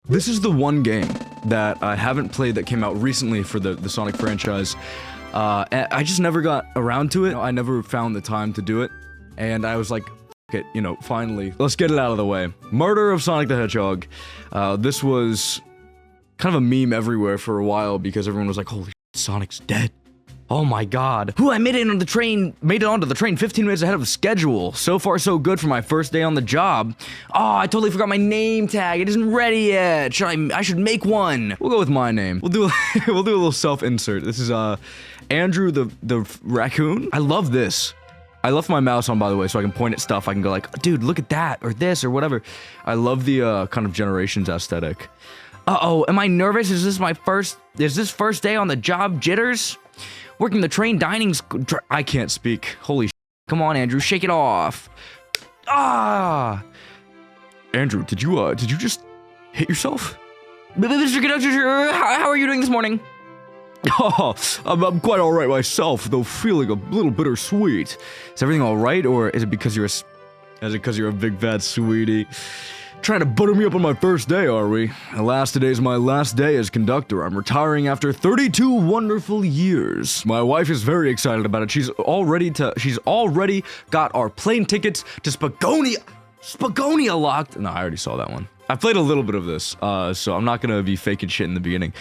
This is the one game that I haven't played that came out recently for the Sonic franchise. I just never got around to it. I never found the time to do it. And I was like, okay, you know, finally, let's get it out of the way. Murder of Sonic the Hedgehog. This was kind of a meme everywhere for a while because everyone was like, holy shit, Sonic's dead. Oh my god. Ooh, I made it onto the train 15 minutes ahead of schedule. So far, so good for my first day on the job. Oh, I totally forgot my name tag. It isn't ready yet. I should make one. We'll go with my name. We'll do a little self-insert. This is, Andrew the raccoon. I love this. I left my mouse on, by the way, so I can point at stuff. I can go like, dude, look at that, or this, or whatever. I love the, kind of Generations aesthetic. Uh-oh, am I nervous? Is this first day on the job jitters? Working the train dining's... I can't speak. Holy shit. Come on, Andrew, shake it off. Ah! Andrew, did you just hit yourself? Mr. Conductor, how are you doing this morning? Oh, I'm quite alright myself, though feeling a little bittersweet. Is everything alright, or is it because you're a big fat sweetie? Trying to butter me up on my first day, are we? Alas, today's my last day as conductor. I'm retiring after 32 wonderful years. My wife is very excited about it. She's already got our plane tickets to Spagonia locked. No, I already saw that one. I played a little bit of this, so I'm not gonna be faking shit in the beginning.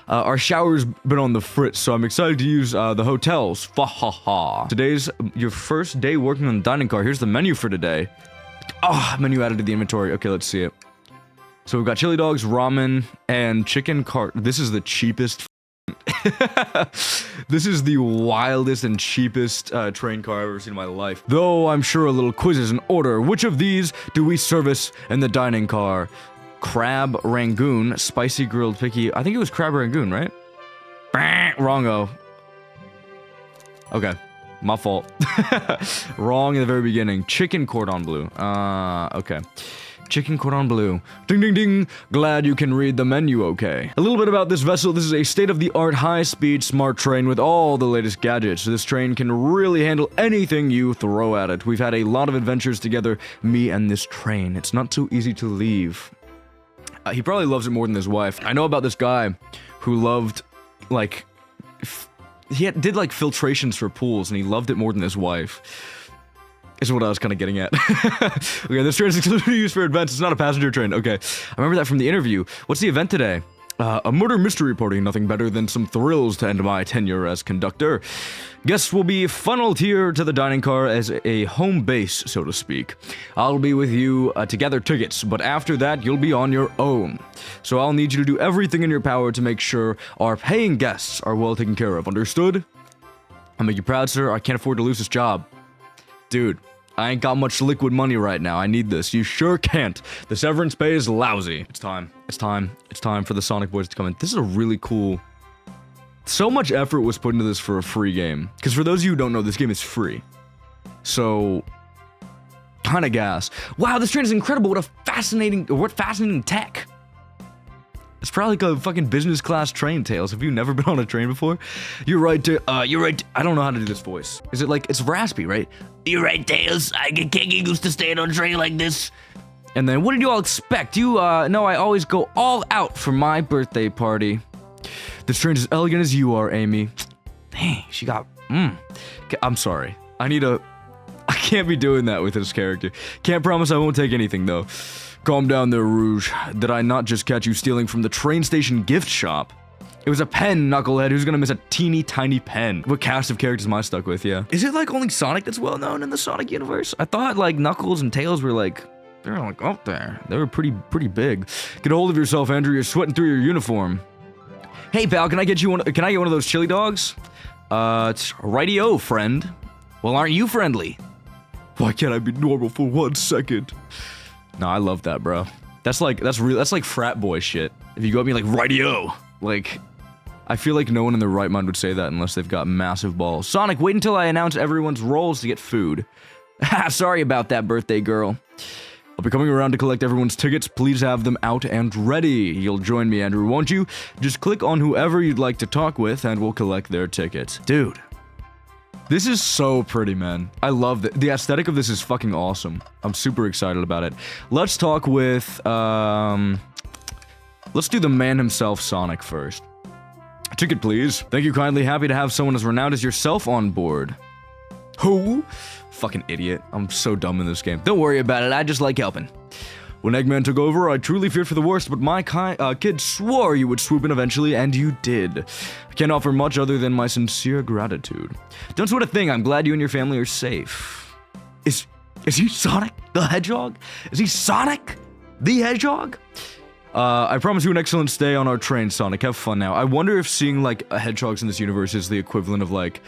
Our shower's been on the fritz, so I'm excited to use the hotels. Fa ha ha. Today's your first day working on the dining car. Here's the menu for today. Oh, menu added to the inventory. Okay, let's see it. So we've got chili dogs, ramen, and chicken cart. This is the cheapest. This is the wildest and cheapest train car I've ever seen in my life. Though I'm sure a little quiz is in order. Which of these do we service in the dining car? Crab Rangoon, spicy grilled picky. I think it was crab Rangoon, right? Wrongo. Okay. My fault. Wrong in the very beginning. Chicken cordon bleu. Okay. Chicken cordon bleu. Ding ding ding. Glad you can read the menu okay. A little bit about this vessel. This is a state-of-the-art high-speed smart train with all the latest gadgets. This train can really handle anything you throw at it. We've had a lot of adventures together, me and this train. It's not so easy to leave. He probably loves it more than his wife. I know about this guy who loved, like... did like filtrations for pools, and he loved it more than his wife. Is what I was kind of getting at. Okay, this train is exclusively used for events. It's not a passenger train. Okay, I remember that from the interview. What's the event today? A murder mystery party. Nothing better than some thrills to end my tenure as conductor. Guests will be funneled here to the dining car as a home base, so to speak. I'll be with you to gather tickets, but after that, you'll be on your own. So I'll need you to do everything in your power to make sure our paying guests are well taken care of. Understood? I'll make you proud, sir. I can't afford to lose this job. Dude, I ain't got much liquid money right now. I need this. You sure can't. The severance pay is lousy. It's time. It's time. It's time for the Sonic boys to come in. This is a really cool... So much effort was put into this for a free game. Because for those of you who don't know, this game is free. So... kind of gas. Wow, this train is incredible. What fascinating tech. It's probably like a fucking business class train, Tails. Have you never been on a train before? You're right, you're right. I don't know how to do this voice. Is it like, it's raspy, right? You're right, Tails. I can't get used to staying on a train like this. And then, what did you all expect? You, know I always go all out for my birthday party. This train's as elegant as you are, Amy. Dang, she got, I'm sorry. I can't be doing that with this character. Can't promise I won't take anything, though. Calm down there, Rouge. Did I not just catch you stealing from the train station gift shop? It was a pen, Knucklehead. Who's gonna miss a teeny tiny pen? What cast of characters am I stuck with, yeah? Is it like only Sonic that's well known in the Sonic universe? I thought like Knuckles and Tails were like, they're like up there. They were pretty big. Get a hold of yourself, Andrew. You're sweating through your uniform. Hey, pal, can I get one of those chili dogs? It's rightio, friend. Well, aren't you friendly? Why can't I be normal for 1 second? No, I love that, bro. That's like frat boy shit. If you go at me like, rightio. Like, I feel like no one in their right mind would say that unless they've got massive balls. Sonic, wait until I announce everyone's roles to get food. Sorry about that, birthday girl. I'll be coming around to collect everyone's tickets. Please have them out and ready. You'll join me, Andrew, won't you? Just click on whoever you'd like to talk with and we'll collect their tickets. Dude. This is so pretty, man. I love it. The aesthetic of this is fucking awesome. I'm super excited about it. Let's talk with, Let's do the man himself, Sonic, first. Ticket, please. Thank you kindly. Happy to have someone as renowned as yourself on board. Who? Fucking idiot. I'm so dumb in this game. Don't worry about it. I just like helping. When Eggman took over, I truly feared for the worst, but my kid swore you would swoop in eventually, and you did. I can't offer much other than my sincere gratitude. Don't sweat a thing. I'm glad you and your family are safe. Is he Sonic the Hedgehog? Is he Sonic the Hedgehog? I promise you an excellent stay on our train, Sonic. Have fun now. I wonder if seeing, like, hedgehogs in this universe is the equivalent of, like,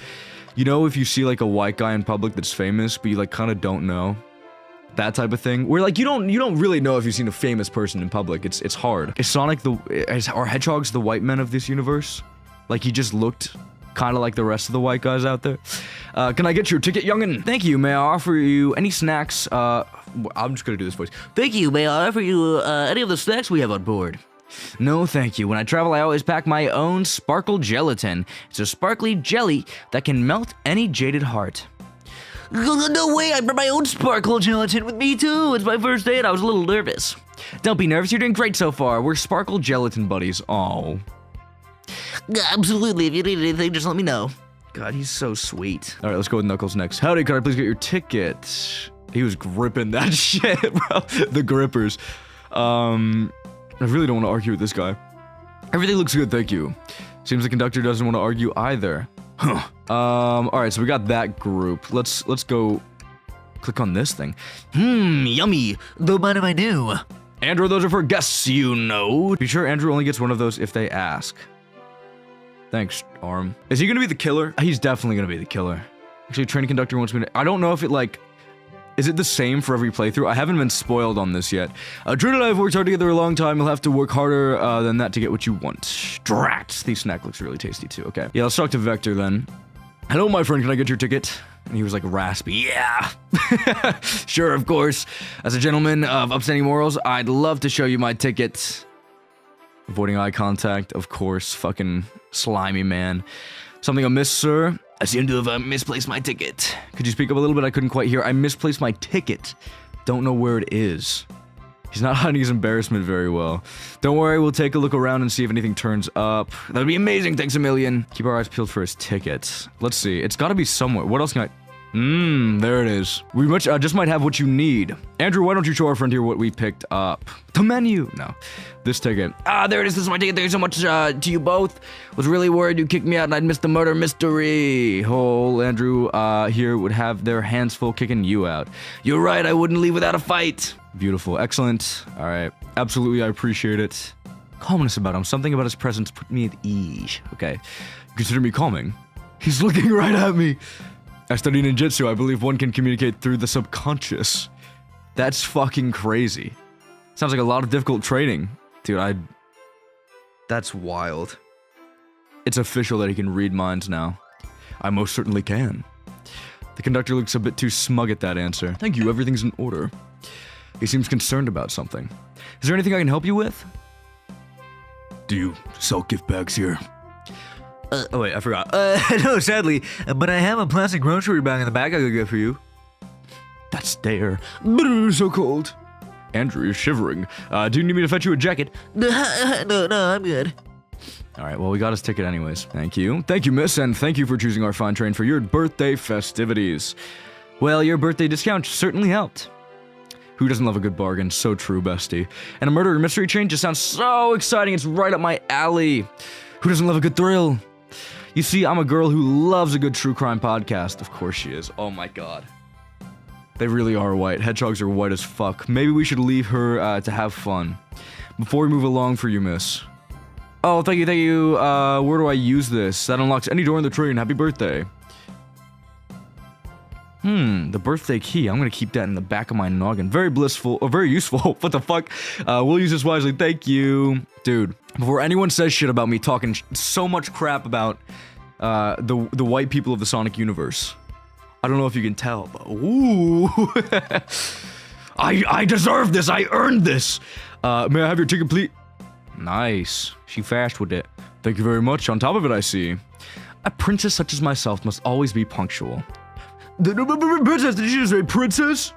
you know, if you see, like, a white guy in public that's famous, but you, like, kind of don't know. That type of thing. Where, like, you don't really know if you've seen a famous person in public. It's hard. Is Sonic are hedgehogs the white men of this universe? Like, he just looked kind of like the rest of the white guys out there. Can I get your ticket, youngin? Thank you. May I offer you any snacks? I'm just gonna do this voice. Thank you. May I offer you any of the snacks we have on board? No, thank you. When I travel, I always pack my own sparkle gelatin. It's a sparkly jelly that can melt any jaded heart. No way, I brought my own sparkle gelatin with me too. It's my first day and I was a little nervous. Don't be nervous, you're doing great so far. We're sparkle gelatin buddies. Oh. Absolutely, if you need anything, just let me know. God, he's so sweet. All right, let's go with Knuckles next. Howdy, could I please get your ticket? He was gripping that shit, bro. The grippers. I really don't want to argue with this guy. Everything looks good, thank you. Seems the conductor doesn't want to argue either. Huh. All right, so we got that group. Let's go click on this thing. Yummy. Don't mind if I do. Andrew, those are for guests, you know. Be sure Andrew only gets one of those if they ask. Thanks, Arm. Is he gonna be the killer? He's definitely gonna be the killer. Actually, train conductor wants me to... I don't know if it, like... Is it the same for every playthrough? I haven't been spoiled on this yet. Drew and I have worked hard together a long time. You'll have to work harder than that to get what you want. Drats. The snack looks really tasty too. Okay. Yeah, let's talk to Vector then. Hello, my friend. Can I get your ticket? And he was like raspy. Yeah. Sure, of course. As a gentleman of upstanding morals, I'd love to show you my ticket. Avoiding eye contact, of course. Fucking slimy man. Something amiss, sir? I seem to have misplaced my ticket. Could you speak up a little bit? I couldn't quite hear. I misplaced my ticket. Don't know where it is. He's not hiding his embarrassment very well. Don't worry, we'll take a look around and see if anything turns up. That'd be amazing, thanks a million. Keep our eyes peeled for his ticket. Let's see, it's gotta be somewhere. What else can I... there it is. We just might have what you need. Andrew, why don't you show our friend here what we picked up? The menu. No. This ticket. There it is. This is my ticket. Thank you so much to you both. Was really worried you'd kick me out and I'd miss the murder mystery. Whole Andrew here would have their hands full kicking you out. You're right. I wouldn't leave without a fight. Beautiful. Excellent. All right. Absolutely. I appreciate it. Calmness about him. Something about his presence put me at ease. Okay. You consider me calming? He's looking right at me. I studied ninjutsu. I believe one can communicate through the subconscious. That's fucking crazy. Sounds like a lot of difficult training. Dude, that's wild. It's official that he can read minds now. I most certainly can. The conductor looks a bit too smug at that answer. Thank you, everything's in order. He seems concerned about something. Is there anything I can help you with? Do you sell gift bags here? Oh wait, I forgot. No, sadly, but I have a plastic grocery bag in the back I could get for you. That's there. So cold. Andrew, you're shivering. Do you need me to fetch you a jacket? No, I'm good. Alright, well, we got his ticket anyways. Thank you. Thank you, miss, and thank you for choosing our fine train for your birthday festivities. Well, your birthday discount certainly helped. Who doesn't love a good bargain? So true, bestie. And a murder mystery train just sounds so exciting. It's right up my alley. Who doesn't love a good thrill? You see, I'm a girl who loves a good true crime podcast. Of course she is. Oh my god. They really are white. Hedgehogs are white as fuck. Maybe we should leave her to have fun. Before we move along for you, miss. Oh, thank you, thank you. Where do I use this? That unlocks any door in the train. Happy birthday. The birthday key. I'm gonna keep that in the back of my noggin. Very blissful, or very useful. What the fuck? We'll use this wisely. Thank you. Dude, before anyone says shit about me talking so much crap about the white people of the Sonic universe. I don't know if you can tell, but ooh. I deserve this. I earned this. May I have your ticket, please? Nice. She fast with it. Thank you very much. On top of it, I see. A princess such as myself must always be punctual. Princess, did you just say princess?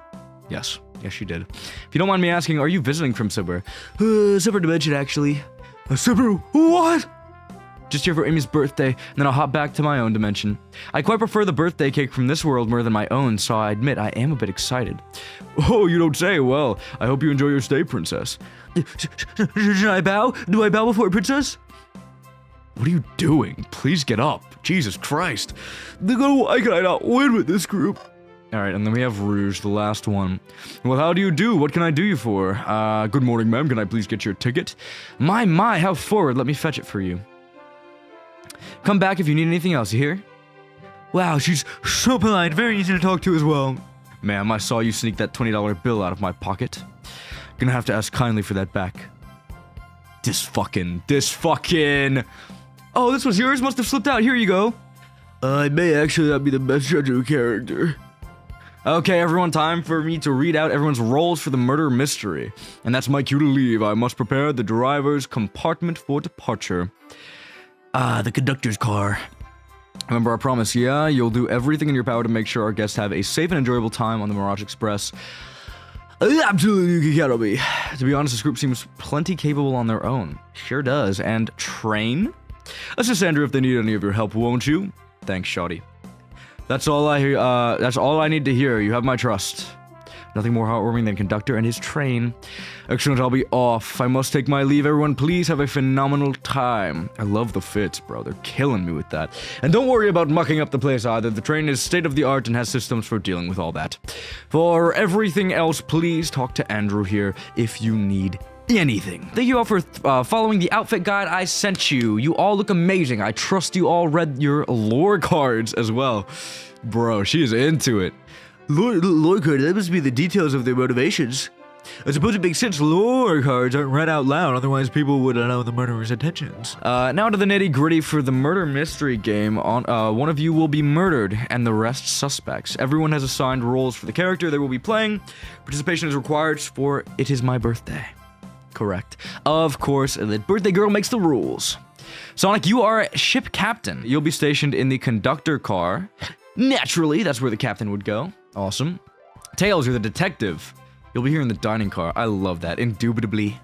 Yes. Yes, she did. If you don't mind me asking, are you visiting from somewhere? Separate dimension, actually. Subaru, what? Just here for Amy's birthday, and then I'll hop back to my own dimension. I quite prefer the birthday cake from this world more than my own, so I admit I am a bit excited. Oh, you don't say. Well, I hope you enjoy your stay, princess. Should I bow? Do I bow before princess? What are you doing? Please get up. Jesus Christ. Why can I not win with this group? Alright, and then we have Rouge, the last one. Well, how do you do? What can I do you for? Good morning, ma'am. Can I please get your ticket? My, how forward. Let me fetch it for you. Come back if you need anything else, you hear? Wow, she's so polite, very easy to talk to as well. Ma'am, I saw you sneak that $20 bill out of my pocket. Gonna have to ask kindly for that back. This fucking... Oh, this was yours? Must have slipped out. Here you go. I may actually not be the best judge of character. Okay, everyone, time for me to read out everyone's roles for the murder mystery. And that's my cue to leave. I must prepare the driver's compartment for departure. The conductor's car. Remember our promise, yeah? You'll do everything in your power to make sure our guests have a safe and enjoyable time on the Mirage Express. Absolutely, you can count on me. To be honest, this group seems plenty capable on their own. Sure does. And train? Assist Andrew if they need any of your help, won't you? Thanks, Shawty. That's all I need to hear. You have my trust. Nothing more heartwarming than conductor and his train. Excellent, I'll be off. I must take my leave. Everyone, please have a phenomenal time. I love the fits, bro. They're killing me with that. And don't worry about mucking up the place either. The train is state-of-the-art and has systems for dealing with all that. For everything else, please talk to Andrew here if you need anything. Thank you all for following the outfit guide I sent you. You all look amazing. I trust you all read your lore cards as well. Bro, she is into it. Lore card, that must be the details of their motivations. I suppose it makes sense lore cards aren't read out loud, otherwise people wouldn't know the murderer's intentions. Now to the nitty-gritty for the murder mystery game. One of you will be murdered, and the rest suspects. Everyone has assigned roles for the character they will be playing. Participation is required, for it is my birthday. Correct. Of course, the birthday girl makes the rules. Sonic, you are ship captain. You'll be stationed in the conductor car. Naturally, that's where the captain would go. Awesome. Tails, you're the detective. You'll be here in the dining car. I love that. Indubitably.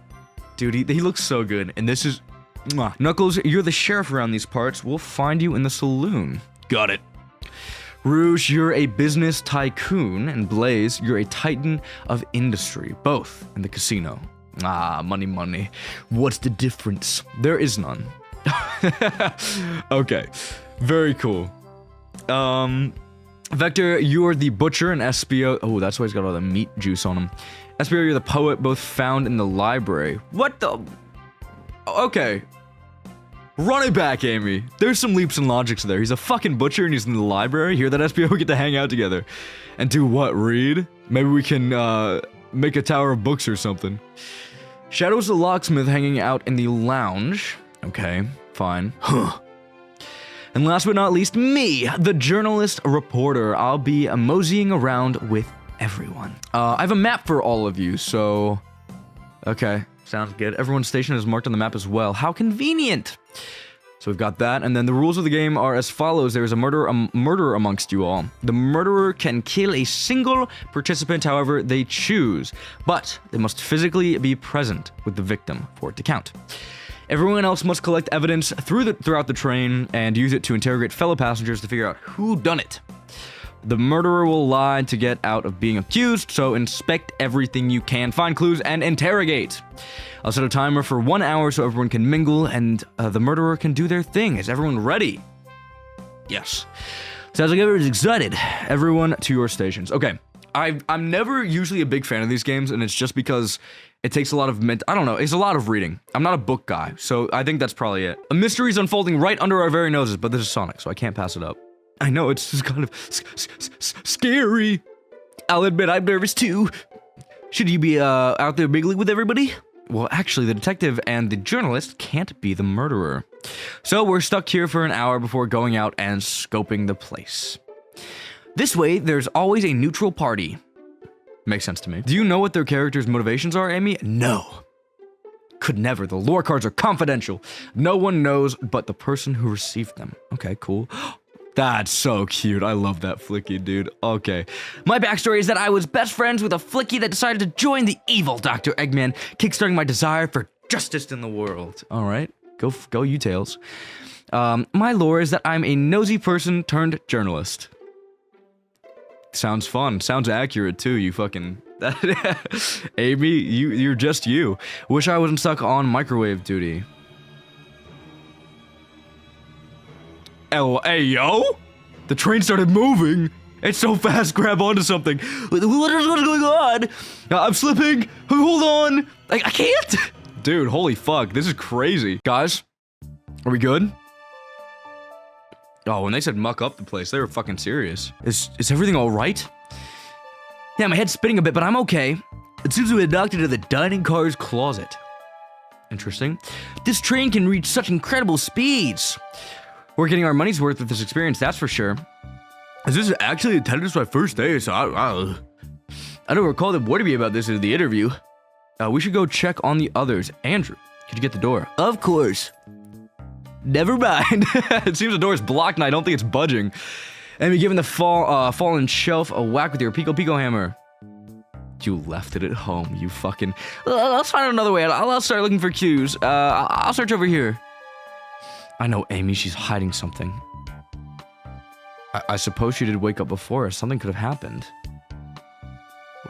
Dude, he looks so good. And this is... Mwah. Knuckles, you're the sheriff around these parts. We'll find you in the saloon. Got it. Rouge, you're a business tycoon. And Blaze, you're a titan of industry. Both in the casino. Ah, money. What's the difference? There is none. Okay. Very cool. Vector, you're the butcher, and Espio... Oh, that's why he's got all the meat juice on him. Espio, you're the poet, both found in the library. What the... Okay. Run it back, Amy. There's some leaps and logics there. He's a fucking butcher, and he's in the library. Hear that, Espio? We get to hang out together. And do what, read? Maybe we can, make a tower of books or something. Shadow's the locksmith hanging out in the lounge. Okay, fine. Huh. And last but not least, me, the journalist reporter. I'll be moseying around with everyone. I have a map for all of you, so... Okay, sounds good. Everyone's station is marked on the map as well. How convenient! So we've got that, and then the rules of the game are as follows. There is a murderer amongst you all. The murderer can kill a single participant however they choose, but they must physically be present with the victim for it to count. Everyone else must collect evidence throughout the train and use it to interrogate fellow passengers to figure out who done it. The murderer will lie to get out of being accused, so inspect everything you can, find clues, and interrogate. I'll set a timer for 1 hour so everyone can mingle and the murderer can do their thing. Is everyone ready? Yes. Sounds like everyone's excited. Everyone to your stations. Okay. I'm never usually a big fan of these games, and it's just because it takes a lot of I don't know, it's a lot of reading. I'm not a book guy, so I think that's probably it. A mystery is unfolding right under our very noses, but this is Sonic, so I can't pass it up. I know, it's just kind of scary. I'll admit I'm nervous too. Should you be out there mingling with everybody? Well, actually, the detective and the journalist can't be the murderer. So we're stuck here for an hour before going out and scoping the place. This way, there's always a neutral party. Makes sense to me. Do you know what their characters' motivations are, Amy? No. Could never. The lore cards are confidential. No one knows but the person who received them. Okay, cool. That's so cute. I love that Flicky, dude. Okay. My backstory is that I was best friends with a Flicky that decided to join the evil Dr. Eggman, kickstarting my desire for justice in the world. All right, go you, Tails. My lore is that I'm a nosy person turned journalist. Sounds fun. Sounds accurate too. You fucking Amy, you're just you. Wish I wasn't stuck on microwave duty. Hey, yo! The train started moving! It's so fast, grab onto something. What's going on? I'm slipping! Hold on! I can't! Dude, holy fuck, this is crazy. Guys, are we good? Oh, when they said muck up the place, they were fucking serious. Is everything alright? Yeah, my head's spinning a bit, but I'm okay. It seems we had knocked into the dining car's closet. Interesting. This train can reach such incredible speeds. We're getting our money's worth with this experience, that's for sure. Is this actually attendance my first day? So I don't recall them warning me about this in the interview. We should go check on the others. Andrew, could you get the door? Of course. Never mind. It seems the door is blocked and I don't think it's budging. And we giving the fallen shelf a whack with your pico hammer. You left it at home, you fucking... Let's find another way. I'll start looking for cues. I'll search over here. I know Amy, she's hiding something. I suppose she did wake up before us. Something could have happened.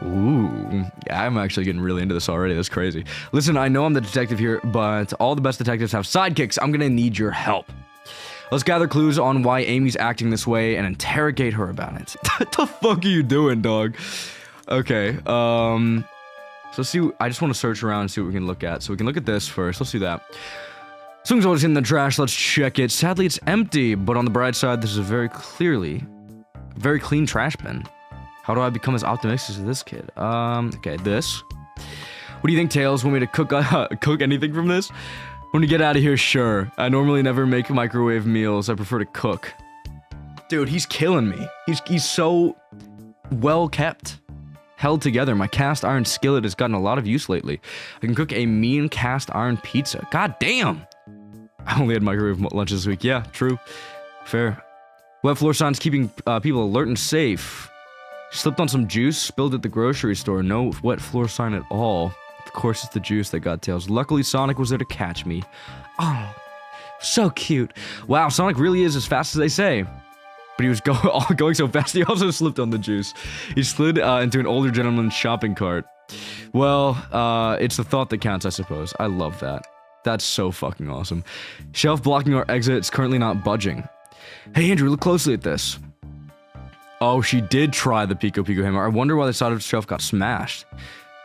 Ooh, yeah, I'm actually getting really into this already. That's crazy. Listen, I know I'm the detective here, but all the best detectives have sidekicks. I'm gonna need your help. Let's gather clues on why Amy's acting this way and interrogate her about it. What the fuck are you doing, dog? Okay, so let's see. I just want to search around and see what we can look at. So we can look at this first. Let's do that. Something's always in the trash. Let's check it. Sadly, it's empty, but on the bright side, this is a very clean trash bin. How do I become as optimistic as this kid? Okay, this. What do you think, Tails? Want me to cook anything from this? When we get out of here, sure. I normally never make microwave meals. I prefer to cook. Dude, he's killing me. He's so well kept. Held together. My cast iron skillet has gotten a lot of use lately. I can cook a mean cast iron pizza. God damn! I only had microwave lunch this week. Yeah, true. Fair. Wet floor signs keeping people alert and safe. Slipped on some juice, spilled at the grocery store. No wet floor sign at all. Of course it's the juice that got Tails. Luckily Sonic was there to catch me. Oh, so cute. Wow, Sonic really is as fast as they say. But he was going so fast, he also slipped on the juice. He slid into an older gentleman's shopping cart. Well, it's the thought that counts, I suppose. I love that. That's so fucking awesome. Shelf blocking our exit. It's currently not budging. Hey, Andrew, look closely at this. Oh, she did try the pico hammer. I wonder why the side of the shelf got smashed.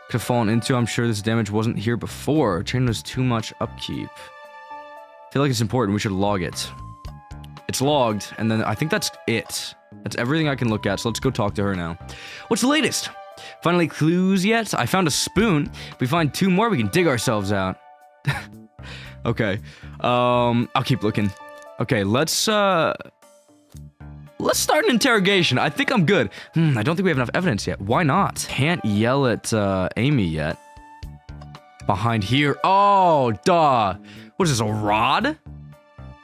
Could have fallen into. I'm sure this damage wasn't here before. Chain was too much upkeep. I feel like it's important. We should log it. It's logged, and then I think that's it. That's everything I can look at, so let's go talk to her now. What's the latest? Finally clues yet? I found a spoon. If we find 2 more, we can dig ourselves out. Okay. I'll keep looking. Okay, let's start an interrogation. I think I'm good. I don't think we have enough evidence yet. Why not? Can't yell at Amy yet. Behind here. Oh, duh. What is this, a rod?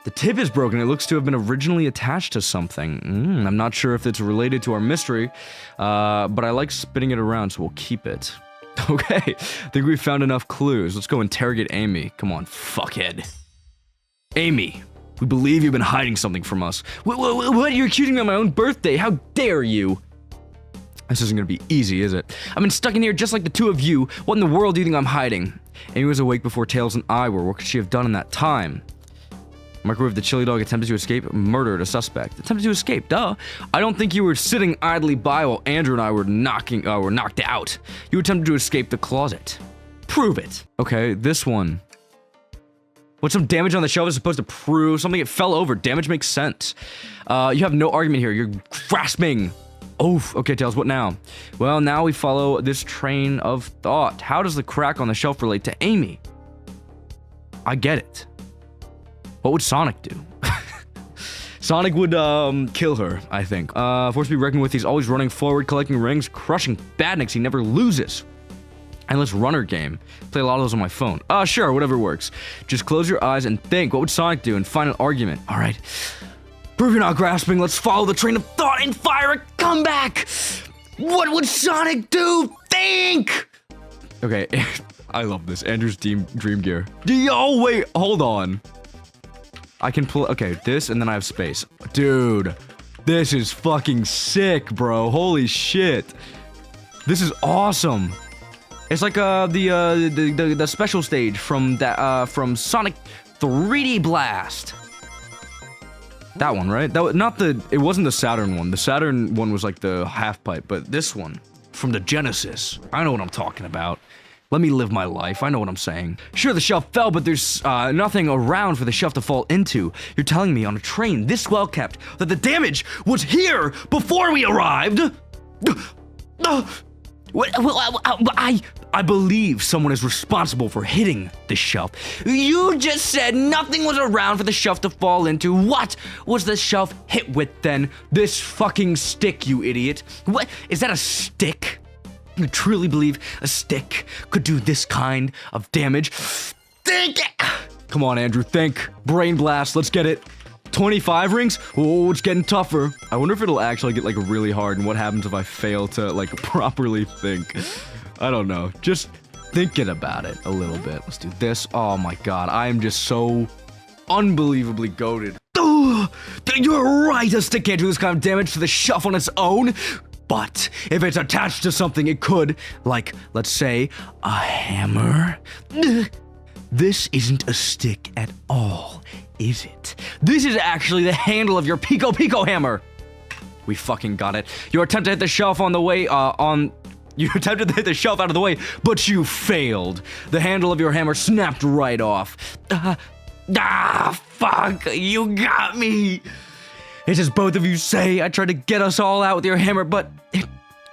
The tip is broken. It looks to have been originally attached to something. I'm not sure if it's related to our mystery, but I like spinning it around, so we'll keep it. Okay, I think we found enough clues. Let's go interrogate Amy. Come on, fuckhead. Amy, we believe you've been hiding something from us. What? You're accusing me on my own birthday? How dare you? This isn't gonna be easy, is it? I've been stuck in here just like the 2 of you. What in the world do you think I'm hiding? Amy was awake before Tails and I were. What could she have done in that time? Microwave the chili dog attempted to escape, murdered a suspect. Attempted to escape, duh. I don't think you were sitting idly by while Andrew and I were knocked out. You attempted to escape the closet. Prove it. Okay, this one. What some damage on the shelf is supposed to prove? Something it fell over. Damage makes sense. You have no argument here. You're grasping. Oof. Okay, Tails, what now? Well, now we follow this train of thought. How does the crack on the shelf relate to Amy? I get it. What would Sonic do? Sonic would, kill her, I think. Force to be reckoned with. He's always running forward, collecting rings, crushing badniks. He never loses. Endless runner game. Play a lot of those on my phone. Sure, whatever works. Just close your eyes and think. What would Sonic do? And find an argument. All right. Prove you're not grasping. Let's follow the train of thought and fire a comeback. What would Sonic do? Think! Okay. I love this. Andrew's dream gear. Yo, wait, hold on. I can pull, okay, this, and then I have space. Dude, this is fucking sick, bro. Holy shit. This is awesome. It's like, the special stage from that, from Sonic 3D Blast. That one, right? That was not it wasn't the Saturn one. The Saturn one was like the half pipe, but this one from the Genesis. I know what I'm talking about. Let me live my life. I know what I'm saying. Sure, the shelf fell, but there's nothing around for the shelf to fall into. You're telling me on a train this well kept that the damage was here before we arrived? I believe someone is responsible for hitting the shelf. You just said nothing was around for the shelf to fall into. What was the shelf hit with then? This fucking stick, you idiot. What? Is that a stick? You truly believe a stick could do this kind of damage? Think! Come on, Andrew, think. Brain blast, let's get it. 25 rings? Oh, it's getting tougher. I wonder if it'll actually get, like, really hard, and what happens if I fail to, like, properly think. I don't know. Just thinking about it a little bit. Let's do this. Oh my god, I am just so unbelievably goated. You're right, a stick can't do this kind of damage to the shelf on its own. But if it's attached to something, it could, like, let's say, a hammer. This isn't a stick at all, is it? This is actually the handle of your Pico hammer. We fucking got it. You attempted to hit the shelf on the way, you attempted to hit the shelf out of the way, but you failed. The handle of your hammer snapped right off. Fuck, you got me. It's as both of you say, I tried to get us all out with your hammer, but it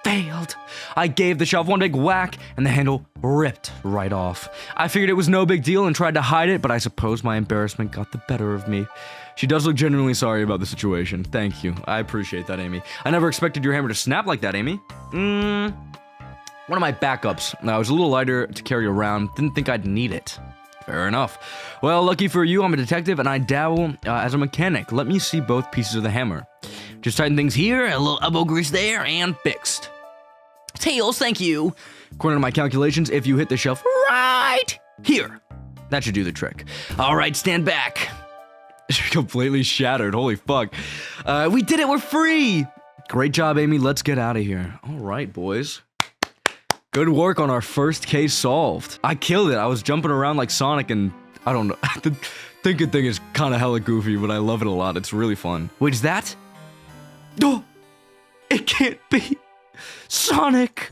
failed. I gave the shelf one big whack, and the handle ripped right off. I figured it was no big deal and tried to hide it, but I suppose my embarrassment got the better of me. She does look genuinely sorry about the situation. Thank you. I appreciate that, Amy. I never expected your hammer to snap like that, Amy. One of my backups. I was a little lighter to carry around. Didn't think I'd need it. Fair enough. Well, lucky for you, I'm a detective, and I dabble as a mechanic. Let me see both pieces of the hammer. Just tighten things here, a little elbow grease there, and fixed. Tails, thank you. According to my calculations, if you hit the shelf right here, that should do the trick. All right, stand back. Completely shattered. Holy fuck. We did it. We're free. Great job, Amy. Let's get out of here. All right, boys. Good work on our first case solved. I killed it. I was jumping around like Sonic and I don't know. The thinking thing is kind of hella goofy, but I love it a lot. It's really fun. Wait, is that? Oh, it can't be. Sonic.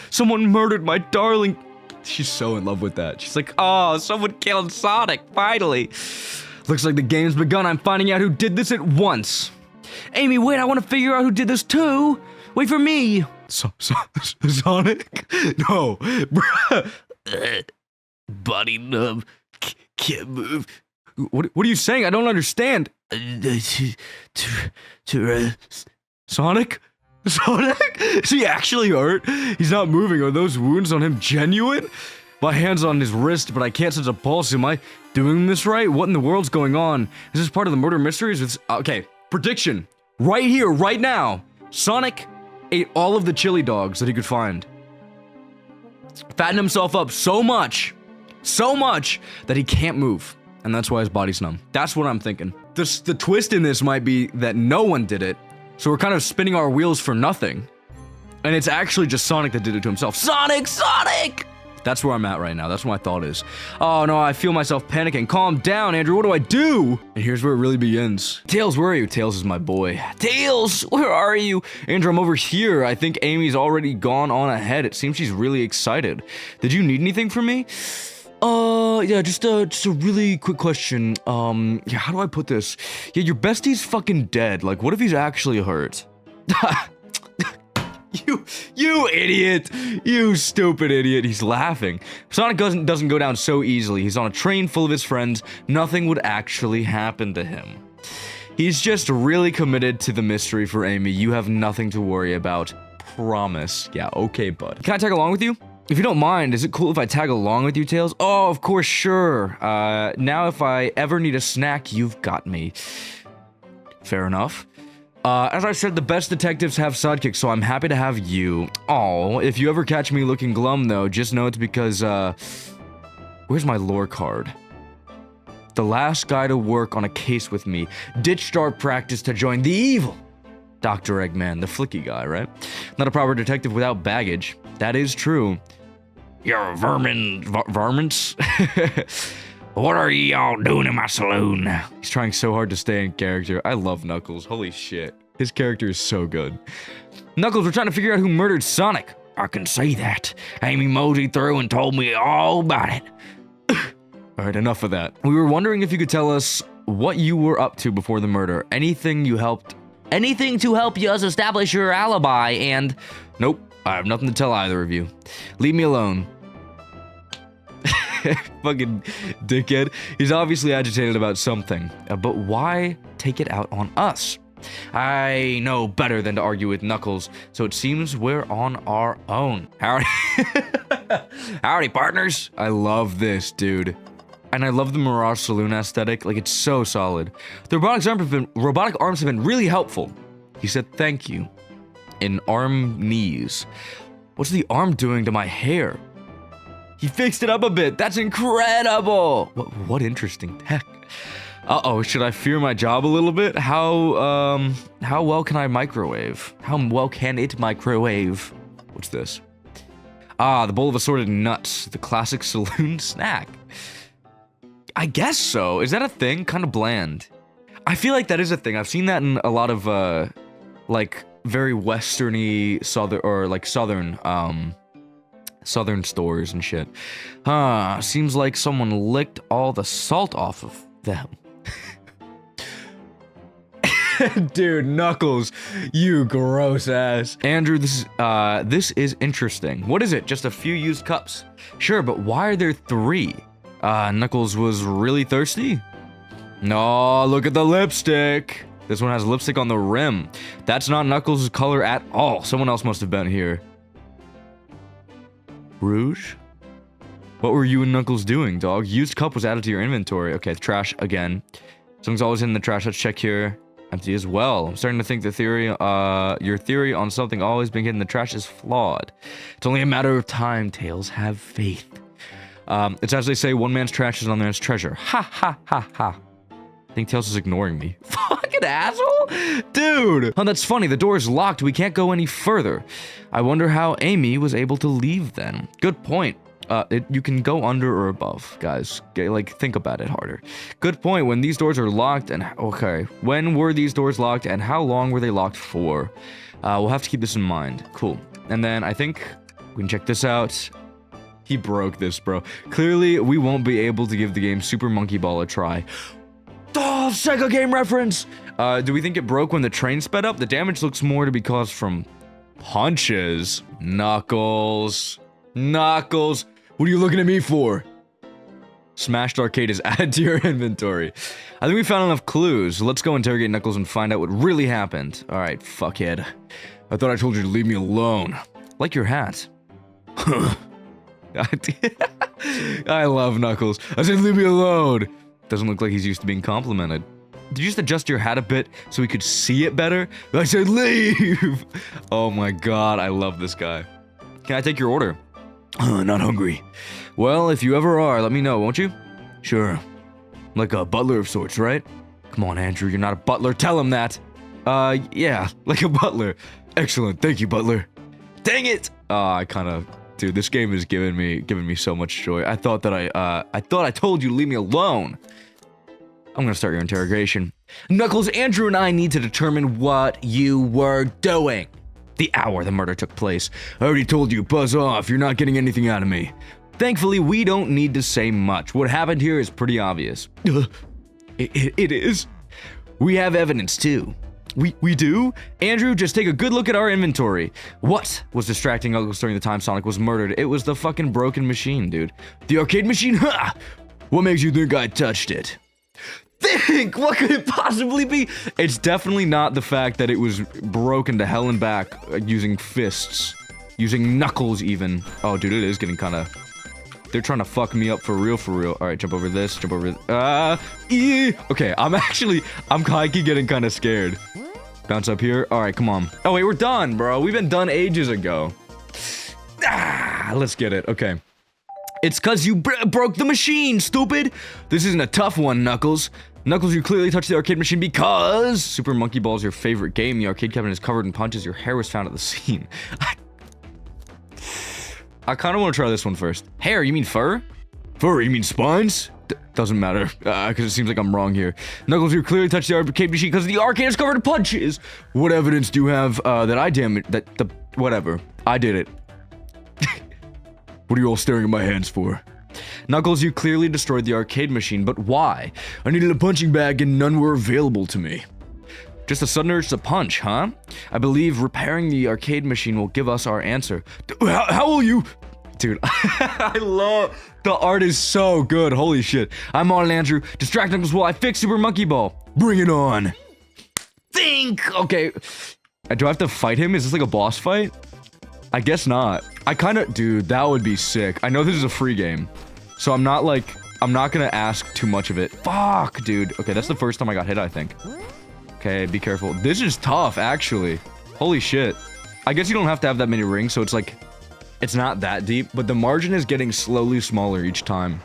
Someone murdered my darling. She's so in love with that. She's like, oh, someone killed Sonic, finally. Looks like the game's begun. I'm finding out who did this at once. Amy, wait, I want to figure out who did this too. Wait for me. Sonic? No. Body numb. Can't move. What are you saying? I don't understand. Sonic? Sonic? Is he actually hurt? He's not moving. Are those wounds on him genuine? My hand's on his wrist, but I can't sense a pulse. Am I doing this right? What in the world's going on? Is this part of the murder mysteries? Okay, prediction. Right here, right now. Sonic ate all of the chili dogs that he could find. Fattened himself up so much that he can't move. And that's why his body's numb. That's what I'm thinking. The twist in this might be that no one did it, so we're kind of spinning our wheels for nothing. And it's actually just Sonic that did it to himself. Sonic! That's where I'm at right now. That's what my thought is. Oh no, I feel myself panicking. Calm down, Andrew. What do I do? And here's where it really begins. Tails, where are you? Tails is my boy. Tails, where are you? Andrew, I'm over here. I think Amy's already gone on ahead. It seems she's really excited. Did you need anything from me? Yeah, just a really quick question. Yeah, how do I put this? Yeah, your bestie's fucking dead. Like, what if he's actually hurt? You idiot! You stupid idiot! He's laughing. Sonic doesn't go down so easily. He's on a train full of his friends. Nothing would actually happen to him. He's just really committed to the mystery for Amy. You have nothing to worry about. Promise. Yeah, okay, bud. Can I tag along with you? If you don't mind, is it cool if I tag along with you, Tails? Oh, of course, sure. Now if I ever need a snack, you've got me. Fair enough. As I said, the best detectives have sidekicks, so I'm happy to have you. Oh, if you ever catch me looking glum, though, just know it's because, where's my lore card? The last guy to work on a case with me ditched our practice to join the evil Dr. Eggman, the flicky guy, right? Not a proper detective without baggage. That is true. You're varmints? What are y'all doing in my saloon? He's trying so hard to stay in character. I love Knuckles. Holy shit. His character is so good. Knuckles, we're trying to figure out who murdered Sonic. I can see that. Amy moseyed through and told me all about it. All right, enough of that. We were wondering if you could tell us what you were up to before the murder. Anything to help us establish your alibi, and... Nope, I have nothing to tell either of you. Leave me alone. Fucking dickhead. He's obviously agitated about something, but why take it out on us? I know better than to argue with Knuckles, so it seems we're on our own. Howdy. Howdy, partners. I love this, dude. And I love the Mirage Saloon aesthetic. Like, it's so solid. The robotic arms have been really helpful. He said thank you. In arm knees. What's the arm doing to my hair? He fixed it up a bit. That's incredible. What interesting tech. Uh-oh, should I fear my job a little bit? How well can I microwave? How well can it microwave? What's this? Ah, the bowl of assorted nuts. The classic saloon snack. I guess so. Is that a thing? Kind of bland. I feel like that is a thing. I've seen that in a lot of, like, very westerny, southern stores and shit. Seems like someone licked all the salt off of them. Dude, Knuckles, you gross ass. Andrew, this is interesting. What is it? Just a few used cups? Sure, but why are there 3? Knuckles was really thirsty? No, look at the lipstick. This one has lipstick on the rim. That's not Knuckles' color at all. Someone else must have been here. Rouge? What were you and Knuckles doing, dog? Used cup was added to your inventory. Okay, trash again. Something's always in the trash. Let's check here. Empty as well. I'm starting to think your theory on something always being hidden in the trash is flawed. It's only a matter of time, Tails. Have faith. It's as they say, one man's trash is another man's treasure. Ha ha ha ha. I think Tails is ignoring me. Fucking asshole! Dude! Oh, that's funny. The door is locked. We can't go any further. I wonder how Amy was able to leave then. Good point. You can go under or above, guys. Like, think about it harder. Good point. When these doors are locked and... Okay. When were these doors locked and how long were they locked for? We'll have to keep this in mind. Cool. And then I think we can check this out. He broke this, bro. Clearly, we won't be able to give the game Super Monkey Ball a try. Oh, Sega game reference! Do we think it broke when the train sped up? The damage looks more to be caused from punches. Knuckles. Knuckles. What are you looking at me for? Smashed arcade is added to your inventory. I think we found enough clues. Let's go interrogate Knuckles and find out what really happened. Alright, fuckhead. I thought I told you to leave me alone. Like your hat. Huh. I love Knuckles. I said leave me alone. Doesn't look like he's used to being complimented. Did you just adjust your hat a bit so we could see it better? I said leave! Oh my god, I love this guy. Can I take your order? Not hungry. Well, if you ever are, let me know, won't you? Sure. Like a butler of sorts, right? Come on, Andrew, you're not a butler. Tell him that. Yeah, like a butler. Excellent, thank you, butler. Dang it! I kinda... Dude, this game is giving me so much joy. I thought I told you to leave me alone. I'm gonna start your interrogation. Knuckles, Andrew and I need to determine what you were doing. The hour the murder took place. I already told you, buzz off. You're not getting anything out of me. Thankfully, we don't need to say much. What happened here is pretty obvious. It is. We have evidence too. We do? Andrew, just take a good look at our inventory. What was distracting Knuckles during the time Sonic was murdered? It was the fucking broken machine, dude. The arcade machine? Ha! What makes you think I touched it? Think! What could it possibly be? It's definitely not the fact that it was broken to hell and back using fists. Using knuckles, even. Oh, dude, it is getting kind of... They're trying to fuck me up for real, for real. All right, jump over this, Okay, I'm high-key getting kind of scared. Bounce up here. All right, come on. Oh, wait, we're done, bro. We've been done ages ago. Let's get it. Okay. It's because you broke the machine, stupid. This isn't a tough one, Knuckles. Knuckles, you clearly touched the arcade machine because Super Monkey Ball is your favorite game. The arcade cabinet is covered in punches. Your hair was found at the scene. I kind of want to try this one first. Hair, you mean fur? Fur, you mean spines? Doesn't matter, because it seems like I'm wrong here. Knuckles, you clearly touched the arcade machine because the arcade is covered in punches. What evidence do you have that I damaged whatever? I did it. What are you all staring at my hands for? Knuckles, you clearly destroyed the arcade machine, but why? I needed a punching bag and none were available to me. Just a sudden urge to punch, huh? I believe repairing the arcade machine will give us our answer. How will you... Dude, I love... The art is so good, holy shit. I'm on it, Andrew. Distract Knuckles while I fix Super Monkey Ball. Bring it on. Think! Okay. Do I have to fight him? Is this like a boss fight? I guess not. I kind of... Dude, that would be sick. I know this is a free game. So I'm not gonna ask too much of it. Fuck, dude. Okay, that's the first time I got hit, I think. Okay, be careful. This is tough, actually. Holy shit. I guess you don't have to have that many rings, so it's like... It's not that deep, but the margin is getting slowly smaller each time.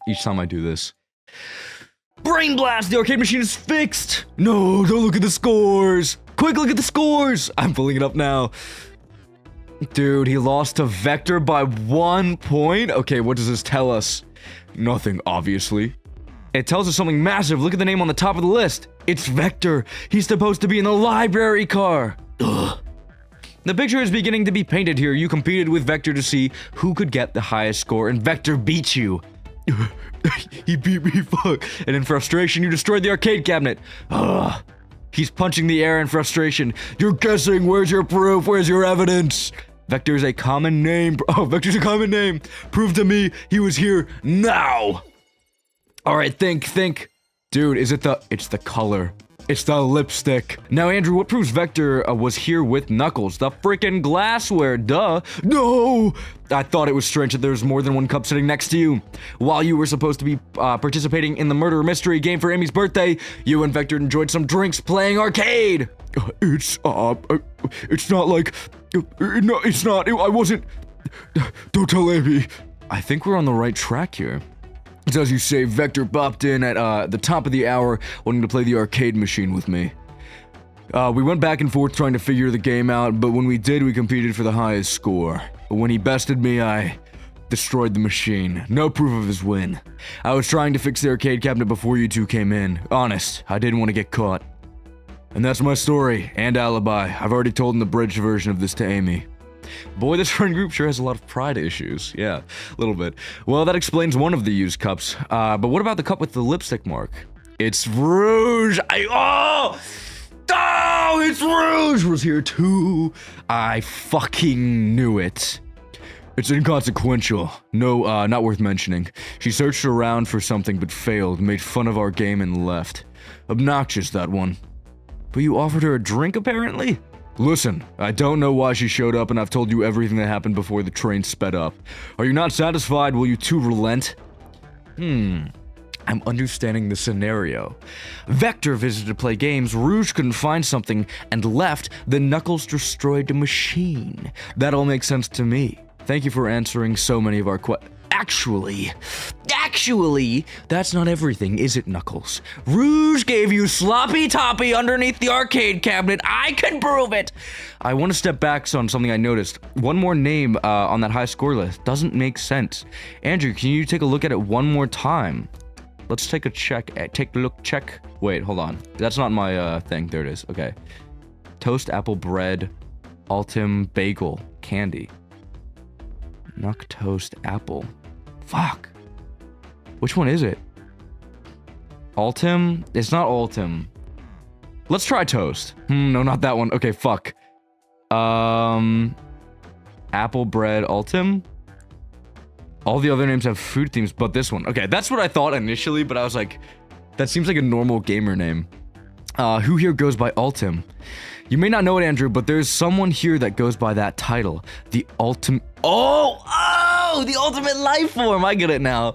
Each time I do this. Brain Blast! The arcade machine is fixed! No, don't look at the scores! Quick, look at the scores! I'm pulling it up now. Dude, he lost to Vector by 1 point? Okay, what does this tell us? Nothing, obviously. It tells us something massive. Look at the name on the top of the list. It's Vector. He's supposed to be in the library car. Ugh. The picture is beginning to be painted here. You competed with Vector to see who could get the highest score, and Vector beat you. He beat me, fuck. And in frustration, you destroyed the arcade cabinet. Ugh. He's punching the air in frustration. You're guessing. Where's your proof? Where's your evidence? Vector's a common name. Oh, Vector's a common name. Prove to me he was here now. All right, think. Dude, it's the color. It's the lipstick. Now, Andrew, what proves Vector was here with Knuckles? The freaking glassware, duh. No! I thought it was strange that there was more than one cup sitting next to you. While you were supposed to be participating in the murder mystery game for Amy's birthday, you and Vector enjoyed some drinks playing arcade. It's not like... No, it's not. I wasn't... Don't tell Amy. I think we're on the right track here. It's as you say, Vector bopped in at the top of the hour, wanting to play the arcade machine with me. We went back and forth trying to figure the game out, but when we did, we competed for the highest score. But when he bested me, I destroyed the machine. No proof of his win. I was trying to fix the arcade cabinet before you two came in. Honest, I didn't want to get caught. And that's my story, and alibi. I've already told an abridged version of this to Amy. Boy, this friend group sure has a lot of pride issues. Yeah, a little bit. Well, that explains one of the used cups. But what about the cup with the lipstick mark? It's Rouge! Oh, it's Rouge was here too! I fucking knew it. It's inconsequential. No, not worth mentioning. She searched around for something but failed, made fun of our game and left. Obnoxious, that one. But you offered her a drink, apparently? Listen, I don't know why she showed up, and I've told you everything that happened before the train sped up. Are you not satisfied? Will you two relent? I'm understanding the scenario. Vector visited to play games, Rouge couldn't find something, and left, then Knuckles destroyed the machine. That all makes sense to me. Thank you for answering so many of our questions. Actually, that's not everything, is it, Knuckles? Rouge gave you sloppy toppy underneath the arcade cabinet. I can prove it. I want to step back on something I noticed. One more name on that high score list doesn't make sense. Andrew, can you take a look at it one more time? Let's take a check. Check. Wait, hold on. That's not my thing. There it is. Okay. Toast, apple, bread, Altim, bagel, candy. Nuck, toast, apple. Fuck. Which one is it? Altim? It's not Altim. Let's try toast. No, not that one. Okay, fuck. Apple, bread, Altim? All the other names have food themes, but this one. Okay, that's what I thought initially, but I was like, that seems like a normal gamer name. Who here goes by Altim? You may not know it, Andrew, but there's someone here that goes by that title. The ultimate... Oh! The ultimate life form! I get it now.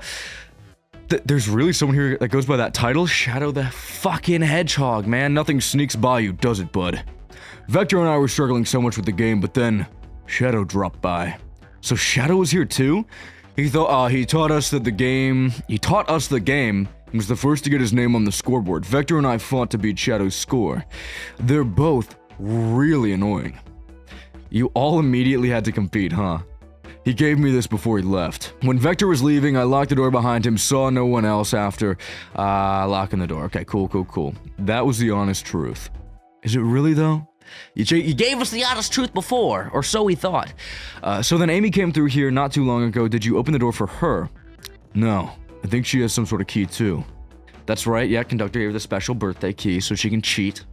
There's really someone here that goes by that title? Shadow the fucking Hedgehog, man. Nothing sneaks by you, does it, bud? Vector and I were struggling so much with the game, but then Shadow dropped by. So Shadow was here too? He taught us the game. He was the first to get his name on the scoreboard. Vector and I fought to beat Shadow's score. They're both really annoying. You all immediately had to compete, huh? He gave me this before he left. When Vector was leaving, I locked the door behind him, saw no one else after locking the door. Okay, cool. That was the honest truth. Is it really, though? You gave us the honest truth before, or so we thought. So then Amy came through here not too long ago. Did you open the door for her? No. I think she has some sort of key, too. That's right, yeah, conductor gave her the special birthday key so she can cheat.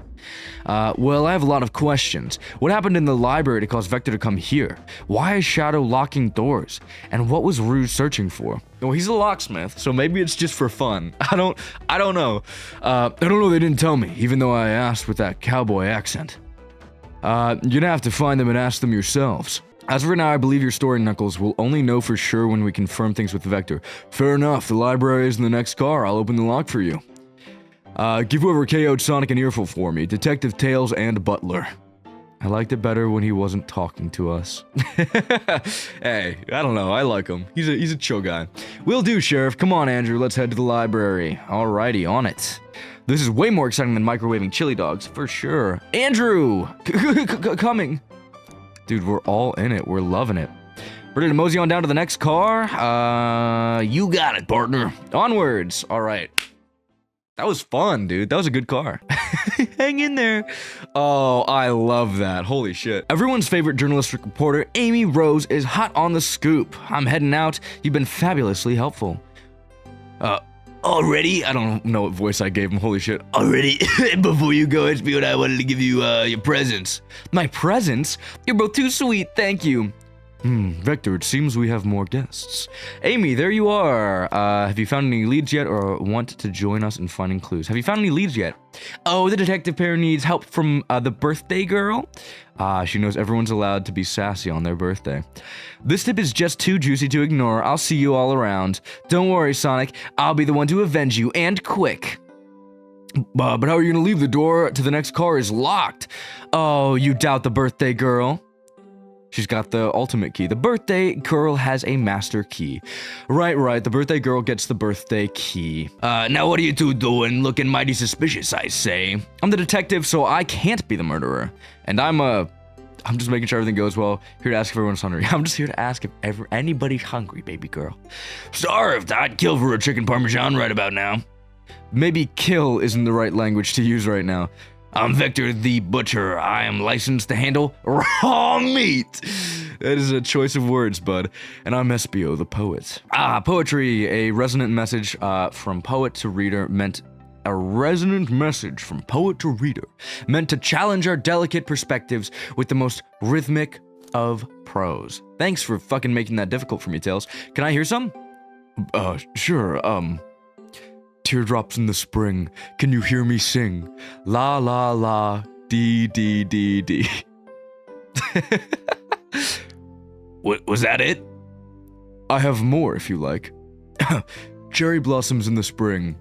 Well, I have a lot of questions. What happened in the library to cause Vector to come here? Why is Shadow locking doors? And what was Rouge searching for? Well, he's a locksmith, so maybe it's just for fun. I don't know. They didn't tell me, even though I asked with that cowboy accent. You're gonna have to find them and ask them yourselves. As for now, I believe your story, Knuckles. We'll only know for sure when we confirm things with Vector. Fair enough, the library is in the next car. I'll open the lock for you. Give whoever KO'd Sonic an earful for me. Detective Tails and Butler. I liked it better when he wasn't talking to us. Hey, I don't know. I like him. He's a chill guy. Will do, Sheriff. Come on, Andrew. Let's head to the library. Alrighty, on it. This is way more exciting than microwaving chili dogs, for sure. Andrew! Coming! Dude, we're all in it. We're loving it. Ready to mosey on down to the next car? You got it, partner. Onwards. All right. That was fun, dude. That was a good car. Hang in there. Oh, I love that. Holy shit. Everyone's favorite journalistic reporter, Amy Rose, is hot on the scoop. I'm heading out. You've been fabulously helpful. Already? I don't know what voice I gave him. Holy shit. Already? Before you go, HBO and I wanted to give you, your presents. My presents? You're both too sweet. Thank you. Vector, it seems we have more guests. Amy, there you are. Have you found any leads yet or want to join us in finding clues? Have you found any leads yet? Oh, the detective pair needs help from the birthday girl. She knows everyone's allowed to be sassy on their birthday. This tip is just too juicy to ignore. I'll see you all around. Don't worry, Sonic. I'll be the one to avenge you, and quick. But how are you gonna leave? The door to the next car is locked. Oh, you doubt the birthday girl? She's got the ultimate key. The birthday girl has a master key. Right. The birthday girl gets the birthday key. Now what are you two doing? Looking mighty suspicious, I say. I'm the detective, so I can't be the murderer. And I'm just making sure everything goes well. Here to ask if everyone's hungry. I'm just here to ask if anybody's hungry, baby girl. Starved. I'd kill for a chicken parmesan right about now. Maybe kill isn't the right language to use right now. I'm Vector the Butcher. I am licensed to handle raw meat. That is a choice of words, bud. And I'm Espio the Poet. Poetry, a resonant message from poet to reader meant to challenge our delicate perspectives with the most rhythmic of prose. Thanks for fucking making that difficult for me, Tails. Can I hear some? Sure, Teardrops in the spring, can you hear me sing? La la la, dee dee dee dee. Was that it? I have more if you like. Cherry blossoms in the spring.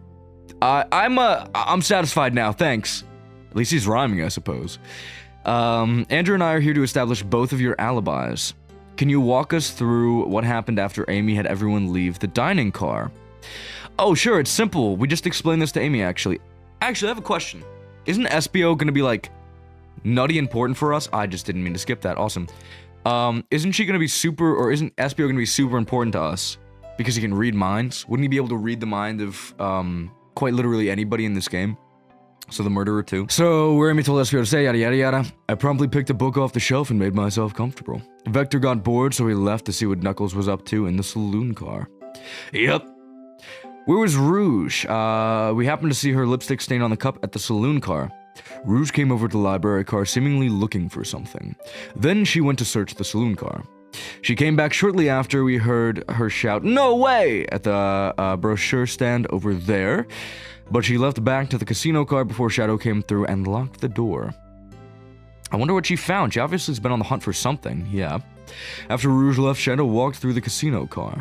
I'm satisfied now, thanks. At least he's rhyming, I suppose. Andrew and I are here to establish both of your alibis. Can you walk us through what happened after Amy had everyone leave the dining car? Oh, sure, it's simple. We just explained this to Amy, actually. Actually, I have a question. Isn't SBO gonna be, like, nutty important for us? I just didn't mean to skip that. Awesome. Isn't she gonna be isn't SBO gonna be super important to us? Because he can read minds? Wouldn't he be able to read the mind of, quite literally anybody in this game? So the murderer, too. So, where Amy told SBO to say yada yada yada, I promptly picked a book off the shelf and made myself comfortable. Vector got bored, so he left to see what Knuckles was up to in the saloon car. Yep. Where was Rouge? We happened to see her lipstick stain on the cup at the saloon car. Rouge came over to the library car seemingly looking for something. Then she went to search the saloon car. She came back shortly after we heard her shout, "No way!" at the brochure stand over there, but she left back to the casino car before Shadow came through and locked the door. I wonder what she found. She obviously has been on the hunt for something, yeah. After Rouge left, Shadow walked through the casino car,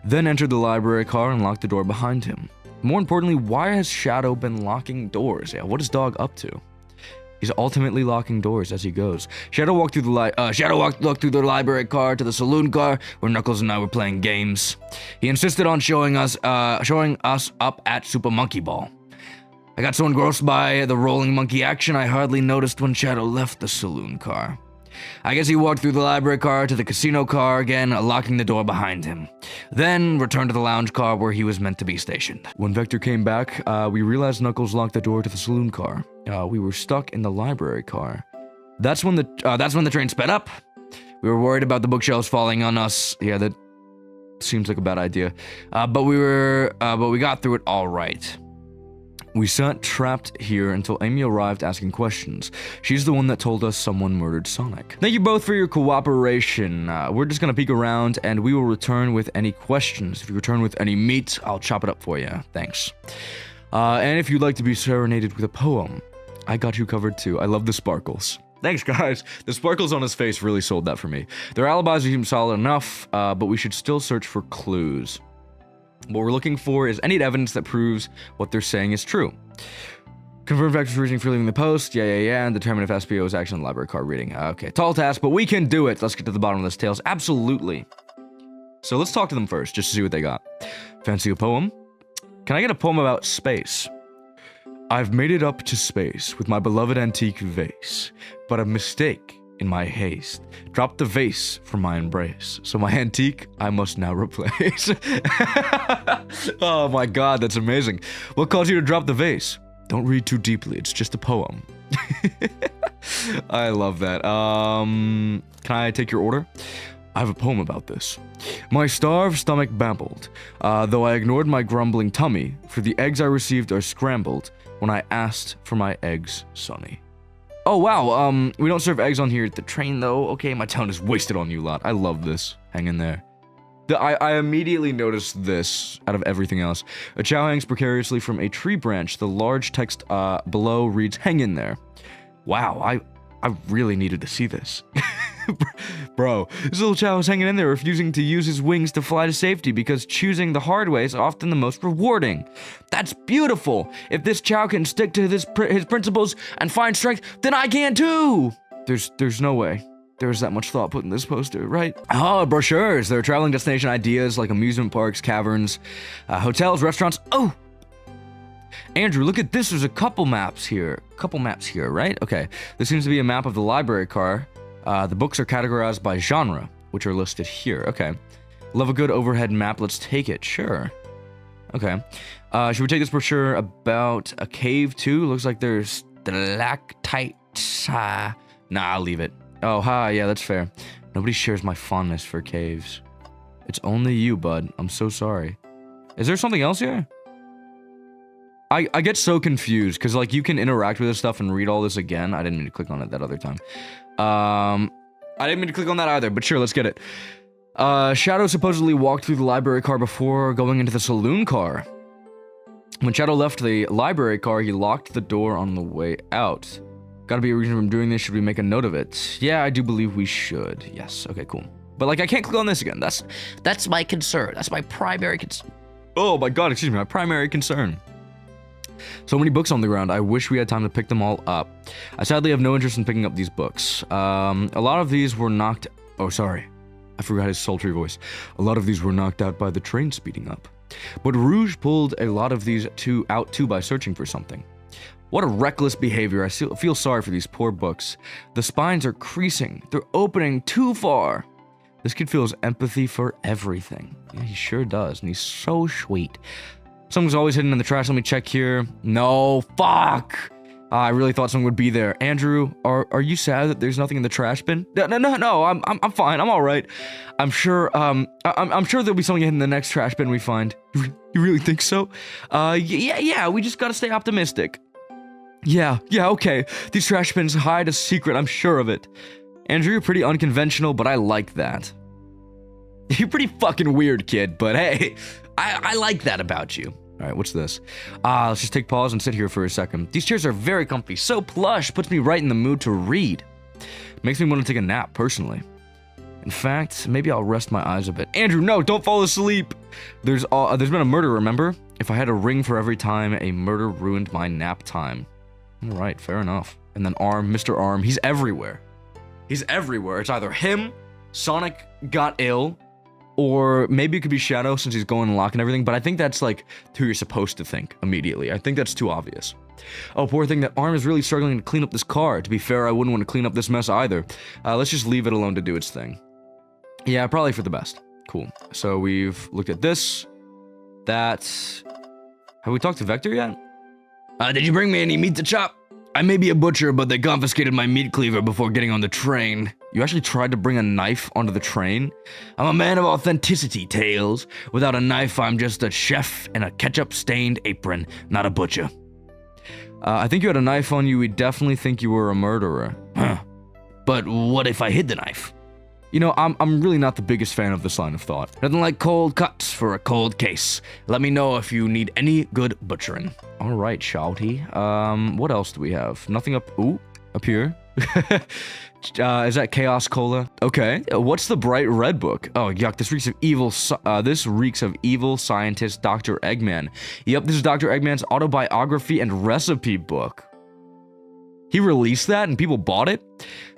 then entered the library car and locked the door behind him. More importantly, why has Shadow been locking doors? Yeah, what is Dog up to? He's ultimately locking doors as he goes. Shadow walked through the library car to the saloon car where Knuckles and I were playing games. He insisted on showing us up at Super Monkey Ball. I got so engrossed by the rolling monkey action I hardly noticed when Shadow left the saloon car. I guess he walked through the library car to the casino car again, locking the door behind him. Then returned to the lounge car where he was meant to be stationed. When Vector came back, we realized Knuckles locked the door to the saloon car. We were stuck in the library car. That's when the train sped up. We were worried about the bookshelves falling on us. Yeah, that seems like a bad idea. But we got through it all right. We sat trapped here until Amy arrived asking questions. She's the one that told us someone murdered Sonic. Thank you both for your cooperation. We're just gonna peek around and we will return with any questions. If you return with any meat, I'll chop it up for you. Thanks. And if you'd like to be serenaded with a poem, I got you covered too. I love the sparkles. Thanks, guys. The sparkles on his face really sold that for me. Their alibis seem solid enough, but we should still search for clues. What we're looking for is any evidence that proves what they're saying is true. Confirm Vector's reasoning for leaving the post. Yeah. And determine if SPO is actually in the library card reading. Okay, tall task, but we can do it. Let's get to the bottom of this, Tails. Absolutely. So let's talk to them first, just to see what they got. Fancy a poem? Can I get a poem about space? I've made it up to space with my beloved antique vase, but a mistake in my haste dropped the vase from my embrace, so my antique I must now replace. Oh my god, that's amazing. What caused you to drop the vase? Don't read too deeply, it's just a poem. I love that. Can I take your order? I have a poem about this. My starved stomach babbled, though I ignored my grumbling tummy, for the eggs I received are scrambled when I asked for my eggs, Sonny. Oh, wow, we don't serve eggs on here at the train, though. Okay, my talent is wasted on you lot. I love this. Hang in there. I immediately noticed this out of everything else. A chow hangs precariously from a tree branch. The large text below reads, hang in there. Wow, I really needed to see this. Bro, this little chow is hanging in there, refusing to use his wings to fly to safety because choosing the hard way is often the most rewarding. That's beautiful. If this chow can stick to his principles and find strength, then I can too. There's no way there's that much thought put in this poster, right? Oh, brochures. There are traveling destination ideas like amusement parks, caverns, hotels, restaurants. Oh! Andrew, look at this. There's a couple maps here, right? Okay. This seems to be a map of the library car. The books are categorized by genre, which are listed here. Okay. Love a good overhead map. Let's take it. Sure. Okay. Should we take this brochure about a cave too? Looks like there's stalactites. Nah, I'll leave it. Oh, hi. Yeah, that's fair. Nobody shares my fondness for caves. It's only you, bud. I'm so sorry. Is there something else here? I get so confused because like you can interact with this stuff and read all this again. I didn't mean to click on it that other time. I didn't mean to click on that either, but sure, let's get it. Shadow supposedly walked through the library car before going into the saloon car. When Shadow left the library car, he locked the door on the way out. Gotta be a reason for him doing this. Should we make a note of it? Yeah, I do believe we should. Yes. Okay, cool. But like, I can't click on this again. That's my concern. That's my primary concern. Oh my god, excuse me, my primary concern. So many books on the ground, I wish we had time to pick them all up. I sadly have no interest in picking up these books. A lot of these were knocked... Oh, sorry. I forgot his sultry voice. A lot of these were knocked out by the train speeding up. But Rouge pulled a lot of these out too by searching for something. What a reckless behavior. I feel sorry for these poor books. The spines are creasing. They're opening too far. This kid feels empathy for everything. Yeah, he sure does, and he's so sweet. Something's always hidden in the trash. Let me check here. No, fuck. I really thought someone would be there. Andrew, are you sad that there's nothing in the trash bin? No. I'm fine. I'm all right. I'm sure. I'm sure there'll be something in the next trash bin we find. You really think so? Yeah. We just gotta stay optimistic. Yeah. Okay. These trash bins hide a secret. I'm sure of it. Andrew, you're pretty unconventional, but I like that. You're pretty fucking weird, kid. But hey, I like that about you. All right, what's this? Let's just take pause and sit here for a second. These chairs are very comfy, so plush, puts me right in the mood to read. Makes me want to take a nap, personally. In fact, maybe I'll rest my eyes a bit. Andrew, no, don't fall asleep. There's been a murder, remember? If I had a ring for every time a murder ruined my nap time. All right, fair enough. And then Arm, Mr. Arm, he's everywhere. He's everywhere. It's either him, Sonic got ill, or maybe it could be Shadow since he's going lock and everything, but I think that's like who you're supposed to think immediately. I think that's too obvious. Oh, poor thing, that Arm is really struggling to clean up this car. To be fair, I wouldn't want to clean up this mess either. Let's just leave it alone to do its thing. Yeah, probably for the best. Cool. So we've looked at this. That... Have we talked to Vector yet? Did you bring me any meat to chop? I may be a butcher, but they confiscated my meat cleaver before getting on the train. You actually tried to bring a knife onto the train? I'm a man of authenticity, Tails. Without a knife, I'm just a chef in a ketchup-stained apron, not a butcher. I think you had a knife on you. We definitely think you were a murderer. Huh. But what if I hid the knife? You know, I'm really not the biggest fan of this line of thought. Nothing like cold cuts for a cold case. Let me know if you need any good butchering. All right, shouty. What else do we have? Nothing up... Ooh, up here. Is that Chaos Cola? Okay. What's the bright red book? Oh, yuck. This reeks of evil... this reeks of evil scientist Dr. Eggman. Yep, this is Dr. Eggman's autobiography and recipe book. He released that and people bought it?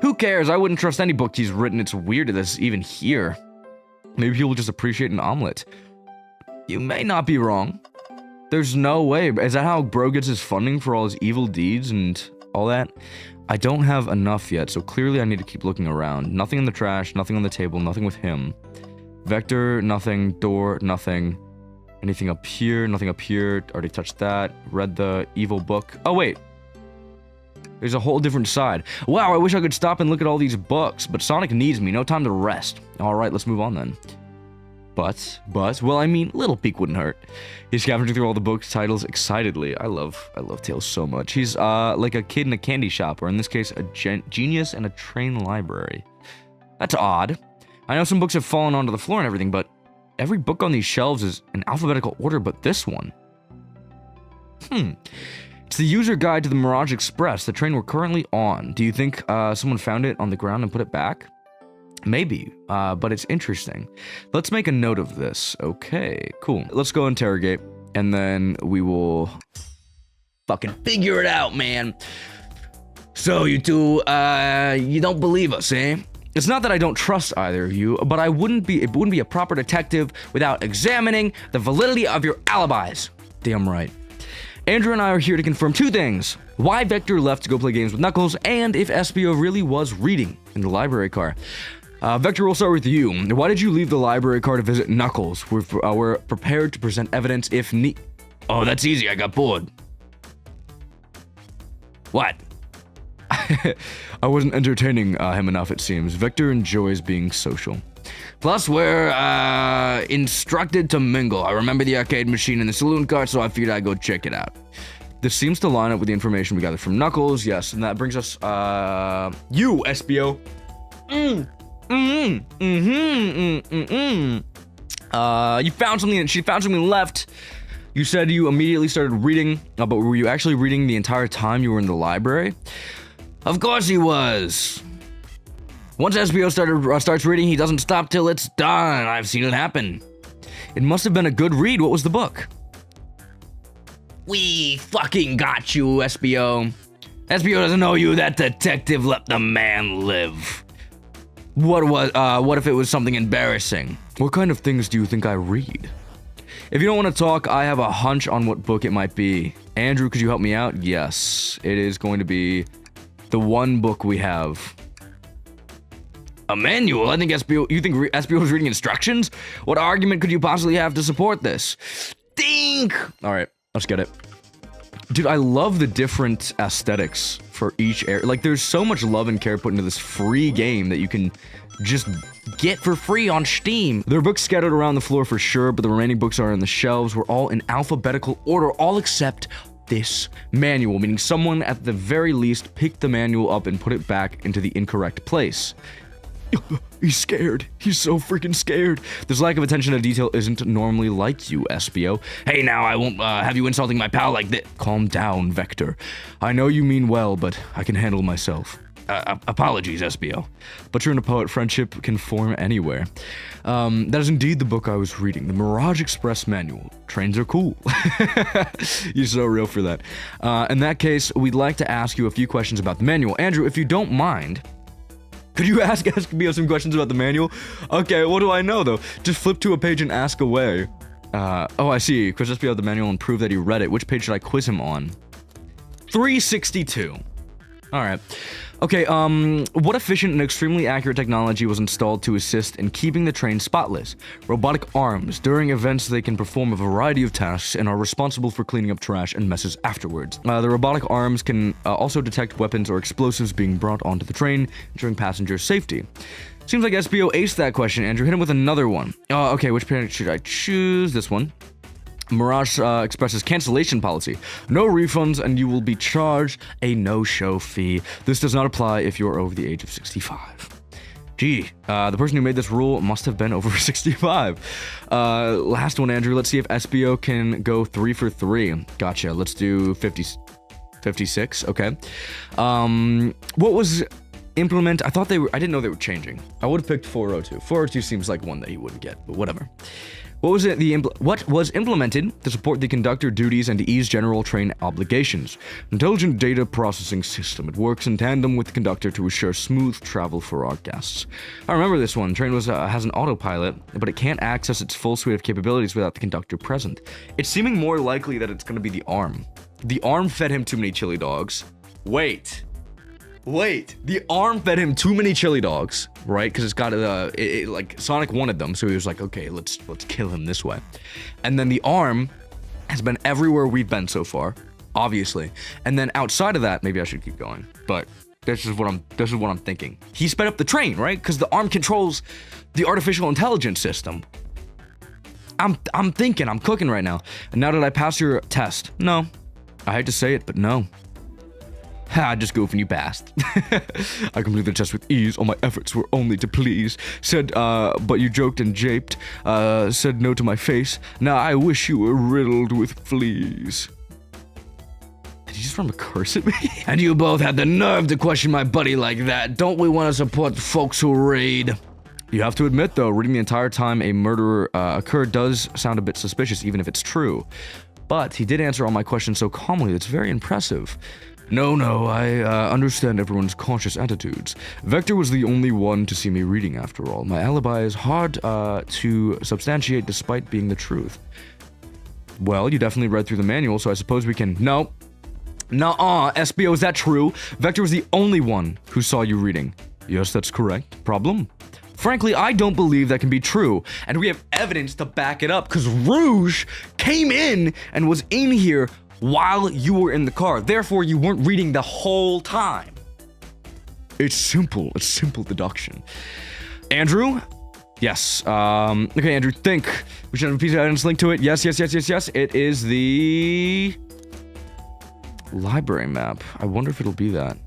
Who cares? I wouldn't trust any book he's written. It's weird that this is even here. Maybe people just appreciate an omelet. You may not be wrong. There's no way. Is that how Bro gets his funding for all his evil deeds and all that? I don't have enough yet, so clearly I need to keep looking around. Nothing in the trash, nothing on the table, nothing with him. Vector, nothing. Door, nothing. Anything up here? Nothing up here. Already touched that. Read the evil book. Oh, wait. There's a whole different side. Wow, I wish I could stop and look at all these books, but Sonic needs me. No time to rest. Alright, let's move on then. But, well, I mean, Little Peak wouldn't hurt. He's scavenging through all the books titles excitedly. I love Tails so much. He's, like a kid in a candy shop, or in this case, a genius in a train library. That's odd. I know some books have fallen onto the floor and everything, but every book on these shelves is in alphabetical order but this one. It's the user guide to the Mirage Express, the train we're currently on. Do you think someone found it on the ground and put it back? Maybe, but it's interesting. Let's make a note of this. Okay, cool. Let's go interrogate, and then we will fucking figure it out, man. So you two, you don't believe us, eh? It's not that I don't trust either of you, but it wouldn't be a proper detective without examining the validity of your alibis. Damn right. Andrew and I are here to confirm two things. Why Vector left to go play games with Knuckles, and if SBO really was reading in the library car. Vector, we'll start with you. Why did you leave the library car to visit Knuckles? We're prepared to present evidence if need... Oh, that's easy. I got bored. What? I wasn't entertaining him enough, it seems. Vector enjoys being social. Plus, we're, instructed to mingle. I remember the arcade machine in the saloon car, so I figured I'd go check it out. This seems to line up with the information we gathered from Knuckles, yes, and that brings us, you, SBO. You found something, and she found something left. You said you immediately started reading, but were you actually reading the entire time you were in the library? Of course he was. Once SBO starts reading, he doesn't stop till it's done. I've seen it happen. It must have been a good read. What was the book? We fucking got you, SBO. SBO doesn't know you. That detective let the man live. What if it was something embarrassing? What kind of things do you think I read? If you don't want to talk, I have a hunch on what book it might be. Andrew, could you help me out? Yes, it is going to be the one book we have. A manual? I think SBO... You think SBO was reading instructions? What argument could you possibly have to support this? Think! Alright, let's get it. Dude, I love the different aesthetics for each area. Like, there's so much love and care put into this free game that you can just get for free on Steam. There are books scattered around the floor for sure, but the remaining books are in the shelves. We're all in alphabetical order, all except this manual, meaning someone at the very least picked the manual up and put it back into the incorrect place. He's scared. He's so freaking scared. This lack of attention to detail isn't normally like you, SBO. Hey, now, I won't have you insulting my pal like this. Calm down, Vector. I know you mean well, but I can handle myself. Apologies, SBO. Butcher and a poet, friendship can form anywhere. That is indeed the book I was reading, the Mirage Express Manual. Trains are cool. You're so real for that. In that case, we'd like to ask you a few questions about the manual. Andrew, if you don't mind, could you ask SBO some questions about the manual? Okay, what do I know, though? Just flip to a page and ask away. Oh, I see. Quiz SBO the manual and prove that he read it. Which page should I quiz him on? 362. Alright. Okay, what efficient and extremely accurate technology was installed to assist in keeping the train spotless? Robotic arms. During events, they can perform a variety of tasks and are responsible for cleaning up trash and messes afterwards. The robotic arms can also detect weapons or explosives being brought onto the train, ensuring passenger safety. Seems like SBO aced that question, Andrew. Hit him with another one. Okay, which parent should I choose? This one. Mirage Express's cancellation policy. No refunds and you will be charged a no-show fee. This does not apply if you're over the age of 65. Gee, the person who made this rule must have been over 65. Last one, Andrew. Let's see if SBO can go 3 for 3. Gotcha. Let's do 56. Okay. What was implement? I didn't know they were changing. I would have picked 402. 402 seems like one that he wouldn't get, but whatever. What was implemented to support the conductor duties and to ease general train obligations? Intelligent data processing system. It works in tandem with the conductor to assure smooth travel for our guests. I remember this one. Train has an autopilot, but it can't access its full suite of capabilities without the conductor present. It's seeming more likely that it's going to be the arm. The arm fed him too many chili dogs. Wait, the arm fed him too many chili dogs, right? Because it's got like Sonic wanted them, so he was like, okay, let's kill him this way. And then the arm has been everywhere we've been so far, obviously. And then outside of that, maybe I should keep going, but this is what I'm thinking. He sped up the train, right? Because the arm controls the artificial intelligence system. I'm cooking right now. And now did I pass your test? No. I hate to say it, but no. Ha, just goofing, you passed. I completed the test with ease. All my efforts were only to please. Said, but you joked and japed. Said no to my face. Now I wish you were riddled with fleas. Did you just run a curse at me? And you both had the nerve to question my buddy like that. Don't we want to support the folks who raid? You have to admit, though, reading the entire time a murder occurred does sound a bit suspicious, even if it's true. But he did answer all my questions so calmly. That's very impressive. No, I understand everyone's cautious attitudes. Vector was the only one to see me reading, after all. My alibi is hard to substantiate despite being the truth. Well, you definitely read through the manual, so I suppose we can... No. Nuh-uh, SBO, is that true? Vector was the only one who saw you reading. Yes, that's correct. Problem? Frankly, I don't believe that can be true, and we have evidence to back it up, because Rouge came in and was in here while you were in the car. Therefore, you weren't reading the whole time. It's simple deduction. Andrew? Yes. Okay, Andrew, think. We should have a piece of evidence linked to it. Yes. It is the library map. I wonder if it'll be that.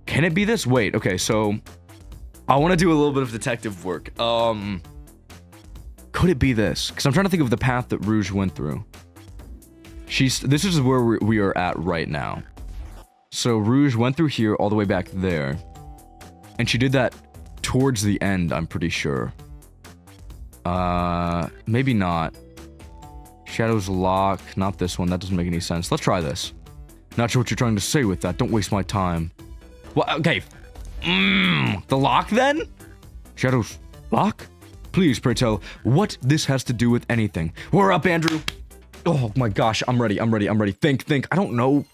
Can it be this? Wait, okay, so I want to do a little bit of detective work. Could it be this? Because I'm trying to think of the path that Rouge went through. This is where we are at right now. So Rouge went through here all the way back there. And she did that towards the end, I'm pretty sure. Maybe not. Shadow's Lock, not this one. That doesn't make any sense. Let's try this. Not sure what you're trying to say with that. Don't waste my time. Well, okay. The lock then? Shadow's Lock? Please, pray tell, what this has to do with anything. We're up, Andrew. Oh my gosh, I'm ready. Think. I don't know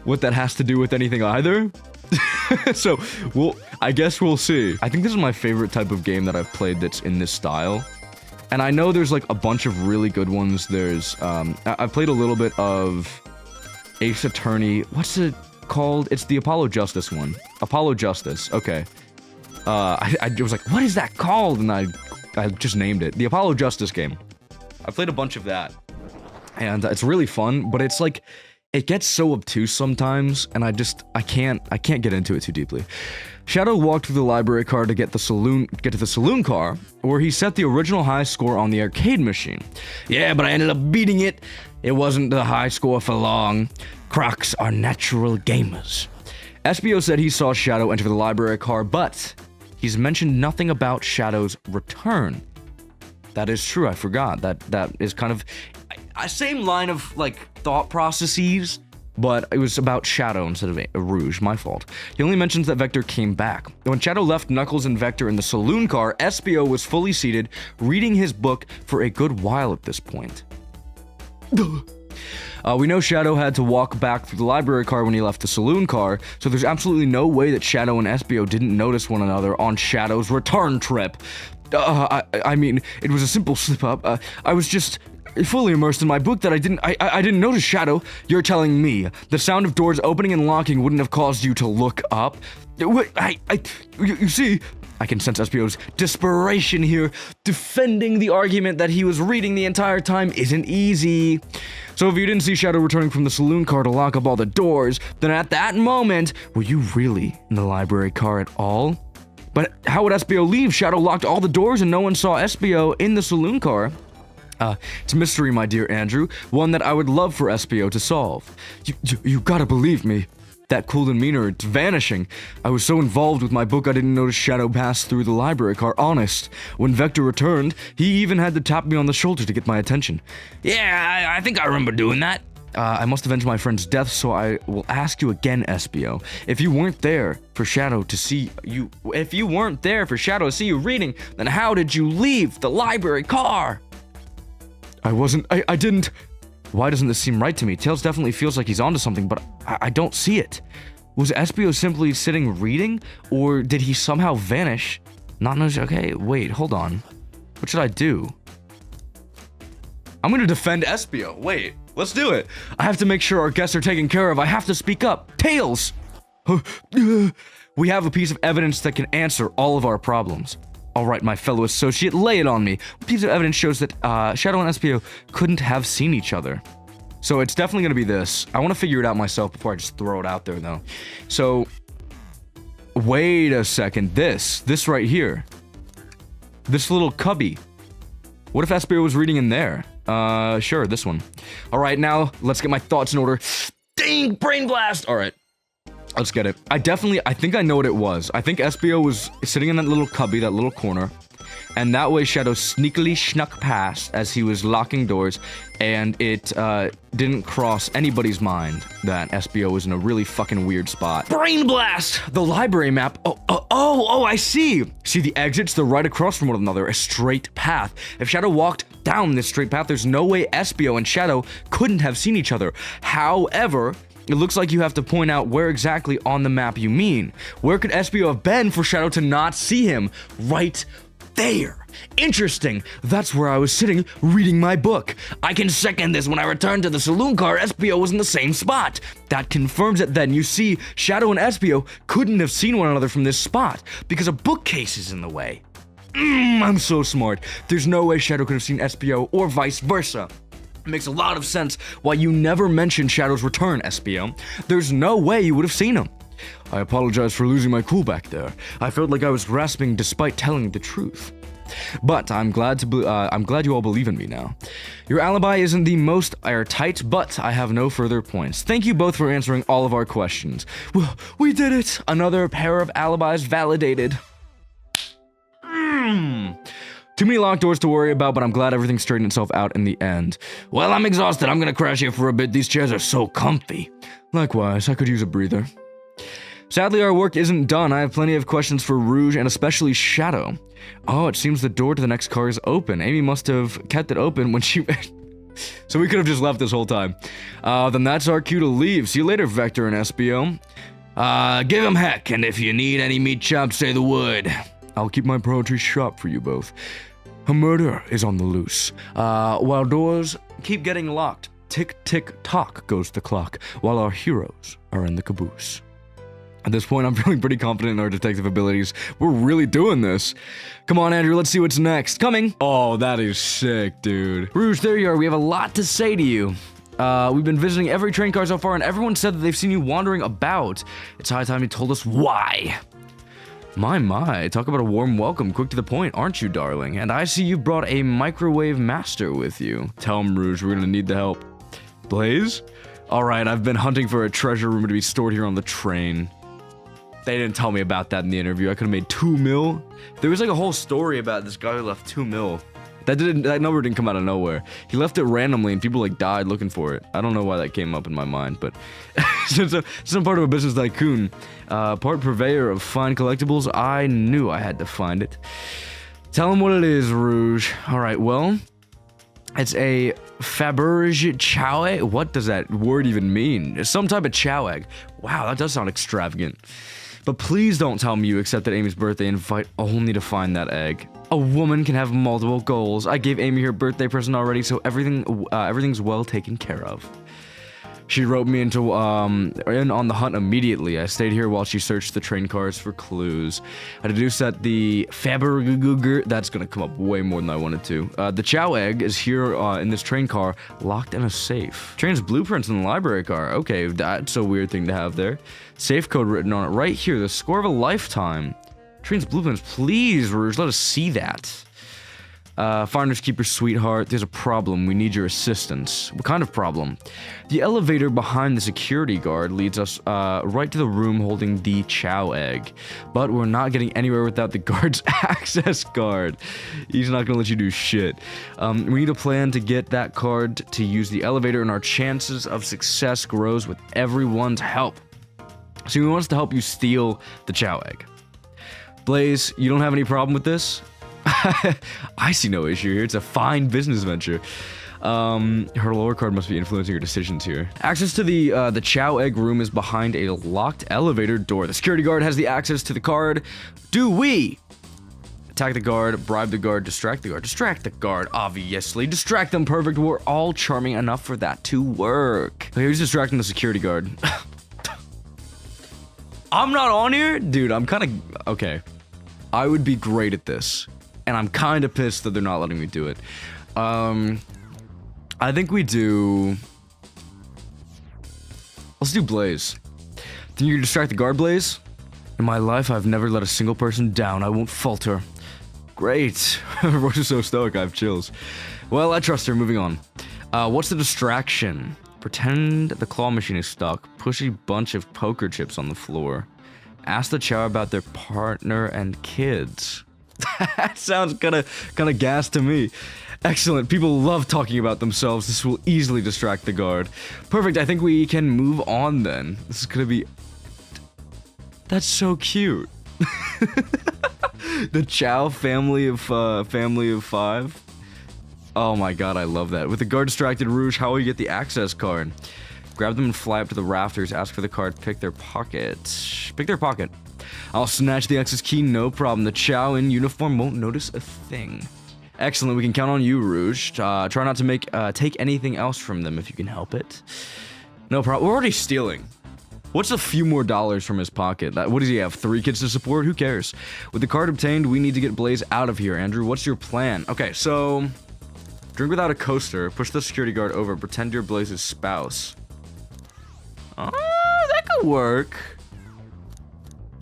what that has to do with anything either. So, I guess we'll see. I think this is my favorite type of game that I've played that's in this style. And I know there's like a bunch of really good ones. There's, I've played a little bit of Ace Attorney. What's it called? It's the Apollo Justice one. Apollo Justice, okay. I was like, what is that called? And I just named it. The Apollo Justice game. I played a bunch of that. And it's really fun, but it's like, it gets so obtuse sometimes, and I can't get into it too deeply. Shadow walked through the library car to get to the saloon car, where he set the original high score on the arcade machine. Yeah, but I ended up beating it. It wasn't the high score for long. Crocs are natural gamers. SBO said he saw Shadow enter the library car, but he's mentioned nothing about Shadow's return. That is true, I forgot. That is kind of a same line of, like, thought processes, but it was about Shadow instead of Rouge, my fault. He only mentions that Vector came back. When Shadow left Knuckles and Vector in the saloon car, SBO was fully seated, reading his book for a good while at this point. We know Shadow had to walk back through the library car when he left the saloon car, so there's absolutely no way that Shadow and SBO didn't notice one another on Shadow's return trip. I mean, it was a simple slip-up. I was just fully immersed in my book that I didn't notice Shadow. You're telling me the sound of doors opening and locking wouldn't have caused you to look up? You see, I can sense SBO's desperation here. Defending the argument that he was reading the entire time isn't easy. So if you didn't see Shadow returning from the saloon car to lock up all the doors, then at that moment, were you really in the library car at all? But how would SBO leave? Shadow locked all the doors and no one saw SBO in the saloon car. It's a mystery, my dear Andrew, one that I would love for SBO to solve. You gotta believe me. That cool demeanor, it's vanishing. I was so involved with my book I didn't notice Shadow pass through the library car, honest. When Vector returned, he even had to tap me on the shoulder to get my attention. Yeah, I think I remember doing that. I must avenge my friend's death, so I will ask you again, SBO. If you weren't there for Shadow to see you reading, then how did you leave the library car? I didn't. Why doesn't this seem right to me? Tails definitely feels like he's onto something, but I don't see it. Was SBO simply sitting reading, or did he somehow vanish? Not noticing. Okay, wait, hold on. What should I do? I'm gonna defend SBO. Wait, let's do it. I have to make sure our guests are taken care of. I have to speak up. Tails! We have a piece of evidence that can answer all of our problems. All right, my fellow associate, lay it on me. A piece of evidence shows that Shadow and SBO couldn't have seen each other. So it's definitely going to be this. I want to figure it out myself before I just throw it out there, though. So, wait a second. This right here. This little cubby. What if SBO was reading in there? Sure, this one. All right, now let's get my thoughts in order. Dang, brain blast! All right. Let's get it. I think I know what it was. I think SBO was sitting in that little cubby, that little corner, and that way Shadow sneakily snuck past as he was locking doors, and it didn't cross anybody's mind that SBO was in a really fucking weird spot. Brain blast! The library map. Oh, I see. See the exits? They're right across from one another, a straight path. If Shadow walked down this straight path, there's no way SBO and Shadow couldn't have seen each other. However, it looks like you have to point out where exactly on the map you mean. Where could SBO have been for Shadow to not see him? Right there. Interesting. That's where I was sitting reading my book. I can second this. When I returned to the saloon car, SBO was in the same spot. That confirms it then. You see, Shadow and SBO couldn't have seen one another from this spot because a bookcase is in the way. I'm so smart. There's no way Shadow could have seen SBO or vice versa. It makes a lot of sense why you never mentioned Shadow's return, SBO. There's no way you would have seen him. I apologize for losing my cool back there. I felt like I was grasping despite telling the truth. But I'm glad you all believe in me now. Your alibi isn't the most airtight, but I have no further points. Thank you both for answering all of our questions. Well, we did it! Another pair of alibis validated. Too many locked doors to worry about, but I'm glad everything straightened itself out in the end. Well, I'm exhausted. I'm gonna crash here for a bit. These chairs are so comfy. Likewise, I could use a breather. Sadly, our work isn't done. I have plenty of questions for Rouge and especially Shadow. Oh, it seems the door to the next car is open. Amy must have kept it open when she... So we could have just left this whole time. Then that's our cue to leave. See you later, Vector and SBO. Give him heck, and if you need any meat chops, say the word. I'll keep my poetry sharp for you both. A murder is on the loose. While doors keep getting locked, tick, tick, tock goes the clock, while our heroes are in the caboose. At this point, I'm feeling pretty confident in our detective abilities. We're really doing this. Come on, Andrew, let's see what's next. Coming! Oh, that is sick, dude. Rouge, there you are. We have a lot to say to you. We've been visiting every train car so far, and everyone said that they've seen you wandering about. It's high time you told us why. My, talk about a warm welcome, quick to the point, aren't you, darling? And I see you brought a microwave master with you. Tell him, Rouge, we're gonna need the help. Blaze? Alright, I've been hunting for a treasure room to be stored here on the train. They didn't tell me about that in the interview. I could have made 2 mil. There was like a whole story about this guy who left 2 mil. That number didn't come out of nowhere. He left it randomly and people like died looking for it. I don't know why that came up in my mind, but since I'm part of a business tycoon, part purveyor of fine collectibles, I knew I had to find it. Tell him what it is, Rouge. All right, well, it's a Faberge chow egg. What does that word even mean? It's some type of chow egg. Wow, that does sound extravagant. But please don't tell me you accepted Amy's birthday invite only to find that egg. A woman can have multiple goals. I gave Amy her birthday present already, so everything's well taken care of. She wrote me in on the hunt immediately. I stayed here while she searched the train cars for clues. I deduced that the Faberge, that's gonna come up way more than I wanted to. The chow egg is here in this train car, locked in a safe. Train's blueprints in the library car. Okay, that's a weird thing to have there. Safe code written on it right here. The score of a lifetime. Train's blueprints, please, Rouge, let us see that. Finders keeper, sweetheart, there's a problem. We need your assistance. What kind of problem? The elevator behind the security guard leads us right to the room holding the chow egg. But we're not getting anywhere without the guard's access card. He's not gonna let you do shit. We need a plan to get that card to use the elevator, and our chances of success grows with everyone's help. So he wants to help you steal the chow egg. Blaze, you don't have any problem with this? I see no issue here. It's a fine business venture. Her lower card must be influencing her decisions here. Access to the chow egg room is behind a locked elevator door. The security guard has the access to the card. Do we attack the guard, bribe the guard, distract the guard? Distract the guard, obviously. Distract them, perfect. We're all charming enough for that to work. Okay, who's distracting the security guard? I'm not on here? Dude, I'm kind of... Okay. I would be great at this. And I'm kind of pissed that they're not letting me do it. I think we do... Let's do Blaze. Think you can distract the guard, Blaze? In my life, I've never let a single person down. I won't falter. Great. Roche is so stoic, I have chills. Well, I trust her. Moving on. What's the distraction? Pretend the claw machine is stuck. Push a bunch of poker chips on the floor. Ask the chow about their partner and kids. That sounds kind of gas to me. Excellent. People love talking about themselves. This will easily distract the guard. Perfect. I think we can move on then. This is gonna be... That's so cute. The Chow family of 5. Oh my god, I love that. With the guard distracted, Rouge, how will you get the access card? Grab them and fly up to the rafters. Ask for the card. Pick their pocket. Pick their pocket. I'll snatch the access key, no problem. The Chow in uniform won't notice a thing. Excellent, we can count on you, Rouge. Try not to take anything else from them if you can help it. No problem. We're already stealing. What's a few more dollars from his pocket? What does he have? 3 kids to support? Who cares? With the card obtained, we need to get Blaze out of here. Andrew, what's your plan? Okay, so... Drink without a coaster. Push the security guard over. Pretend you're Blaze's spouse. Oh, that could work.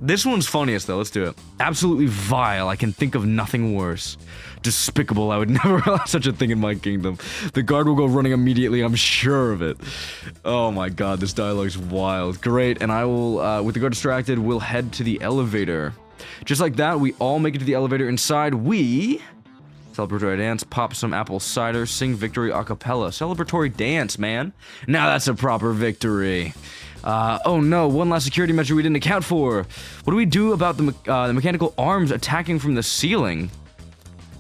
This one's funniest, though. Let's do it. Absolutely vile. I can think of nothing worse. Despicable. I would never allow such a thing in my kingdom. The guard will go running immediately. I'm sure of it. Oh my god, this dialogue's wild. Great, and I will, with the guard distracted, we'll head to the elevator. Just like that, we all make it to the elevator. Inside, we... Celebratory dance, pop some apple cider, sing victory a cappella. Celebratory dance, man. Now that's a proper victory. Oh no, one last security measure we didn't account for. What do we do about the mechanical arms attacking from the ceiling?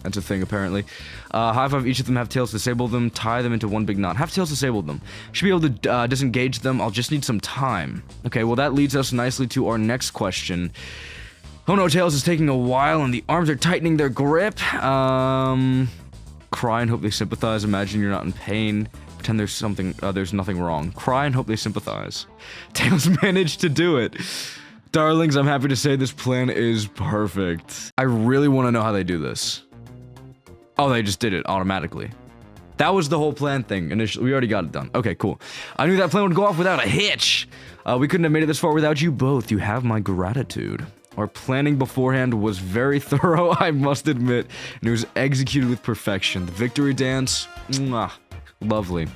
That's a thing, apparently. High five each of them, have tails, disable them, tie them into one big knot. Have tails, disabled them. Should be able to disengage them, I'll just need some time. Okay, well that leads us nicely to our next question. Oh no, Tails is taking a while and the arms are tightening their grip. Cry and hope they sympathize. Imagine you're not in pain. Pretend there's nothing wrong. Cry and hope they sympathize. Tails managed to do it. Darlings, I'm happy to say this plan is perfect. I really want to know how they do this. Oh, they just did it automatically. That was the whole plan thing initially. We already got it done. Okay, cool. I knew that plan would go off without a hitch. We couldn't have made it this far without you both. You have my gratitude. Our planning beforehand was very thorough, I must admit, and it was executed with perfection. The victory dance, mwah. Lovely.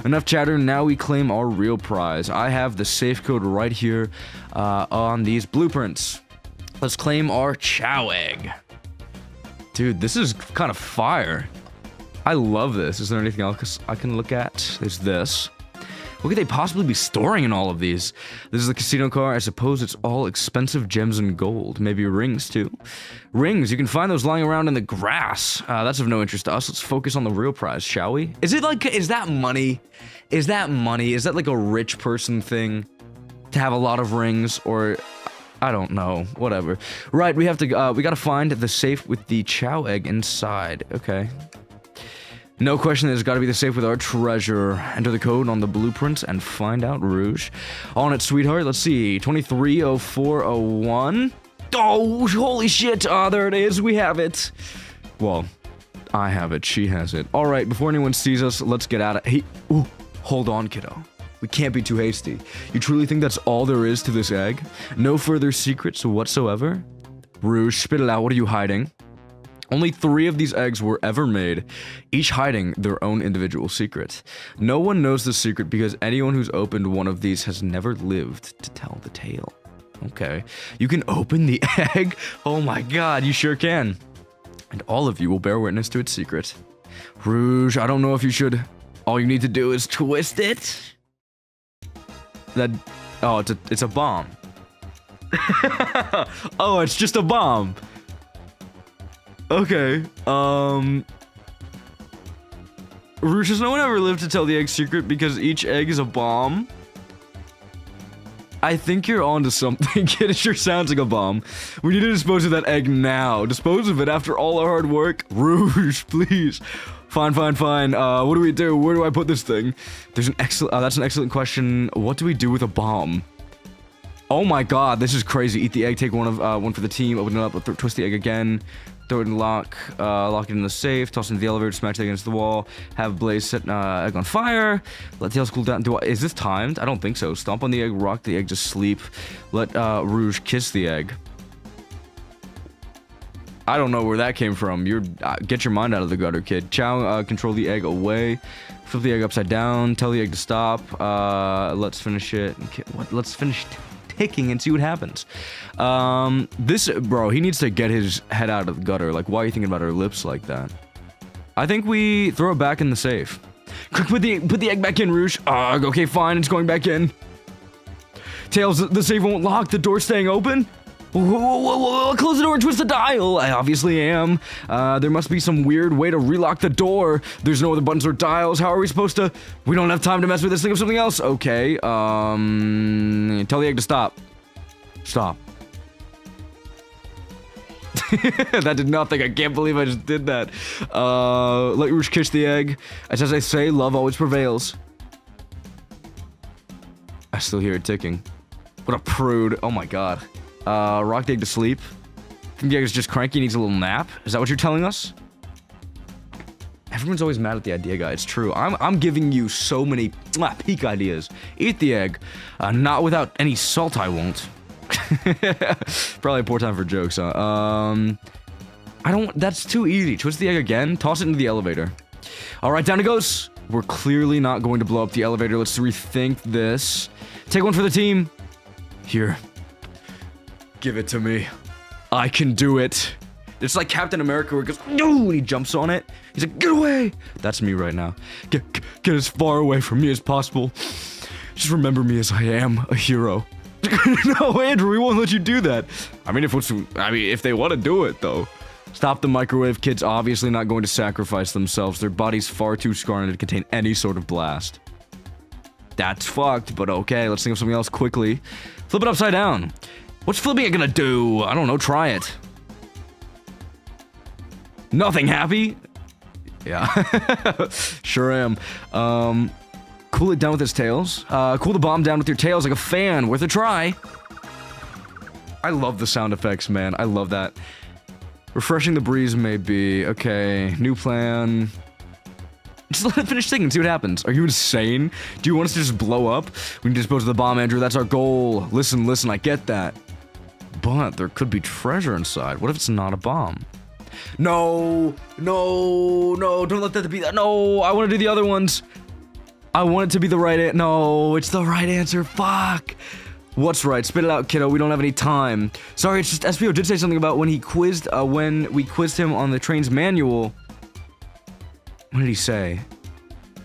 Enough chatter, now we claim our real prize. I have the safe code right here on these blueprints. Let's claim our Chow Egg. Dude, this is kind of fire. I love this. Is there anything else I can look at? There's this. What could they possibly be storing in all of these? This is the casino car. I suppose it's all expensive gems and gold. Maybe rings, too. Rings, you can find those lying around in the grass. That's of no interest to us. Let's focus on the real prize, shall we? Is it like, is that money? Is that money? Is that like a rich person thing? To have a lot of rings? Or, I don't know. Whatever. Right, we have to, we gotta find the safe with the Chow Egg inside. Okay. No question, there's got to be the safe with our treasure. Enter the code on the blueprints and find out, Rouge. On it, sweetheart. Let's see. 230401. Oh, holy shit. Ah, there it is. We have it. Well, I have it. She has it. All right, before anyone sees us, let's get at it. Hey, ooh, hold on, kiddo. We can't be too hasty. You truly think that's all there is to this egg? No further secrets whatsoever? Rouge, spit it out. What are you hiding? Only 3 of these eggs were ever made, each hiding their own individual secret. No one knows the secret because anyone who's opened one of these has never lived to tell the tale. Okay. You can open the egg? Oh my god, you sure can. And all of you will bear witness to its secret. Rouge, I don't know if you should. All you need to do is twist it. Oh, it's a bomb. Oh, it's just a bomb. Okay, Rouge, has no one ever lived to tell the egg secret because each egg is a bomb? I think you're onto something, kid. It sure sounds like a bomb. We need to dispose of that egg now. Dispose of it after all our hard work. Rouge, please. Fine. What do we do? Where do I put this thing? There's an excellent, that's an excellent question. What do we do with a bomb? Oh my god, this is crazy. Eat the egg, take one for the team, open it up, twist the egg again. Throw it in the lock it in the safe, toss it into the elevator, smash it against the wall, have Blaze set egg on fire, let Tails cool down. Is this timed? I don't think so. Stomp on the egg, rock the egg to sleep, let Rouge kiss the egg. I don't know where that came from. Get your mind out of the gutter, kid. Chow, control the egg away, flip the egg upside down, tell the egg to stop, let's finish it. Let's finish ticking and see what happens. Bro, he needs to get his head out of the gutter. Like, why are you thinking about her lips like that? I think we throw it back in the safe. Quick, put the egg back in, Rouge. Okay, fine, it's going back in. Tails, the safe won't lock, the door's staying open? Whoa, close the door and twist the dial. I obviously am. There must be some weird way to relock the door. There's no other buttons or dials. How are we supposed to? We don't have time to mess with this. Think of something else. Okay, tell the egg to stop. Stop. That did nothing. I can't believe I just did that. Let Rouge kiss the egg. As I say, love always prevails. I still hear it ticking. What a prude. Oh my god. Rock the egg to sleep. I think the egg is just cranky, needs a little nap. Is that what you're telling us? Everyone's always mad at the idea guy. It's true. I'm giving you so many peak ideas. Eat the egg. Not without any salt, I won't. Probably a poor time for jokes, huh? That's too easy. Twist the egg again. Toss it into the elevator. Alright, down it goes. We're clearly not going to blow up the elevator. Let's rethink this. Take one for the team. Here. Give it to me. I can do it. It's like Captain America where he goes, no, and he jumps on it. He's like, get away. That's me right now. Get as far away from me as possible. Just remember me as I am, a hero. No, Andrew, we won't let you do that. I mean, if they want to do it, though. Stop the microwave. Kids obviously not going to sacrifice themselves. Their body's far too scarred to contain any sort of blast. That's fucked, but okay. Let's think of something else quickly. Flip it upside down. What's flipping it gonna do? I don't know, try it. Nothing happy? Yeah. Sure am. Cool it down with his tails. Cool the bomb down with your tails like a fan. Worth a try. I love the sound effects, man. I love that. Refreshing the breeze may be. Okay, new plan. Just let it finish singing and see what happens. Are you insane? Do you want us to just blow up? We need to dispose of the bomb, Andrew. That's our goal. Listen, I get that. But there could be treasure inside. What if it's not a bomb? No, no, no, don't let that be that. No, I want to do the other ones. I want it to be the right answer. No, it's the right answer. Fuck. What's right? Spit it out, kiddo. We don't have any time. Sorry, it's just SPO did say something about when he quizzed, when we quizzed him on the train's manual. What did he say?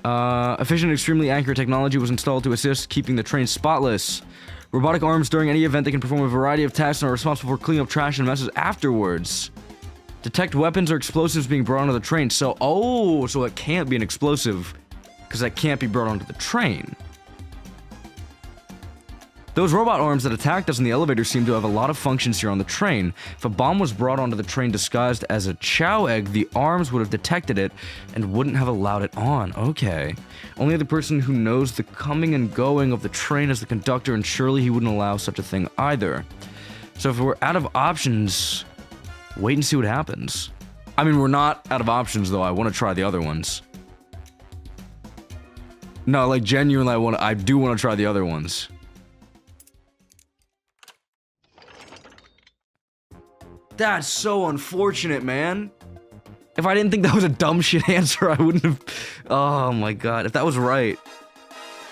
Efficient, extremely accurate technology was installed to assist keeping the train spotless. Robotic arms during any event that can perform a variety of tasks and are responsible for cleaning up trash and messes afterwards. Detect weapons or explosives being brought onto the train. So, oh, so it can't be an explosive because that can't be brought onto the train. Those robot arms that attacked us in the elevator seem to have a lot of functions here on the train. If a bomb was brought onto the train disguised as a chow egg, the arms would have detected it and wouldn't have allowed it on. Okay. Only the person who knows the coming and going of the train is the conductor, and surely he wouldn't allow such a thing either. So if we're out of options, wait and see what happens. I mean, we're not out of options, though. I want to try the other ones. No, like, genuinely, I do want to try the other ones. That's so unfortunate, man. If I didn't think that was a dumb shit answer, I wouldn't have... Oh my god, if that was right.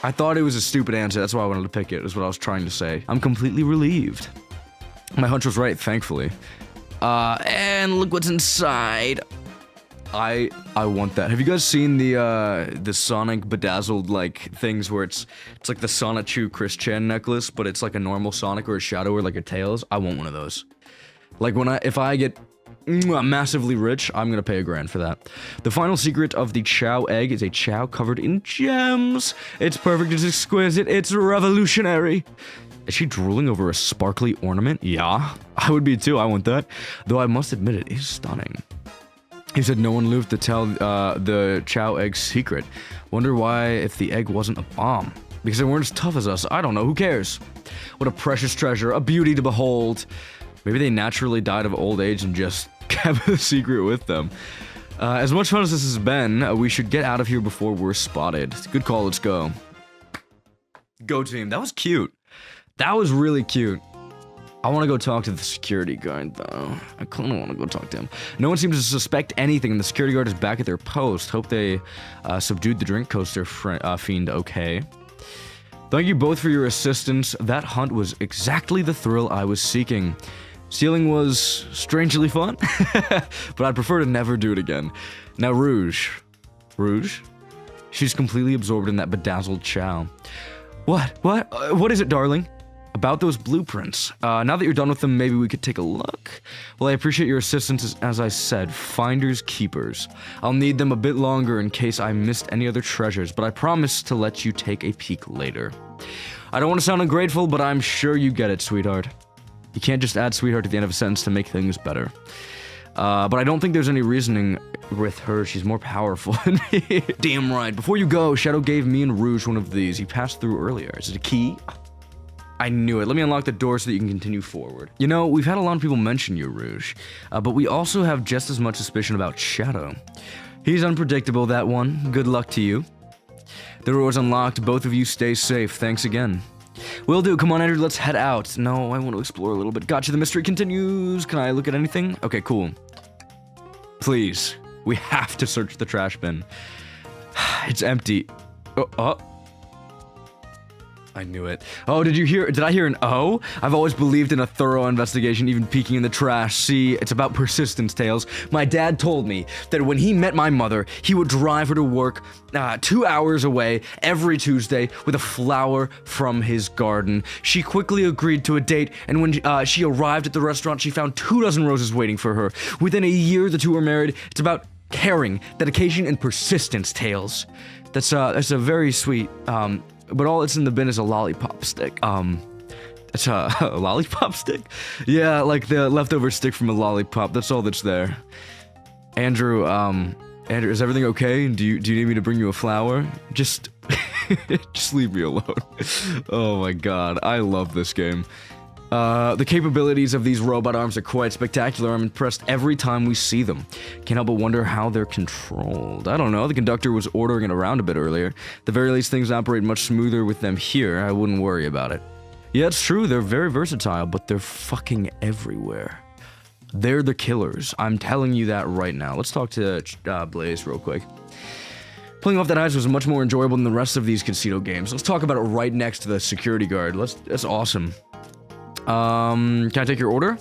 I thought it was a stupid answer, that's why I wanted to pick it, is what I was trying to say. I'm completely relieved. My hunch was right, thankfully. And look what's inside. I want that. Have you guys seen the Sonic bedazzled, like, things where it's like the Sonichu Chris Chan necklace, but it's like a normal Sonic or a Shadow or like a Tails? I want one of those. Like, if I get massively rich, I'm gonna pay $1,000 for that. The final secret of the chow egg is a chow covered in gems. It's perfect, it's exquisite, it's revolutionary. Is she drooling over a sparkly ornament? Yeah, I would be too, I want that. Though I must admit it is stunning. He said no one lived to tell the chow egg's secret. Wonder why if the egg wasn't a bomb. Because they weren't as tough as us, I don't know, who cares? What a precious treasure, a beauty to behold. Maybe they naturally died of old age and just kept the secret with them. As much fun as this has been, we should get out of here before we're spotted. Good call, let's go. Go team, that was cute. That was really cute. I want to go talk to the security guard, though. I kind of want to go talk to him. No one seems to suspect anything, and the security guard is back at their post. Hope they subdued the drink coaster fiend okay. Thank you both for your assistance. That hunt was exactly the thrill I was seeking. Stealing was strangely fun, but I'd prefer to never do it again. Now, Rouge. Rouge? She's completely absorbed in that bedazzled chow. What? What is it, darling? About those blueprints. Now that you're done with them, maybe we could take a look. Well, I appreciate your assistance, as I said. Finders keepers. I'll need them a bit longer in case I missed any other treasures, but I promise to let you take a peek later. I don't want to sound ungrateful, but I'm sure you get it, sweetheart. You can't just add sweetheart to the end of a sentence to make things better. But I don't think there's any reasoning with her. She's more powerful than me. Damn right. Before you go, Shadow gave me and Rouge one of these. He passed through earlier. Is it a key? I knew it. Let me unlock the door so that you can continue forward. You know, we've had a lot of people mention you, Rouge. But we also have just as much suspicion about Shadow. He's unpredictable, that one. Good luck to you. The door's unlocked. Both of you stay safe. Thanks again. Will do. Come on, Andrew, let's head out. No, I want to explore a little bit. Gotcha, the mystery continues. Can I look at anything? Okay, cool. Please. We have to search the trash bin. It's empty. Oh. I knew it. Oh, did I hear an O? I've always believed in a thorough investigation, even peeking in the trash. See, it's about persistence, Tails. My dad told me that when he met my mother, he would drive her to work 2 hours away every Tuesday with a flower from his garden. She quickly agreed to a date, and when she arrived at the restaurant, she found 24 roses waiting for her. Within a year, the two were married. It's about caring, dedication, and persistence, Tails. That's a very sweet, but all that's in the bin is a lollipop stick. It's a lollipop stick? Yeah, like the leftover stick from a lollipop. That's all that's there. Andrew, is everything okay? Do you need me to bring you a flower? Just leave me alone. Oh my god, I love this game. The capabilities of these robot arms are quite spectacular. I'm impressed every time we see them. Can't help but wonder how they're controlled. I don't know, the conductor was ordering it around a bit earlier. At the very least, things operate much smoother with them here. I wouldn't worry about it. Yeah, it's true, they're very versatile, but they're fucking everywhere. They're the killers. I'm telling you that right now. Let's talk to Blaze real quick. Pulling off that ice was much more enjoyable than the rest of these casino games. Let's talk about it right next to the security guard. That's awesome. Can I take your order?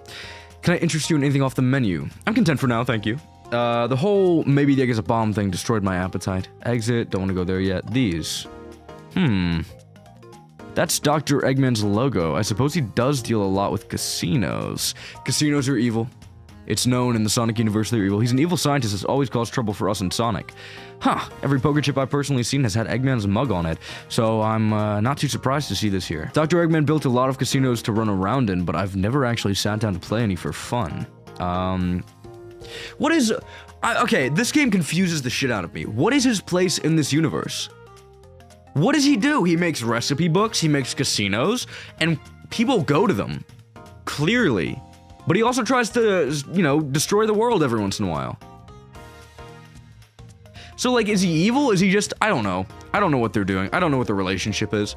Can I interest you in anything off the menu? I'm content for now, thank you. The whole maybe the egg is a bomb thing destroyed my appetite. Exit, don't want to go there yet. These. That's Dr. Eggman's logo. I suppose he does deal a lot with casinos. Casinos are evil. It's known in the Sonic universe they're evil. He's an evil scientist that's always caused trouble for us in Sonic. Huh, every poker chip I've personally seen has had Eggman's mug on it, so I'm not too surprised to see this here. Dr. Eggman built a lot of casinos to run around in, but I've never actually sat down to play any for fun. What is... okay, this game confuses the shit out of me. What is his place in this universe? What does he do? He makes recipe books, he makes casinos, and people go to them. Clearly. But he also tries to, you know, destroy the world every once in a while. So, like, is he evil? Is he just... I don't know. I don't know what they're doing. I don't know what the relationship is.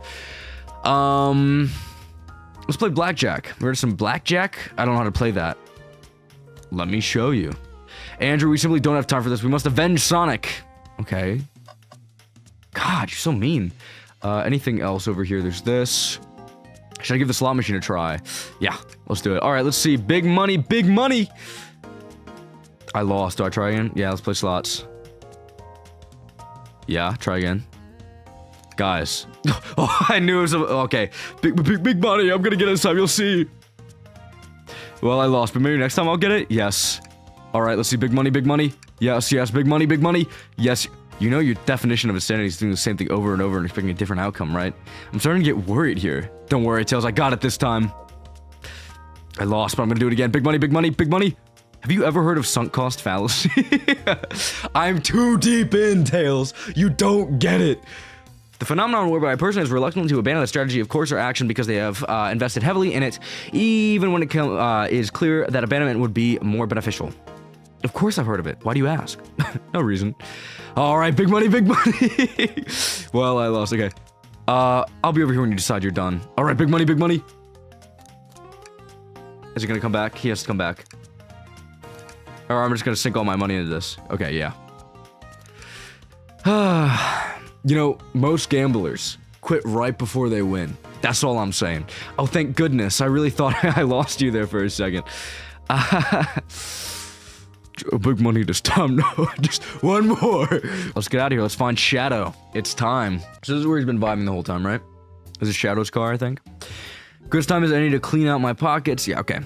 Let's play blackjack. There's some blackjack? I don't know how to play that. Let me show you. Andrew, we simply don't have time for this. We must avenge Sonic. Okay. God, you're so mean. Anything else over here? There's this. Should I give the slot machine a try? Yeah, let's do it. All right, let's see. Big money, big money. I lost. Do I try again? Yeah, let's play slots. Yeah, try again. Guys. Oh, I knew it was... okay. Big money. I'm gonna get it this time. You'll see. Well, I lost, but maybe next time I'll get it. Yes. All right, let's see. Big money, big money. Yes, yes. Big money, big money. Yes. You know your definition of insanity is doing the same thing over and over and expecting a different outcome, right? I'm starting to get worried here. Don't worry, Tails. I got it this time. I lost, but I'm gonna do it again. Big money, big money, big money. Have you ever heard of sunk cost fallacy? I'm too deep in, Tails. You don't get it. The phenomenon whereby a person is reluctant to abandon a strategy of course or action because they have invested heavily in it, even when it is clear that abandonment would be more beneficial. Of course I've heard of it. Why do you ask? No reason. All right, big money, big money. Well, I lost. Okay. I'll be over here when you decide you're done. All right, big money, big money. Is he gonna come back? He has to come back. Or I'm just gonna sink all my money into this. Okay, yeah. You know, most gamblers quit right before they win. That's all I'm saying. Oh, thank goodness. I really thought I lost you there for a second. Big money this time. No, just one more. Let's get out of here. Let's find Shadow. It's time. So this is where he's been vibing the whole time, right? This is Shadow's car, I think. Good as time as any to clean out my pockets. Yeah, okay.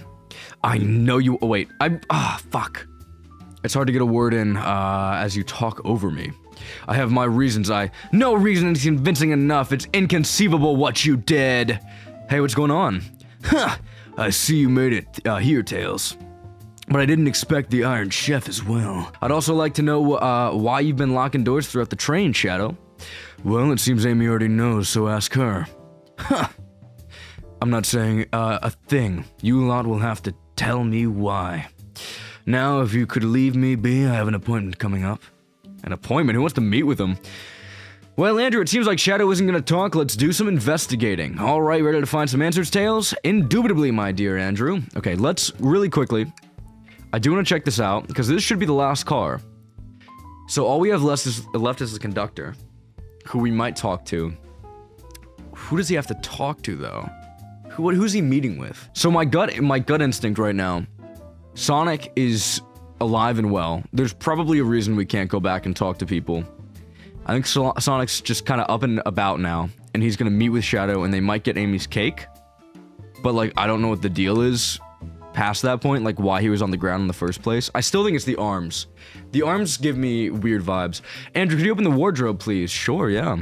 I know you... Oh, wait. Fuck. It's hard to get a word in as you talk over me. I have my reasons. No reason is convincing enough. It's inconceivable what you did. Hey, what's going on? Huh. I see you made it here, Tails. But I didn't expect the Iron Chef as well. I'd also like to know why you've been locking doors throughout the train, Shadow. Well, it seems Amy already knows, so ask her. Huh. I'm not saying a thing. You lot will have to tell me why. Now, if you could leave me be, I have an appointment coming up. An appointment? Who wants to meet with him? Well, Andrew, it seems like Shadow isn't gonna talk. Let's do some investigating. All right, ready to find some answers, Tails? Indubitably, my dear Andrew. Okay, let's really quickly... I do want to check this out, because this should be the last car. So all we have left is the conductor, who we might talk to. Who does he have to talk to, though? Who's he meeting with? So my gut instinct right now, Sonic is alive and well. There's probably a reason we can't go back and talk to people. I think Sonic's just kind of up and about now, and he's gonna meet with Shadow, and they might get Amy's cake. But, like, I don't know what the deal is past that point, like why he was on the ground in the first place. I still think it's the arms. The arms give me weird vibes. Andrew, could you open the wardrobe, please? Sure, yeah.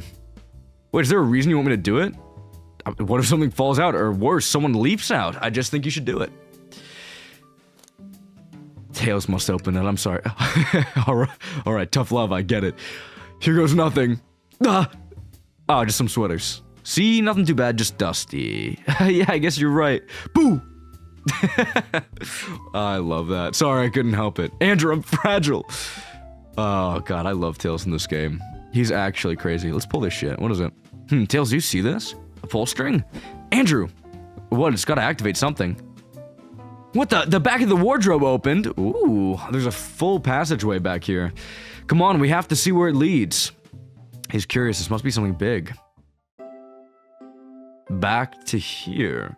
Wait, is there a reason you want me to do it? What if something falls out, or worse, someone leaps out? I just think you should do it. Tails must open it, I'm sorry. Alright, tough love, I get it. Here goes nothing. Oh, just some sweaters. See, nothing too bad, just dusty. Yeah, I guess you're right. Boo! I love that. Sorry, I couldn't help it. Andrew, I'm fragile. Oh, God, I love Tails in this game. He's actually crazy. Let's pull this shit. What is it? Tails, do you see this? A pull string? Andrew! What? It's gotta activate something. What the back of the wardrobe opened. Ooh, there's a full passageway back here. Come on, we have to see where it leads. He's curious, this must be something big. Back to here.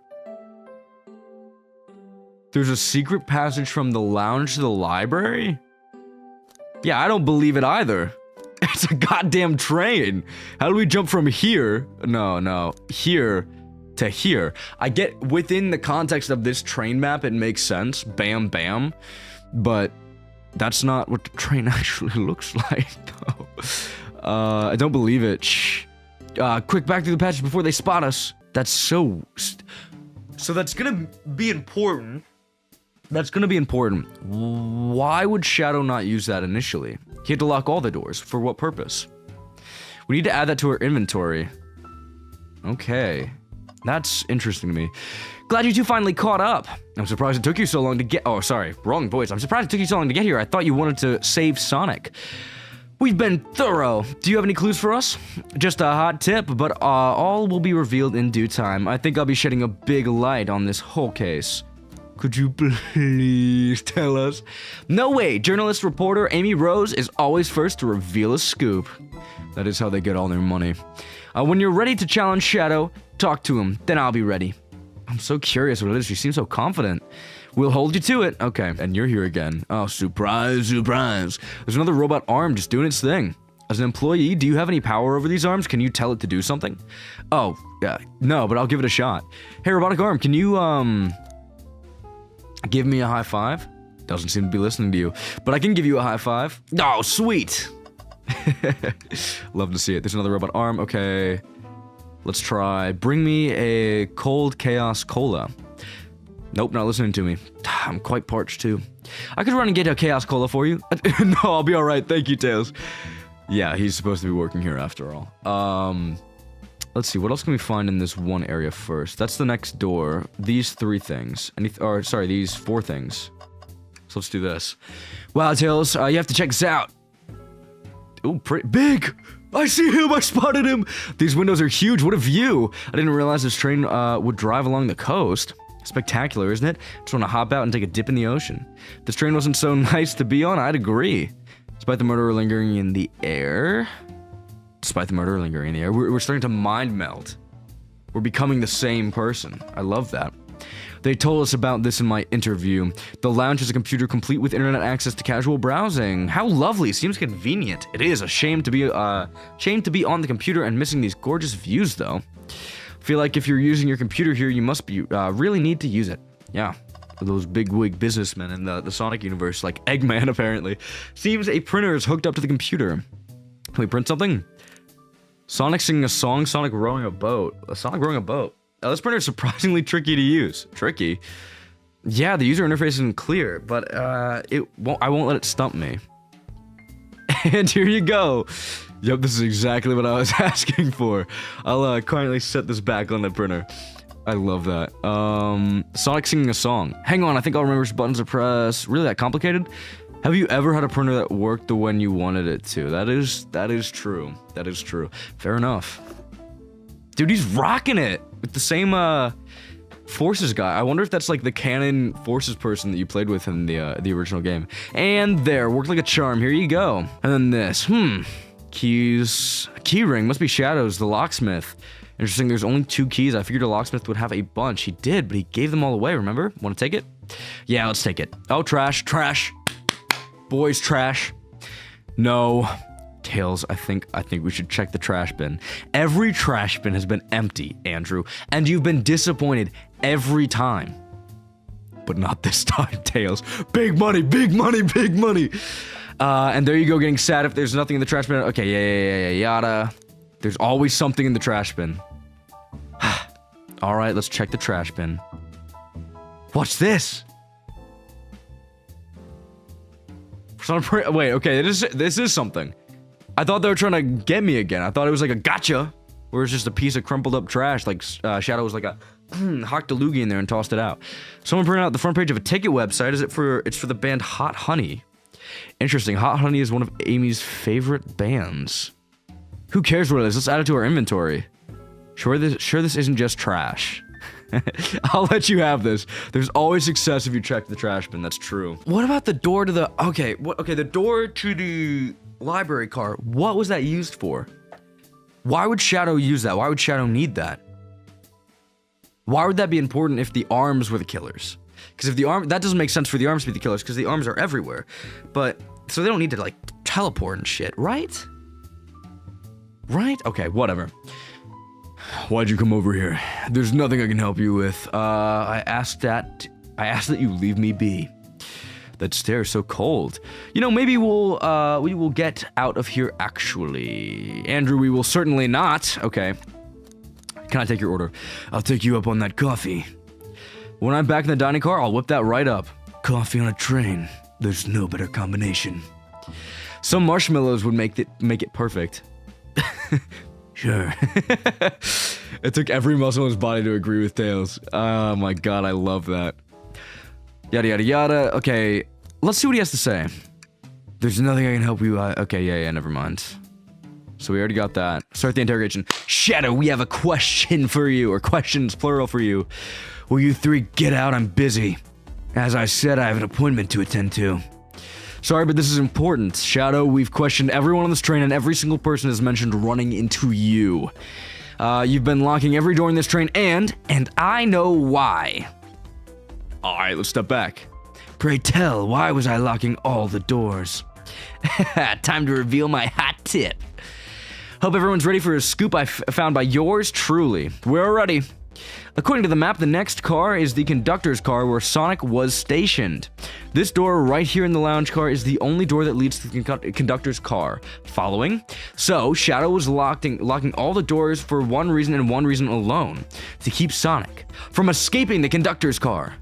There's a secret passage from the lounge to the library? Yeah, I don't believe it either. It's a goddamn train. How do we jump from here? No, here to here. I get within the context of this train map, it makes sense. Bam, bam. But that's not what the train actually looks like, though. I don't believe it. Shh. Quick, back through the passage before they spot us. That's so that's gonna be important. That's gonna be important. Why would Shadow not use that initially? He had to lock all the doors. For what purpose? We need to add that to our inventory. Okay. That's interesting to me. Glad you two finally caught up. I'm surprised it took you so long to get- Oh, sorry. Wrong voice. I'm surprised it took you so long to get here. I thought you wanted to save Sonic. We've been thorough. Do you have any clues for us? Just a hot tip, but all will be revealed in due time. I think I'll be shedding a big light on this whole case. Could you please tell us? No way. Journalist reporter Amy Rose is always first to reveal a scoop. That is how they get all their money. When you're ready to challenge Shadow, talk to him. Then I'll be ready. I'm so curious what it is. She seems so confident. We'll hold you to it. Okay, and you're here again. Oh, surprise, surprise. There's another robot arm just doing its thing. As an employee, do you have any power over these arms? Can you tell it to do something? Oh, yeah. No, but I'll give it a shot. Hey, robotic arm, can you, give me a high five? Doesn't seem to be listening to you, but I can give you a high five. Oh, sweet. Love to see it. There's another robot arm. Okay. Let's try. Bring me a cold chaos cola. Nope, not listening to me. I'm quite parched too. I could run and get a chaos cola for you. No, I'll be alright. Thank you, Tails. Yeah, he's supposed to be working here after all. Let's see. What else can we find in this one area first? That's the next door. These three things. These four things. So let's do this. Wow, Tails, you have to check this out. Ooh, pretty big! I see him! I spotted him! These windows are huge. What a view! I didn't realize this train would drive along the coast. Spectacular, isn't it? Just want to hop out and take a dip in the ocean. If this train wasn't so nice to be on, I'd agree. Despite the murderer lingering in the air... We're starting to mind meld. We're becoming the same person. I love that. They told us about this in my interview. The lounge is a computer complete with internet access to casual browsing. How lovely. Seems convenient. It is a shame to be on the computer and missing these gorgeous views, though. Feel like if you're using your computer here, you must be really need to use it. Yeah. Those bigwig businessmen in the Sonic universe, like Eggman, apparently. Seems a printer is hooked up to the computer. Can we print something? Sonic singing a song, Sonic rowing a boat. Sonic rowing a boat. Oh, this printer is surprisingly tricky to use. Tricky? Yeah, the user interface isn't clear, but I won't let it stump me. And here you go. Yep, this is exactly what I was asking for. I'll quietly set this back on the printer. I love that. Sonic singing a song. Hang on, I think I'll remember which buttons to press. Really that complicated? Have you ever had a printer that worked the way you wanted it to? That is true. That is true. Fair enough. Dude, he's rocking it with the same Forces guy. I wonder if that's like the canon Forces person that you played with in the original game. And there, worked like a charm. Here you go. And then this. Keys. Key ring. Must be Shadows, the locksmith. Interesting, there's only 2 keys. I figured a locksmith would have a bunch. He did, but he gave them all away, remember? Want to take it? Yeah, let's take it. Oh, trash. Trash. Boys, trash. No. Tails, I think we should check the trash bin. Every trash bin has been empty, Andrew, and you've been disappointed every time. But not this time, Tails. Big money, big money, big money. And there you go, getting sad if there's nothing in the trash bin. Okay, yeah, yada. There's always something in the trash bin. All right, let's check the trash bin. What's this? Wait, okay, this is something. I thought they were trying to get me again. I thought it was like a gotcha, where it's just a piece of crumpled up trash, like Shadow was like a hocked a loogie in there and tossed it out. Someone printed out the front page of a ticket website. It's for the band Hot Honey. Interesting. Hot Honey is one of Amy's favorite bands. Who cares what it is? Let's add it to our inventory. Sure this isn't just trash. I'll let you have this. There's always success if you check the trash bin. That's true. What about the door to the... Okay, the door to the library car. What was that used for? Why would Shadow use that? Why would Shadow need that? Why would that be important if the arms were the killers? Because if the arm... That doesn't make sense for the arms to be the killers, because the arms are everywhere. But... So they don't need to, like, teleport and shit, right? Right? Okay, whatever. Why'd you come over here? There's nothing I can help you with. I asked that you leave me be. That stare's so cold. You know, maybe we will get out of here actually. Andrew, we will certainly not. Okay. Can I take your order? I'll take you up on that coffee. When I'm back in the dining car, I'll whip that right up. Coffee on a train. There's no better combination. Some marshmallows would make it perfect. Sure. It took every muscle in his body to agree with Tails. Oh my god, I love that. Yada yada yada. Okay, let's see what he has to say. There's nothing I can help you. Okay, yeah, never mind. So we already got that. Start the interrogation. Shadow, we have a question for you, or questions plural for you. Will you three get out? I'm busy. As I said, I have an appointment to attend to. Sorry, but this is important. Shadow, we've questioned everyone on this train, and every single person has mentioned running into you. You've been locking every door in this train, and I know why. Alright, let's step back. Pray tell, why was I locking all the doors? Time to reveal my hot tip. Hope everyone's ready for a scoop I found by yours truly. We're ready. According to the map, the next car is the conductor's car where Sonic was stationed. This door right here in the lounge car is the only door that leads to the conductor's car. Following? So, Shadow was locking all the doors for one reason and one reason alone. To keep Sonic from escaping the conductor's car.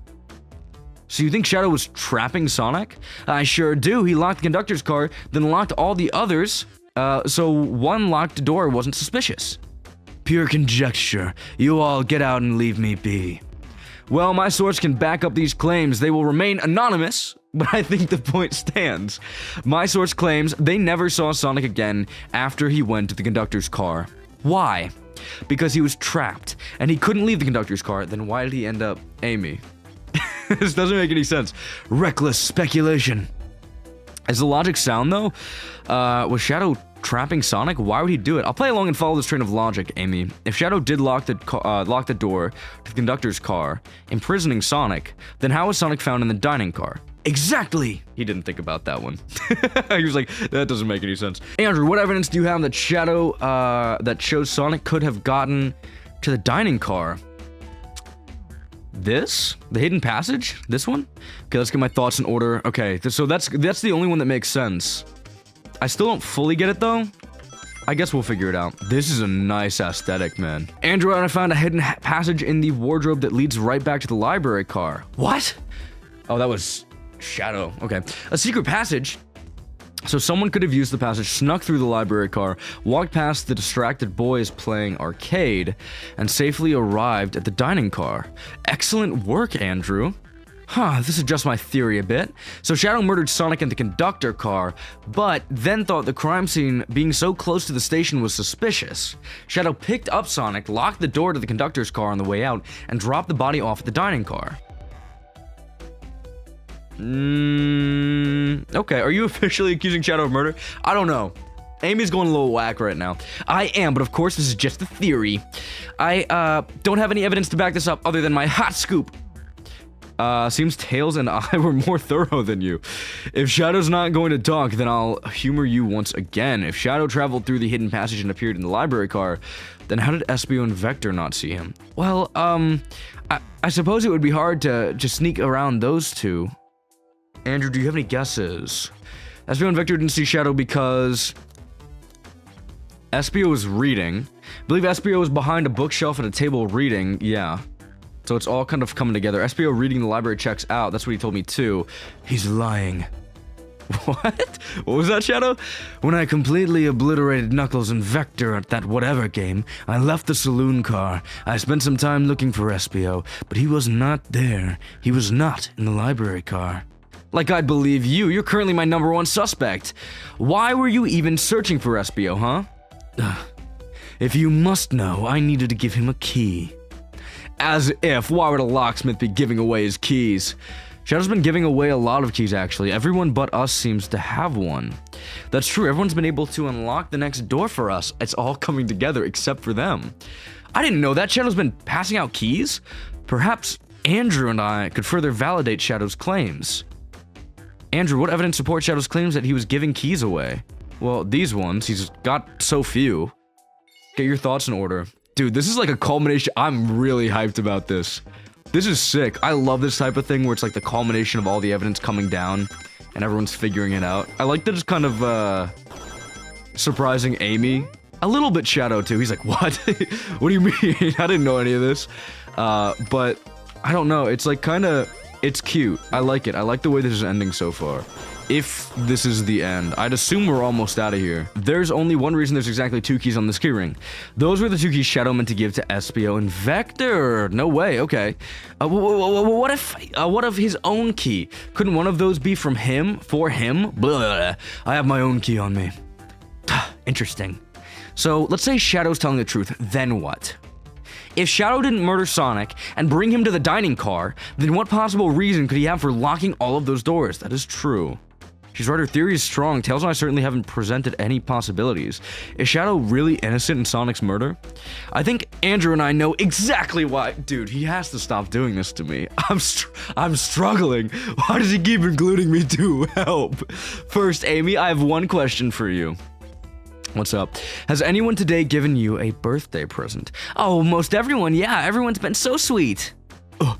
So you think Shadow was trapping Sonic? I sure do. He locked the conductor's car, then locked all the others, so one locked door wasn't suspicious. Pure conjecture. You all get out and leave me be. Well, my source can back up these claims. They will remain anonymous, but I think the point stands. My source claims they never saw Sonic again after he went to the conductor's car. Why? Because he was trapped, and he couldn't leave the conductor's car. Then why did he end up Amy? This doesn't make any sense. Reckless speculation. Is the logic sound, though? Was Shadow trapping Sonic? Why would he do it? I'll play along and follow this train of logic, Amy. If Shadow did lock the door to the conductor's car, imprisoning Sonic, then how was Sonic found in the dining car? Exactly! He didn't think about that one. He was like, that doesn't make any sense. Andrew, what evidence do you have that Shadow, that shows Sonic could have gotten to the dining car? This? The hidden passage? This one? Okay, let's get my thoughts in order. Okay, so that's the only one that makes sense. I still don't fully get it, though. I guess we'll figure it out. This is a nice aesthetic, man. Andrew and I found a hidden passage in the wardrobe that leads right back to the library car. What? Oh, that was Shadow. Okay. A secret passage? So someone could have used the passage, snuck through the library car, walked past the distracted boys playing arcade, and safely arrived at the dining car. Excellent work, Andrew. Huh, this adjusts my theory a bit. So Shadow murdered Sonic in the conductor car, but then thought the crime scene being so close to the station was suspicious. Shadow picked up Sonic, locked the door to the conductor's car on the way out, and dropped the body off at the dining car. Okay, are you officially accusing Shadow of murder? I don't know. Amy's going a little whack right now. I am, but of course this is just a theory. I don't have any evidence to back this up other than my hot scoop. Seems Tails and I were more thorough than you. If Shadow's not going to talk, then I'll humor you once again. If Shadow traveled through the hidden passage and appeared in the library car, then how did Espio and Vector not see him? Well, I suppose it would be hard to just sneak around those two. Andrew, do you have any guesses? Espio and Vector didn't see Shadow because Espio was reading. I believe Espio was behind a bookshelf at a table reading. Yeah. So it's all kind of coming together. Espio reading the library checks out. That's what he told me too. He's lying. What? What was that, Shadow? When I completely obliterated Knuckles and Vector at that whatever game, I left the saloon car. I spent some time looking for Espio, but he was not there. He was not in the library car. Like I'd believe you. You're currently my #1 suspect. Why were you even searching for Espio, huh? If you must know, I needed to give him a key. As if. Why would a locksmith be giving away his keys? Shadow's been giving away a lot of keys, actually. Everyone but us seems to have one. That's true. Everyone's been able to unlock the next door for us. It's all coming together except for them. I didn't know that. Shadow's been passing out keys? Perhaps Andrew and I could further validate Shadow's claims. Andrew, what evidence supports Shadow's claims that he was giving keys away? Well, these ones. He's got so few. Get your thoughts in order. Dude, this is like a culmination. I'm really hyped about this. This is sick. I love this type of thing where it's like the culmination of all the evidence coming down and everyone's figuring it out. I like that it's kind of, surprising Amy. A little bit Shadow, too. He's like, what? What do you mean? I didn't know any of this. But I don't know. It's like kind of, it's cute. I like it. I like the way this is ending so far. If this is the end, I'd assume we're almost out of here. There's only one reason there's exactly 2 keys on this keyring. Those were the 2 keys Shadow meant to give to Espio and Vector. No way, okay. What if his own key? Couldn't one of those be from him, for him? Blah. I have my own key on me. Interesting. So, let's say Shadow's telling the truth, then what? If Shadow didn't murder Sonic and bring him to the dining car, then what possible reason could he have for locking all of those doors? That is true. She's right, her theory is strong. Tails and I certainly haven't presented any possibilities. Is Shadow really innocent in Sonic's murder? I think Andrew and I know exactly why. Dude, he has to stop doing this to me. I'm struggling. Why does he keep including me to help? First, Amy, I have one question for you. What's up? Has anyone today given you a birthday present? Oh, most everyone. Yeah, everyone's been so sweet. Ugh.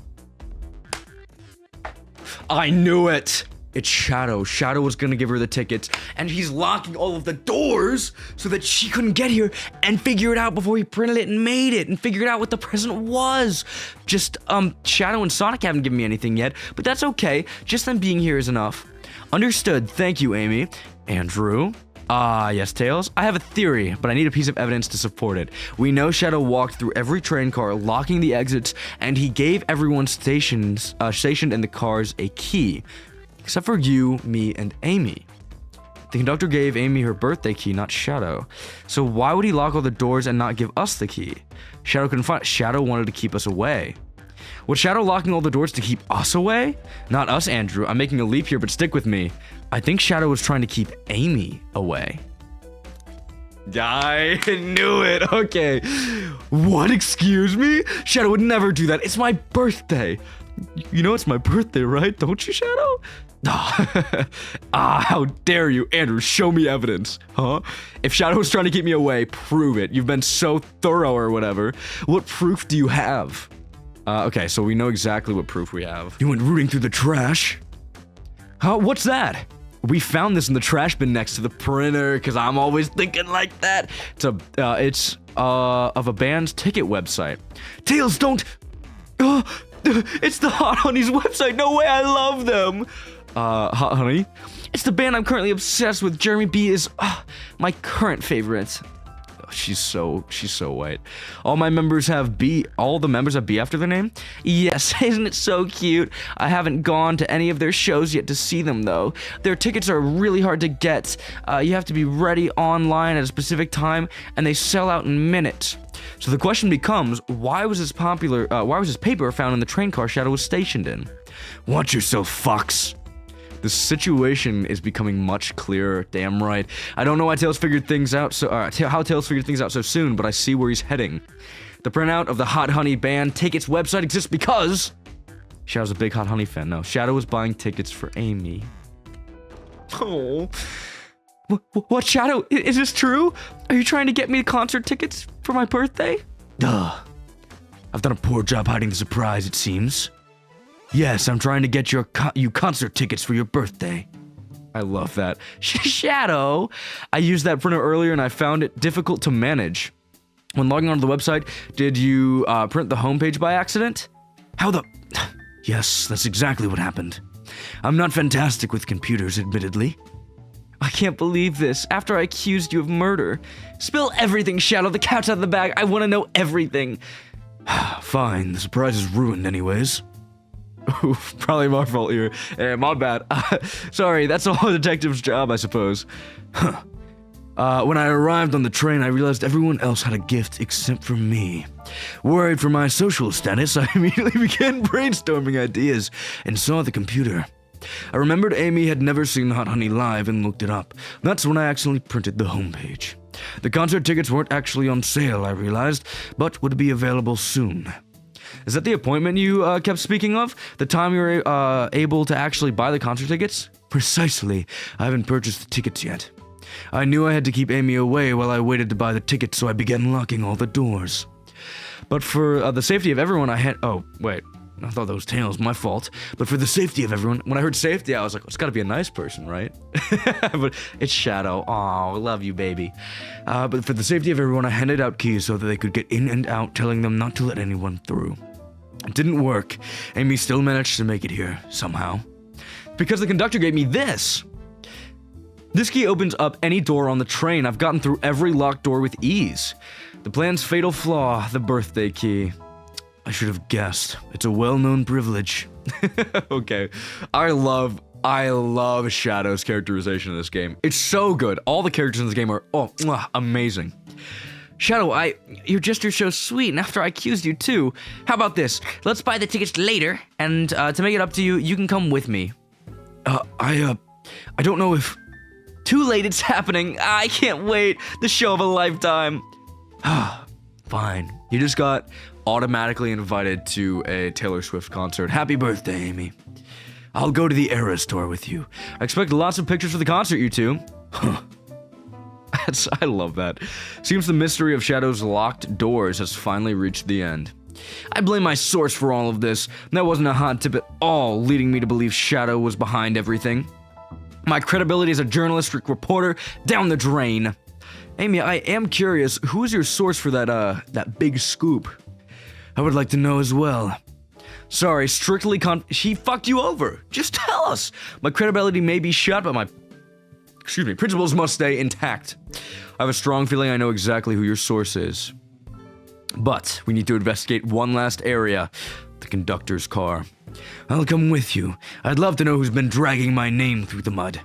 I knew it. It's Shadow. Shadow was gonna give her the tickets, and he's locking all of the doors so that she couldn't get here and figure it out before he printed it and made it and figured out what the present was. Just, Shadow and Sonic haven't given me anything yet, but that's okay. Just them being here is enough. Understood. Thank you, Amy. Andrew? Yes, Tails. I have a theory, but I need a piece of evidence to support it. We know Shadow walked through every train car, locking the exits, and he gave everyone stationed in the cars a key. Except for you, me, and Amy. The conductor gave Amy her birthday key, not Shadow. So why would he lock all the doors and not give us the key? Shadow couldn't find it. Shadow wanted to keep us away. Was Shadow locking all the doors to keep us away? Not us, Andrew. I'm making a leap here, but stick with me. I think Shadow was trying to keep Amy away. I knew it. Okay. What? Excuse me? Shadow would never do that. It's my birthday. You know it's my birthday, right? Don't you, Shadow? How dare you, Andrew, show me evidence, huh? If Shadow was trying to keep me away, prove it. You've been so thorough or whatever. What proof do you have? Okay, so we know exactly what proof we have. You went rooting through the trash? Huh? What's that? We found this in the trash bin next to the printer, because I'm always thinking like that. It's of a band's ticket website. Tails, don't... It's the Hot Honey's website. No way, I love them. Hot Honey? It's the band I'm currently obsessed with. Jeremy B is my current favorite. Oh, she's so white. All the members have B after their name? Yes, isn't it so cute? I haven't gone to any of their shows yet to see them, though. Their tickets are really hard to get. You have to be ready online at a specific time, and they sell out in minutes. So the question becomes, why was this paper found in the train car Shadow was stationed in? Watch yourself, Fox. The situation is becoming much clearer. Damn right. I don't know why Tails figured things out how Tails figured things out so soon, but I see where he's heading. The printout of the Hot Honey band tickets website exists because Shadow's a big Hot Honey fan. No, Shadow was buying tickets for Amy. Oh. What, Shadow? Is this true? Are you trying to get me concert tickets for my birthday? Duh. I've done a poor job hiding the surprise, it seems. Yes, I'm trying to get you concert tickets for your birthday. I love that. Shadow! I used that printer earlier and I found it difficult to manage. When logging onto the website, did you print the homepage by accident? How the... Yes, that's exactly what happened. I'm not fantastic with computers, admittedly. I can't believe this. After I accused you of murder. Spill everything, Shadow. The cat's out of the bag. I want to know everything. Fine. The surprise is ruined anyways. Oof, probably my fault here. My bad. Sorry, that's a whole detective's job, I suppose. Huh. When I arrived on the train, I realized everyone else had a gift except for me. Worried for my social status, I immediately began brainstorming ideas and saw the computer. I remembered Amy had never seen Hot Honey live and looked it up. That's when I accidentally printed the homepage. The concert tickets weren't actually on sale, I realized, but would be available soon. Is that the appointment you kept speaking of? The time you were able to actually buy the concert tickets? Precisely. I haven't purchased the tickets yet. I knew I had to keep Amy away while I waited to buy the tickets, so I began locking all the doors. But for the safety of everyone, I had... Oh, wait. I thought that was Tails, my fault. But for the safety of everyone, when I heard safety, I was like, it's gotta be a nice person, right? But it's Shadow. Aw, I love you, baby. But for the safety of everyone, I handed out keys so that they could get in and out, telling them not to let anyone through. It didn't work. Amy still managed to make it here, somehow. Because the conductor gave me this! This key opens up any door on the train. I've gotten through every locked door with ease. The plan's fatal flaw, the birthday key. I should have guessed. It's a well-known privilege. Okay. I love Shadow's characterization in this game. It's so good. All the characters in this game are, amazing. Shadow, you're so sweet, and after I accused you too. How about this? Let's buy the tickets later, and to make it up to you, you can come with me. I don't know if... Too late, it's happening. I can't wait. The show of a lifetime. Fine. You just got automatically invited to a Taylor Swift concert. Happy birthday, Amy. I'll go to the Era store with you. I expect lots of pictures for the concert, you two. I love that. Seems the mystery of Shadow's locked doors has finally reached the end. I blame my source for all of this. That wasn't a hot tip at all, leading me to believe Shadow was behind everything. My credibility as a journalistic reporter down the drain. Amy, I am curious, who is your source for that big scoop? I would like to know as well. Sorry, strictly she fucked you over. Just tell us. My credibility may be shot, but my principles must stay intact. I have a strong feeling I know exactly who your source is. But we need to investigate one last area, the conductor's car. I'll come with you. I'd love to know who's been dragging my name through the mud.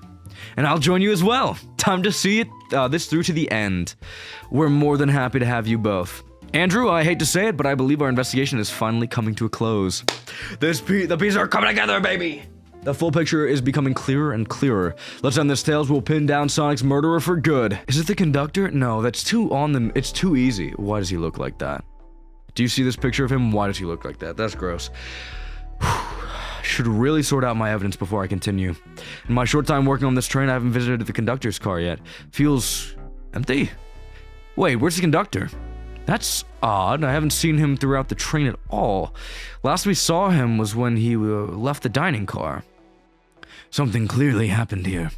And I'll join you as well. Time to see this through to the end. We're more than happy to have you both. Andrew, I hate to say it, but I believe our investigation is finally coming to a close. The pieces are coming together, baby! The full picture is becoming clearer and clearer. Let's end this tales. We'll pin down Sonic's murderer for good. Is it the conductor? No, that's it's too easy. Why does he look like that? Do you see this picture of him? Why does he look like that? That's gross. Should really sort out my evidence before I continue. In my short time working on this train, I haven't visited the conductor's car yet. Feels empty. Wait, where's the conductor? That's odd. I haven't seen him throughout the train at all. Last we saw him was when he left the dining car. Something clearly happened here.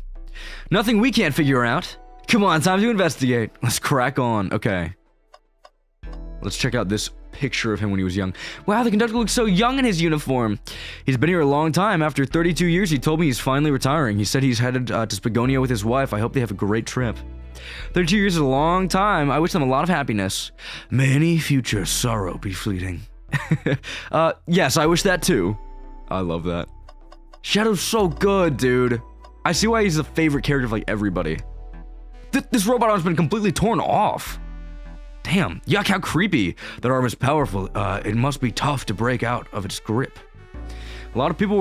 Nothing we can't figure out. Come on, time to investigate. Let's crack on. Okay. Let's check out this picture of him when he was young. Wow, the conductor looks so young in his uniform. He's been here a long time. After 32 years, he told me he's finally retiring. He said he's headed to Spagonia with his wife. I hope they have a great trip. 32 years is a long time. I wish them a lot of happiness. May any future sorrow be fleeting. Yes, I wish that too. I love that. Shadow's so good, dude. I see why he's the favorite character of like everybody. This robot arm's been completely torn off. Damn, yuck, how creepy. That arm is powerful. It must be tough to break out of its grip. A lot of people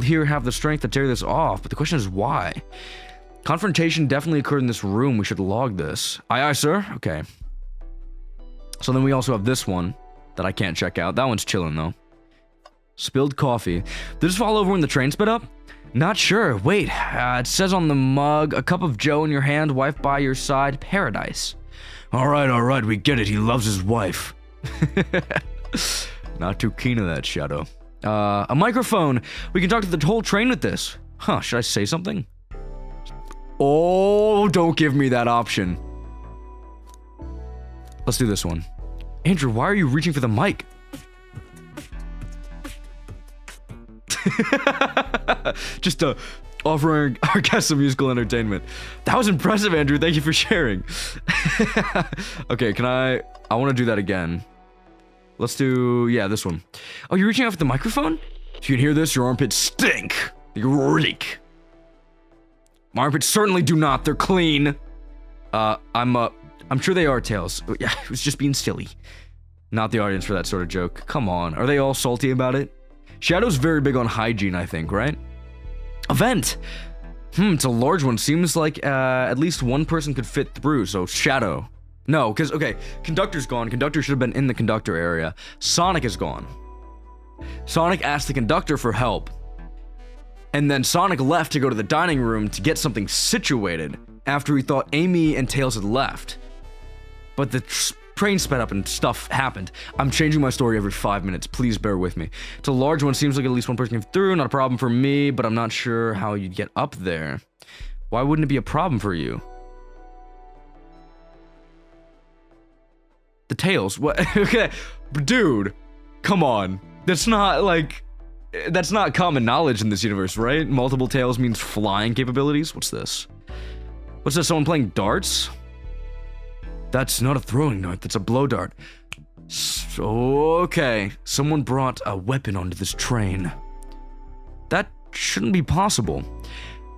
here have the strength to tear this off, but the question is why? Confrontation definitely occurred in this room. We should log this. Aye, aye, sir. Okay. So then we also have this one that I can't check out. That one's chilling, though. Spilled coffee. Did this fall over when the train sped up? Not sure. Wait. It says on the mug, a cup of joe in your hand, wife by your side, paradise. All right. We get it. He loves his wife. Not too keen on that, Shadow. A microphone. We can talk to the whole train with this. Huh, should I say something? Oh, don't give me that option. Let's do this one. Andrew, why are you reaching for the mic? Just offering our guests some musical entertainment. That was impressive, Andrew. Thank you for sharing. Okay, I want to do that again. Let's do, yeah, this one. Oh, you're reaching out for the microphone? If you can hear this, your armpits stink. You reek. My armpits certainly do not. They're clean. I'm sure they are, Tails. Yeah, it was just being silly. Not the audience for that sort of joke. Come on, are they all salty about it? Shadow's very big on hygiene, I think, right? Event! It's a large one. Seems like, at least one person could fit through, so Shadow. No, because, okay, Conductor's gone. Conductor should have been in the Conductor area. Sonic is gone. Sonic asked the Conductor for help. And then Sonic left to go to the dining room to get something situated after he thought Amy and Tails had left. But the train sped up and stuff happened. I'm changing my story every 5 minutes. Please bear with me. It's a large one. Seems like at least one person came through. Not a problem for me, but I'm not sure how you'd get up there. Why wouldn't it be a problem for you? The Tails? What? Okay. Dude. Come on. That's not, like... That's not common knowledge in this universe, right? Multiple tails means flying capabilities? What's this? What's this? Someone playing darts? That's not a throwing dart, that's a blow dart. Okay. Someone brought a weapon onto this train. That shouldn't be possible.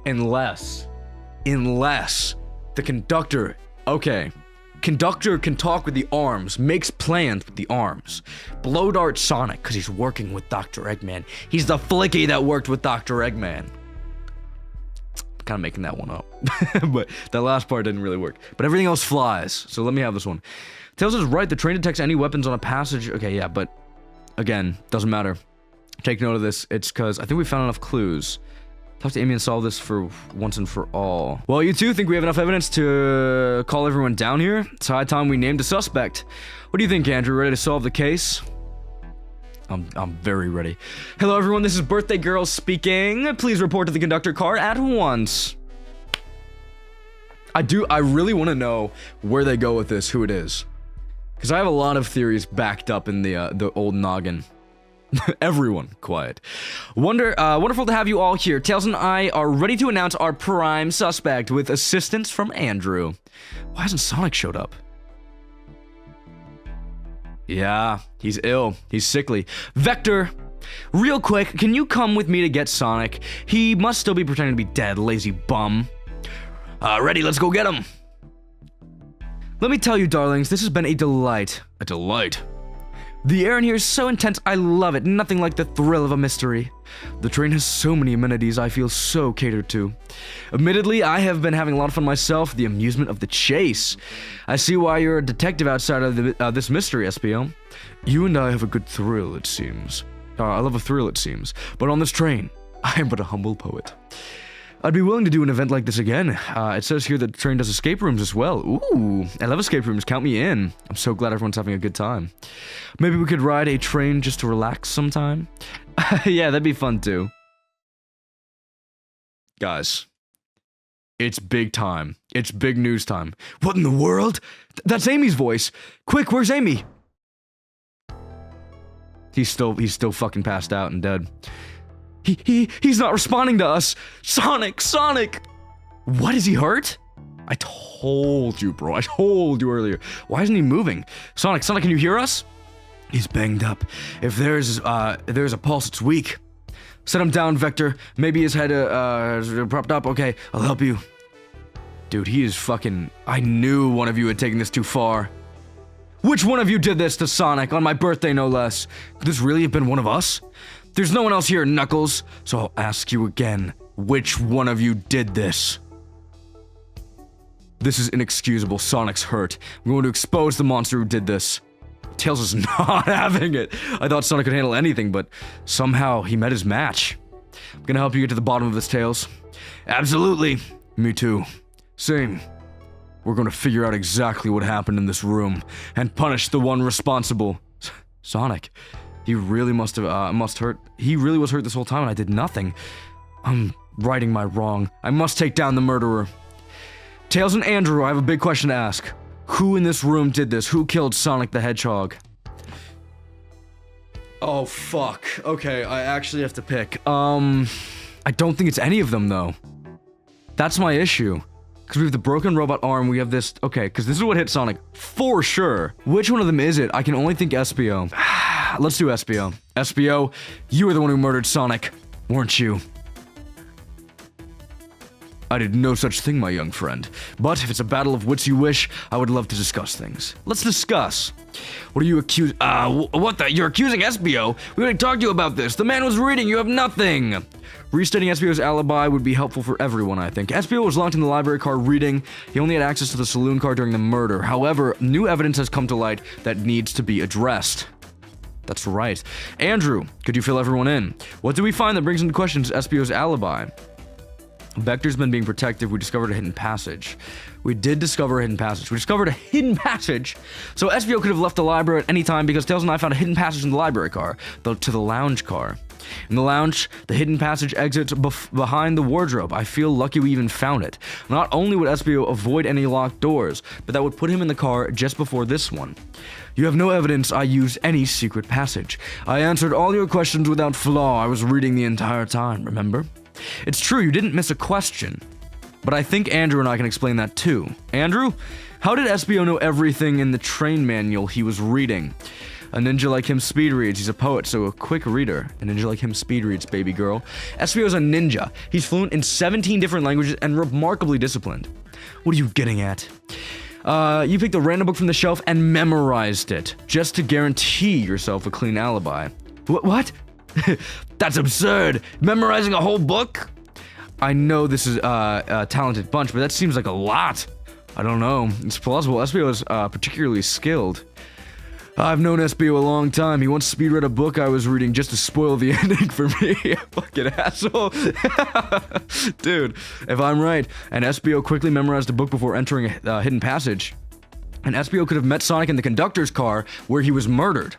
Unless the Conductor... Okay. Conductor can talk with the arms, makes plans with the arms. Blow dart Sonic, because he's working with Dr. Eggman. He's the flicky that worked with Dr. Eggman. Kind of making that one up. But that last part didn't really work. But everything else flies, so let me have this one. Tails is right, the train detects any weapons on a passage. Okay, yeah, but again, doesn't matter. Take note of this. It's because I think we found enough clues. Talk to Amy and solve this for once and for all. Well, you two think we have enough evidence to call everyone down here? It's high time we named a suspect. What do you think, Andrew? Ready to solve the case? I'm very ready. Hello, everyone. This is Birthday Girl speaking. Please report to the conductor car at once. I really want to know where they go with this, who it is. Because I have a lot of theories backed up in the old noggin. Everyone, quiet. Wonderful to have you all here. Tails and I are ready to announce our prime suspect with assistance from Andrew. Why hasn't Sonic showed up? Yeah, he's ill. He's sickly. Vector, real quick, can you come with me to get Sonic? He must still be pretending to be dead, lazy bum. Ready, let's go get him. Let me tell you, darlings, this has been a delight. A delight. The air in here is so intense, I love it. Nothing like the thrill of a mystery. The train has so many amenities, I feel so catered to. Admittedly, I have been having a lot of fun myself, the amusement of the chase. I see why you're a detective outside of this mystery, SPO. You and I have a good thrill, it seems. I love a thrill, it seems. But on this train, I am but a humble poet. I'd be willing to do an event like this again. It says here that the train does escape rooms as well. Ooh, I love escape rooms. Count me in. I'm so glad everyone's having a good time. Maybe we could ride a train just to relax sometime? Yeah, that'd be fun too. Guys, it's big time. It's big news time. What in the world? That's Amy's voice. Quick, where's Amy? He's still fucking passed out and dead. He's not responding to us. Sonic! What, is he hurt? I told you, bro. I told you earlier. Why isn't he moving? Sonic, can you hear us? He's banged up. If there's a pulse, it's weak. Set him down, Vector. Maybe his head, propped up. Okay, I'll help you. Dude, he is fucking... I knew one of you had taken this too far. Which one of you did this to Sonic? On my birthday, no less. Could this really have been one of us? There's no one else here, Knuckles, so I'll ask you again, which one of you did this? This is inexcusable. Sonic's hurt. I'm going to expose the monster who did this. Tails is not having it. I thought Sonic could handle anything, but somehow he met his match. I'm gonna help you get to the bottom of this, Tails. Absolutely. Me too. Same. We're gonna figure out exactly what happened in this room and punish the one responsible. Sonic. He really must have, he really was hurt this whole time and I did nothing. I'm righting my wrong. I must take down the murderer. Tails and Andrew, I have a big question to ask. Who in this room did this? Who killed Sonic the Hedgehog? Oh, fuck. Okay, I actually have to pick. I don't think it's any of them, though. That's my issue. Because we have the broken robot arm, we have this... Okay, because this is what hit Sonic. For sure. Which one of them is it? I can only think SPO. Let's do SPO. SPO, you were the one who murdered Sonic, weren't you? I did no such thing, my young friend. But if it's a battle of wits you wish, I would love to discuss things. Let's discuss. What are you accusing? What the? You're accusing SBO? We already talked to you about this. The man was reading. You have nothing. Restating SBO's alibi would be helpful for everyone, I think. SBO was locked in the library car reading. He only had access to the saloon car during the murder. However, new evidence has come to light that needs to be addressed. That's right. Andrew, could you fill everyone in? What do we find that brings into question SBO's alibi? Vector's been being protective. We discovered a hidden passage. We did discover a hidden passage. We discovered a hidden passage. So SBO could have left the library at any time because Tails and I found a hidden passage in the library car, to the lounge car. In the lounge, the hidden passage exits behind the wardrobe. I feel lucky we even found it. Not only would SBO avoid any locked doors, but that would put him in the car just before this one. You have no evidence I used any secret passage. I answered all your questions without flaw. I was reading the entire time, remember? It's true, you didn't miss a question. But I think Andrew and I can explain that too. Andrew, how did SBO know everything in the train manual he was reading? A ninja like him speed reads. He's a poet, so a quick reader. A ninja like him speed reads, baby girl. SBO's a ninja. He's fluent in 17 different languages and remarkably disciplined. What are you getting at? You picked a random book from the shelf and memorized it, just to guarantee yourself a clean alibi. What? That's absurd. Memorizing a whole book? I know this is a talented bunch, but that seems like a lot. I don't know. It's plausible. SBO is particularly skilled. I've known SBO a long time. He once speed-read a book I was reading just to spoil the ending for me. Fucking asshole. Dude, if I'm right, and SBO quickly memorized a book before entering a hidden passage, and SBO could have met Sonic in the conductor's car where he was murdered.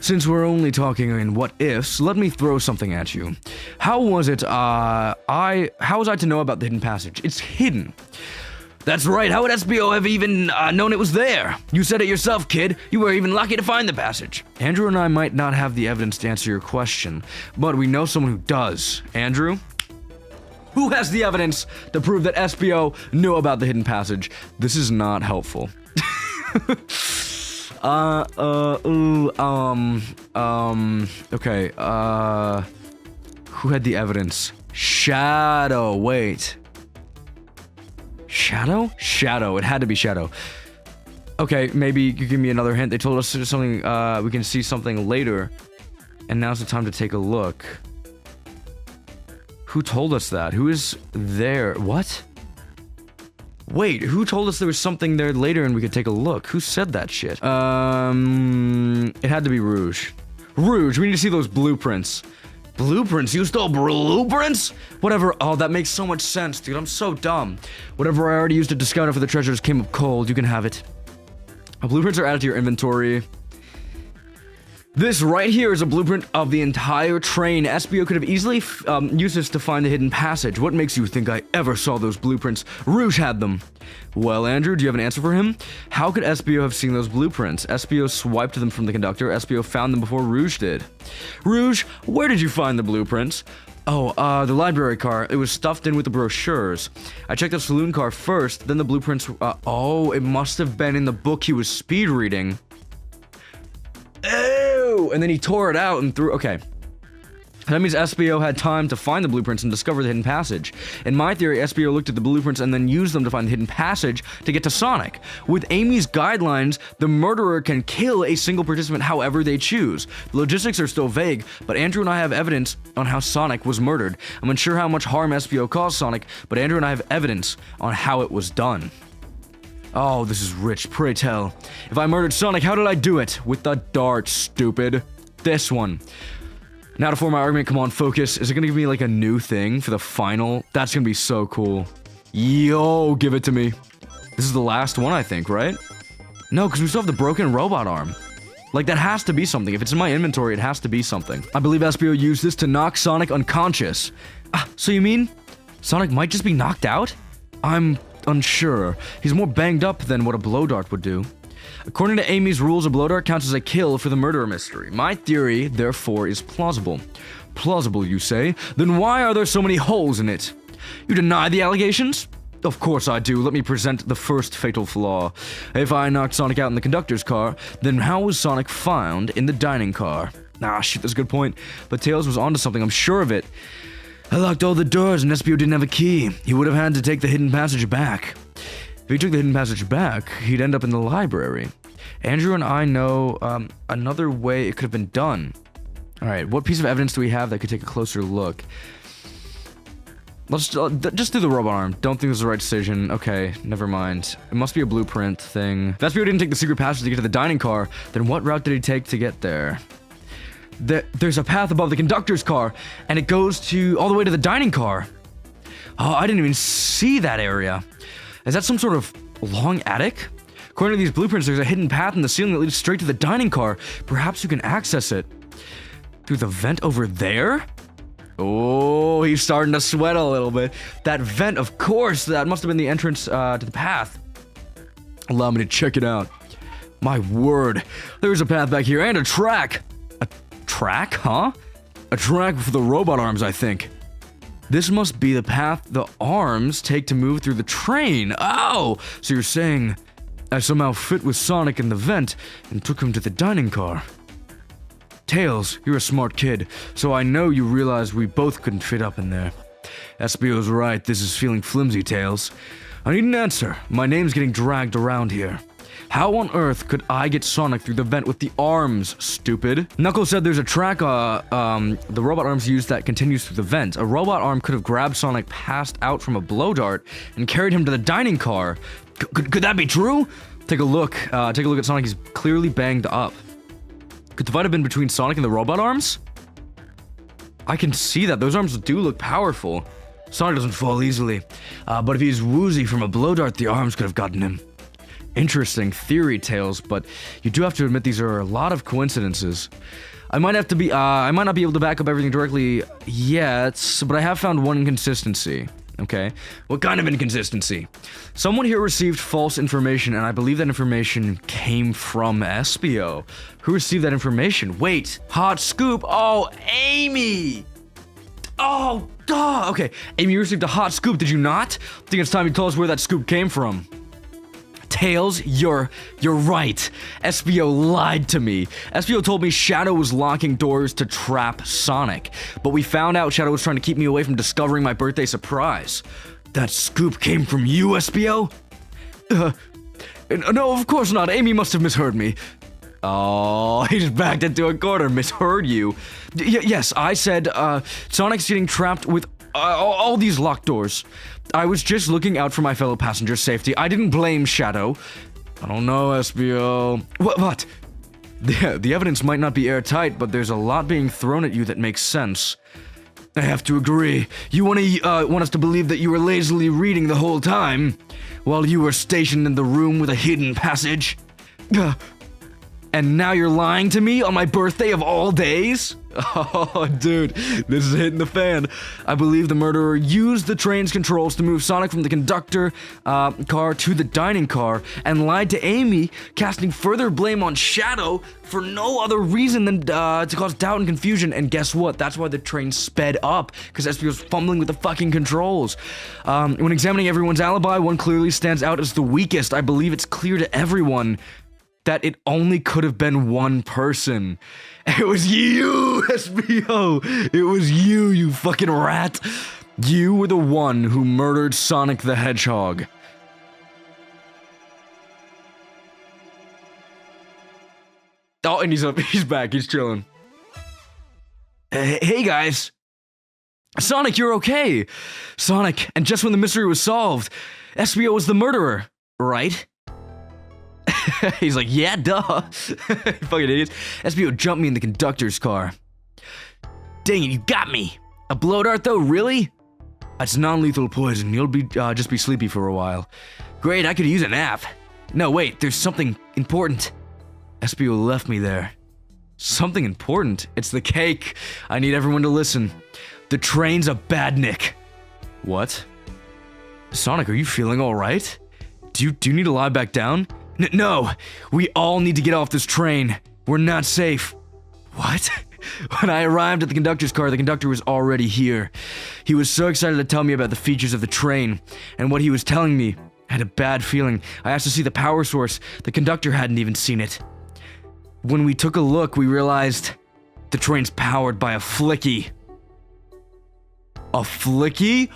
Since we're only talking in what-ifs, let me throw something at you. How was I to know about the hidden passage? It's hidden. That's right, how would SBO have even known it was there? You said it yourself, kid. You were even lucky to find the passage. Andrew and I might not have the evidence to answer your question, but we know someone who does. Andrew? Who has the evidence to prove that SBO knew about the hidden passage? This is not helpful. Okay, who had the evidence? Shadow, wait. Shadow? Shadow. It had to be Shadow. Okay, maybe you could give me another hint. They told us there's something, we can see something later. And now's the time to take a look. Who told us that? Who is there? What? Wait, who told us there was something there later and we could take a look? Who said that shit? It had to be Rouge. Rouge, we need to see those blueprints. Blueprints? You stole blueprints? Whatever. Oh, that makes so much sense, dude. I'm so dumb. Whatever I already used to discount it for the treasures came up cold. You can have it. Blueprints are added to your inventory. This right here is a blueprint of the entire train. SBO could have easily used this to find the hidden passage. What makes you think I ever saw those blueprints? Rouge had them. Well, Andrew, do you have an answer for him? How could SBO have seen those blueprints? SBO swiped them from the conductor. SBO found them before Rouge did. Rouge, where did you find the blueprints? Oh, the library car. It was stuffed in with the brochures. I checked the saloon car first, then the blueprints. Oh, it must have been in the book he was speed reading. Ew! And then he tore it out and threw. Okay. That means SBO had time to find the blueprints and discover the hidden passage. In my theory, SBO looked at the blueprints and then used them to find the hidden passage to get to Sonic. With Amy's guidelines, the murderer can kill a single participant however they choose. The logistics are still vague, but Andrew and I have evidence on how Sonic was murdered. I'm unsure how much harm SBO caused Sonic, but Andrew and I have evidence on how it was done. Oh, this is rich, pray tell. If I murdered Sonic, how did I do it? With the dart, stupid. This one. Now to form my argument, come on, focus. Is it gonna give me like a new thing for the final? That's gonna be so cool. Yo, give it to me. This is the last one, I think, right? No, because we still have the broken robot arm. Like, that has to be something. If it's in my inventory, it has to be something. I believe SBO used this to knock Sonic unconscious. So you mean Sonic might just be knocked out? I'm unsure. He's more banged up than what a blow dart would do. According to Amy's rules, a blow dart counts as a kill for the murder mystery. My theory, therefore, is plausible. Plausible, you say? Then why are there so many holes in it? You deny the allegations? Of course I do. Let me present the first fatal flaw. If I knocked Sonic out in the conductor's car, then how was Sonic found in the dining car? Ah, shit, that's a good point. But Tails was onto something, I'm sure of it. I locked all the doors and SBO didn't have a key. He would have had to take the hidden passage back. If he took the hidden passage back, he'd end up in the library. Andrew and I know another way it could have been done. Alright, what piece of evidence do we have that could take a closer look? Let's just do the robot arm. Don't think this is the right decision. Okay, never mind. It must be a blueprint thing. If SBO didn't take the secret passage to get to the dining car, then what route did he take to get there? There's a path above the conductor's car, and it goes all the way to the dining car. Oh, I didn't even see that area. Is that some sort of long attic? According to these blueprints, there's a hidden path in the ceiling that leads straight to the dining car. Perhaps you can access it through the vent over there? Oh, he's starting to sweat a little bit. That vent, of course, that must have been the entrance to the path. Allow me to check it out. My word, there's a path back here and a track. A track, huh? A track for the robot arms, I think. This must be the path the arms take to move through the train. Oh, so you're saying I somehow fit with Sonic in the vent and took him to the dining car. Tails, you're a smart kid, so I know you realize we both couldn't fit up in there. SBO's right, this is feeling flimsy, Tails. I need an answer. My name's getting dragged around here. How on earth could I get Sonic through the vent with the arms, stupid? Knuckles said there's a track the robot arms use that continues through the vent. A robot arm could have grabbed Sonic passed out from a blow dart and carried him to the dining car. Could that be true? Take a look at Sonic. He's clearly banged up. Could the fight have been between Sonic and the robot arms? I can see that. Those arms do look powerful. Sonic doesn't fall easily. But if he's woozy from a blow dart, the arms could have gotten him. Interesting theory, Tails, but you do have to admit these are a lot of coincidences. I might not be able to back up everything directly yet, but I have found one inconsistency. Okay? What kind of inconsistency? Someone here received false information, and I believe that information came from SBO. Who received that information? Wait, hot scoop. Oh, Amy! Oh, duh! Okay, Amy, you received a hot scoop, did you not? I think it's time you tell us where that scoop came from. Tails, you're right. SBO lied to me. SBO told me Shadow was locking doors to trap Sonic, but we found out Shadow was trying to keep me away from discovering my birthday surprise. That scoop came from you, SBO? No, of course not. Amy must have misheard me. Oh, he just backed into a corner. Misheard you. Yes, I said, Sonic's getting trapped with all these locked doors. I was just looking out for my fellow passengers' safety. I didn't blame Shadow. I don't know, SBO. What? The evidence might not be airtight, but there's a lot being thrown at you that makes sense. I have to agree. You want us to believe that you were lazily reading the whole time, while you were stationed in the room with a hidden passage? And now you're lying to me on my birthday of all days? Oh, dude, this is hitting the fan. I believe the murderer used the train's controls to move Sonic from the conductor car to the dining car and lied to Amy, casting further blame on Shadow for no other reason than to cause doubt and confusion. And guess what? That's why the train sped up, because SB was fumbling with the fucking controls. When examining everyone's alibi, one clearly stands out as the weakest. I believe it's clear to everyone that it only could have been one person. It was you, SBO! It was you, you fucking rat! You were the one who murdered Sonic the Hedgehog. Oh, and he's back, he's chilling. Hey guys! Sonic, you're okay! Sonic, and just when the mystery was solved, SBO was the murderer, right? He's like, yeah, duh. Fucking idiots. SBO jumped me in the conductor's car. Dang it, you got me. A blow dart, though? Really? That's non-lethal poison. You'll just be sleepy for a while. Great, I could use a nap. No, wait, there's something important. SBO left me there. Something important? It's the cake. I need everyone to listen. The train's a badnik. What? Sonic, are you feeling alright? Do you need to lie back down? No, we all need to get off this train. We're not safe. What? When I arrived at the conductor's car, the conductor was already here. He was so excited to tell me about the features of the train, and what he was telling me, I had a bad feeling. I asked to see the power source. The conductor hadn't even seen it. When we took a look, we realized the train's powered by a flicky. A flicky?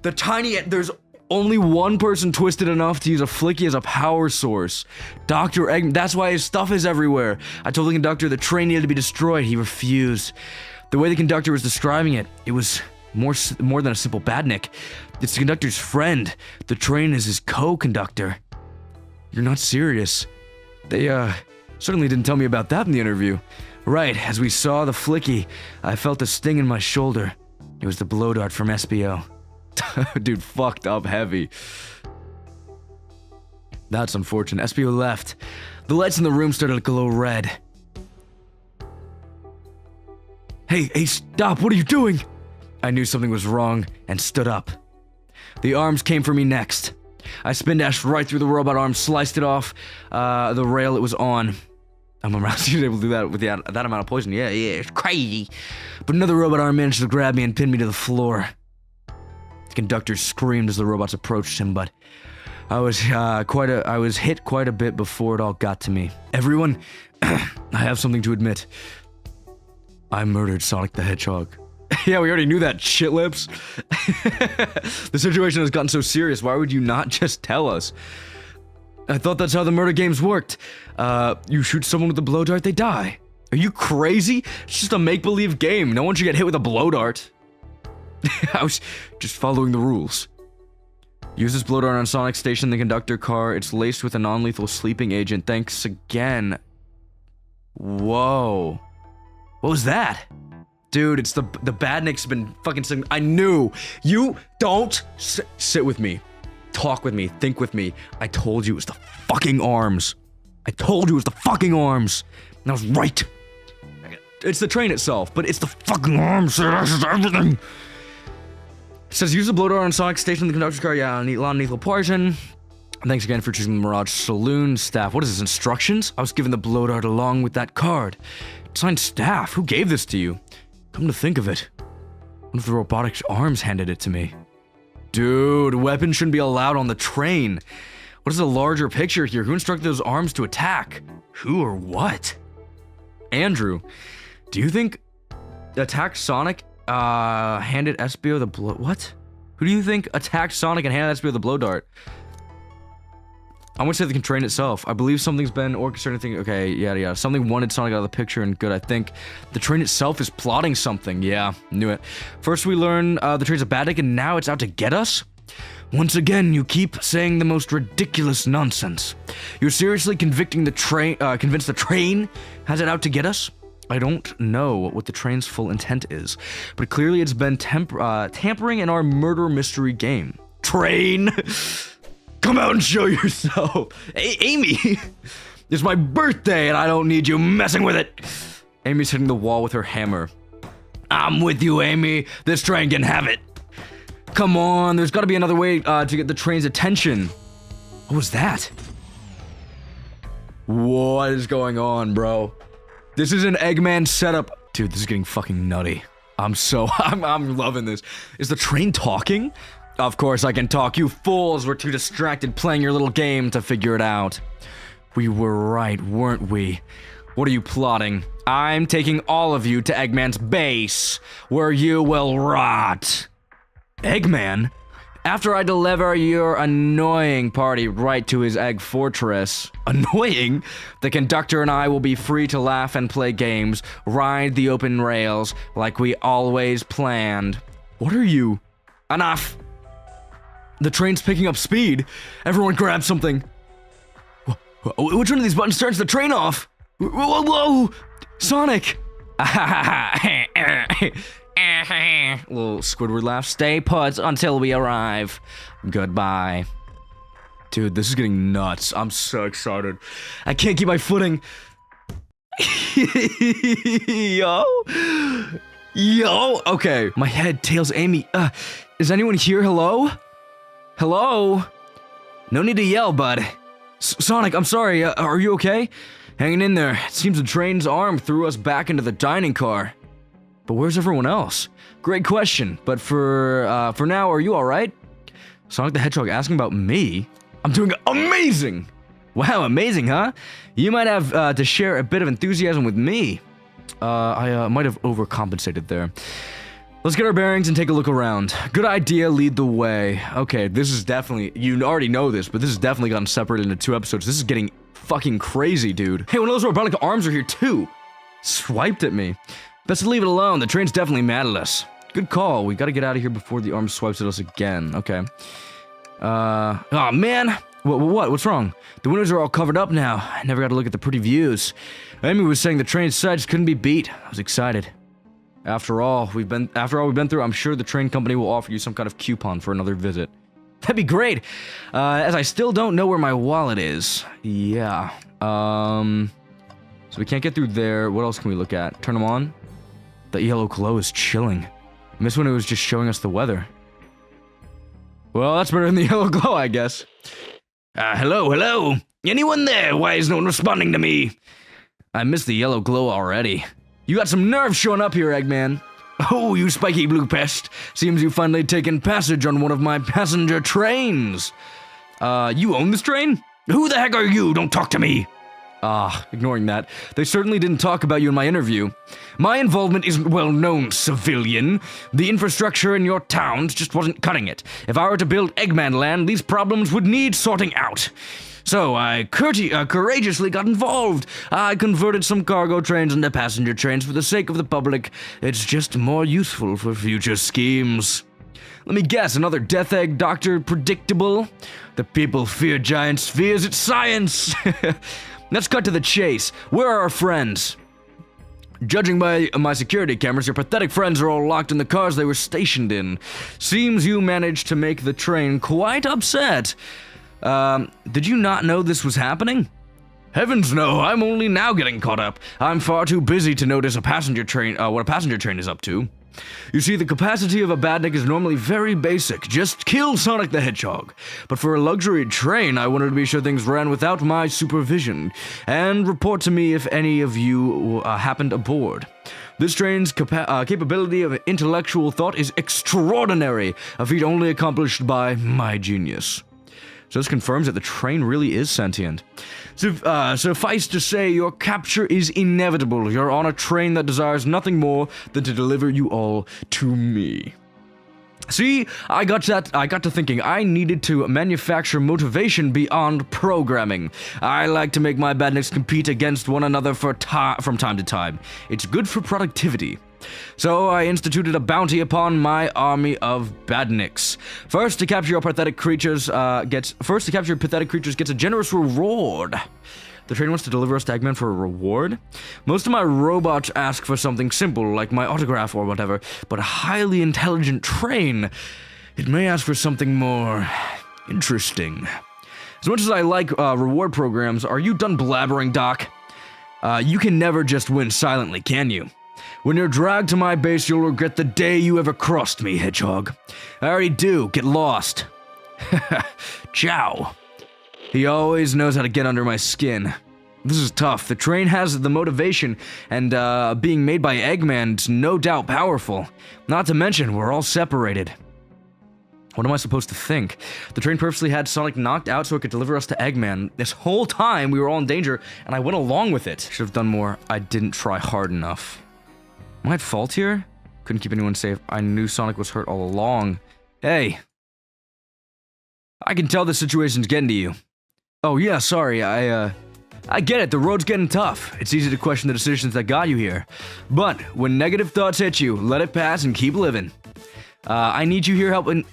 There's only one person twisted enough to use a flicky as a power source. Dr. Eggman, that's why his stuff is everywhere. I told the conductor the train needed to be destroyed. He refused. The way the conductor was describing it, it was more than a simple badnik. It's the conductor's friend. The train is his co-conductor. You're not serious. They, certainly didn't tell me about that in the interview. Right, as we saw the flicky, I felt a sting in my shoulder. It was the blow dart from SBO. Dude, fucked up heavy. That's unfortunate. SBO left. The lights in the room started to glow red. Hey, stop, what are you doing? I knew something was wrong and stood up. The arms came for me next. I spin dashed right through the robot arm, sliced it off the rail it was on. I'm amazed he was able to do that with that amount of poison. Yeah, it's crazy. But another robot arm managed to grab me and pin me to the floor. The conductor screamed as the robots approached him, but I was hit quite a bit before it all got to me. Everyone, I have something to admit. I murdered Sonic the Hedgehog. Yeah, we already knew that, shit lips. The situation has gotten so serious, why would you not just tell us? I thought that's how the murder games worked. You shoot someone with a blow dart, they die. Are you crazy? It's just a make-believe game. No one should get hit with a blow dart. I was just following the rules. Use this blow dart on Sonic Station, the conductor car. It's laced with a non-lethal sleeping agent. Thanks again. Whoa. What was that? Dude, it's the badnik's been fucking saying. I knew. You don't sit with me. Talk with me. Think with me. I told you it was the fucking arms. I told you it was the fucking arms. And I was right. It's the train itself, but it's the fucking arms. That's everything. It says use the blow dart on Sonic Station, the conductor's car. Yeah, non-lethal poison. Thanks again for choosing the Mirage Saloon staff. What is this, instructions? I was given the blow dart along with that card. Signed staff? Who gave this to you? Come to think of it, one of the robotic arms handed it to me. Dude, weapons shouldn't be allowed on the train. What is the larger picture here? Who instructed those arms to attack? Who or what? Andrew, do you think attacked Sonic handed SBO the blow... What? Who do you think attacked Sonic and handed SBO the blow dart? I'm gonna say the train itself. I believe something's been orchestrated. Okay, yeah. Something wanted Sonic out of the picture, and good. I think the train itself is plotting something. Yeah, knew it. First we learn the train's a badnik, and now it's out to get us? Once again, you keep saying the most ridiculous nonsense. You're seriously convinced the train has it out to get us? I don't know what the train's full intent is, but clearly it's been tampering in our murder mystery game. Train! Come out and show yourself! Hey, Amy! It's my birthday and I don't need you messing with it! Amy's hitting the wall with her hammer. I'm with you, Amy. This train can have it. Come on, there's gotta be another way to get the train's attention. What was that? What is going on, bro? This is an Eggman setup. Dude, this is getting fucking nutty. I'm loving this. Is the train talking? Of course I can talk. You fools were too distracted playing your little game to figure it out. We were right, weren't we? What are you plotting? I'm taking all of you to Eggman's base, where you will rot. Eggman? After I deliver your annoying party right to his egg fortress. Annoying? The conductor and I will be free to laugh and play games, ride the open rails like we always planned. What are you? Enough! The train's picking up speed. Everyone grab something. Which one of these buttons turns the train off? Whoa! Sonic! Little Squidward laugh. Stay put until we arrive. Goodbye. Dude, this is getting nuts. I'm so excited. I can't keep my footing. Yo! Okay. My head, tails, Amy. Is anyone here? Hello? Hello? No need to yell, bud. Sonic, I'm sorry. Are you okay? Hanging in there. It seems the train's arm threw us back into the dining car. But where's everyone else? Great question. But for now, are you alright? Sonic the Hedgehog asking about me? I'm doing amazing! Wow, amazing, huh? You might have to share a bit of enthusiasm with me. I might have overcompensated there. Let's get our bearings and take a look around. Good idea, lead the way. Okay, this is definitely, you already know this, but this has definitely gotten separated into 2 episodes. This is getting fucking crazy, dude. Hey, one of those robotic arms are here too. Swiped at me. Best to leave it alone, the train's definitely mad at us. Good call, we gotta get out of here before the arm swipes at us again. Okay. Oh man. What? What's wrong? The windows are all covered up now. I never got to look at the pretty views. Amy was saying the train's sides couldn't be beat. I was excited. After all we've been through, I'm sure the train company will offer you some kind of coupon for another visit. That'd be great. As I still don't know where my wallet is. Yeah. So we can't get through there. What else can we look at? Turn them on. The yellow glow is chilling. I miss when it was just showing us the weather. Well, that's better than the yellow glow, I guess. Hello? Anyone there? Why is no one responding to me? I missed the yellow glow already. You got some nerve showing up here, Eggman. Oh, you spiky blue pest. Seems you've finally taken passage on one of my passenger trains. You own this train? Who the heck are you? Don't talk to me. Ignoring that. They certainly didn't talk about you in my interview. My involvement isn't well known, civilian. The infrastructure in your towns just wasn't cutting it. If I were to build Eggman Land, these problems would need sorting out. So I courageously got involved. I converted some cargo trains into passenger trains for the sake of the public. It's just more useful for future schemes. Let me guess, another death egg, Doctor Predictable? The people fear giant spheres, it's science! Let's cut to the chase. Where are our friends? Judging by my security cameras, your pathetic friends are all locked in the cars they were stationed in. Seems you managed to make the train quite upset. Did you not know this was happening? Heavens no, I'm only now getting caught up. I'm far too busy to notice what a passenger train is up to. You see, the capacity of a badnik is normally very basic. Just kill Sonic the Hedgehog. But for a luxury train, I wanted to be sure things ran without my supervision. And report to me if any of you happened aboard. This train's capability of intellectual thought is extraordinary, a feat only accomplished by my genius. So this confirms that the train really is sentient. Suffice to say, your capture is inevitable. You're on a train that desires nothing more than to deliver you all to me. See, I got to thinking I needed to manufacture motivation beyond programming. I like to make my badniks compete against one another from time to time. It's good for productivity. So I instituted a bounty upon my army of badniks. First to capture pathetic creatures gets a generous reward. The train wants to deliver us to Eggman for a reward? Most of my robots ask for something simple, like my autograph or whatever, but a highly intelligent train, it may ask for something more interesting. As much as I like reward programs, are you done blabbering, Doc? You can never just win silently, can you? When you're dragged to my base, you'll regret the day you ever crossed me, Hedgehog. I already do. Get lost. Ciao. He always knows how to get under my skin. This is tough. The train has the motivation, and being made by Eggman's no doubt powerful. Not to mention, we're all separated. What am I supposed to think? The train purposely had Sonic knocked out so it could deliver us to Eggman. This whole time, we were all in danger, and I went along with it. Should have done more. I didn't try hard enough. Am I at fault here? Couldn't keep anyone safe. I knew Sonic was hurt all along. Hey. I can tell the situation's getting to you. Oh yeah, sorry, I get it, the road's getting tough. It's easy to question the decisions that got you here. But, when negative thoughts hit you, let it pass and keep living. I need you here helping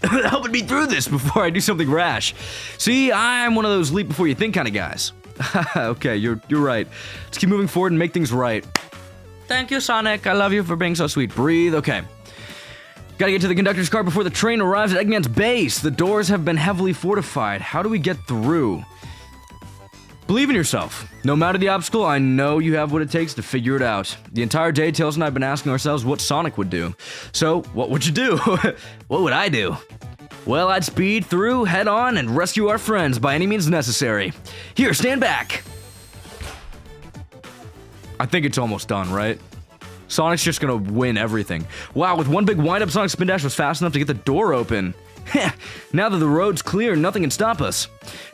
me through this before I do something rash. See, I'm one of those leap before you think kind of guys. Okay, you're right. Let's keep moving forward and make things right. Thank you, Sonic. I love you for being so sweet. Breathe. Okay. Gotta get to the conductor's car before the train arrives at Eggman's base. The doors have been heavily fortified. How do we get through? Believe in yourself. No matter the obstacle, I know you have what it takes to figure it out. The entire day, Tails and I have been asking ourselves what Sonic would do. So, what would you do? What would I do? Well, I'd speed through, head on, and rescue our friends by any means necessary. Here, stand back! I think it's almost done, right? Sonic's just gonna win everything. Wow, with one big wind-up, Sonic's spin dash was fast enough to get the door open. Heh, now that the road's clear, nothing can stop us.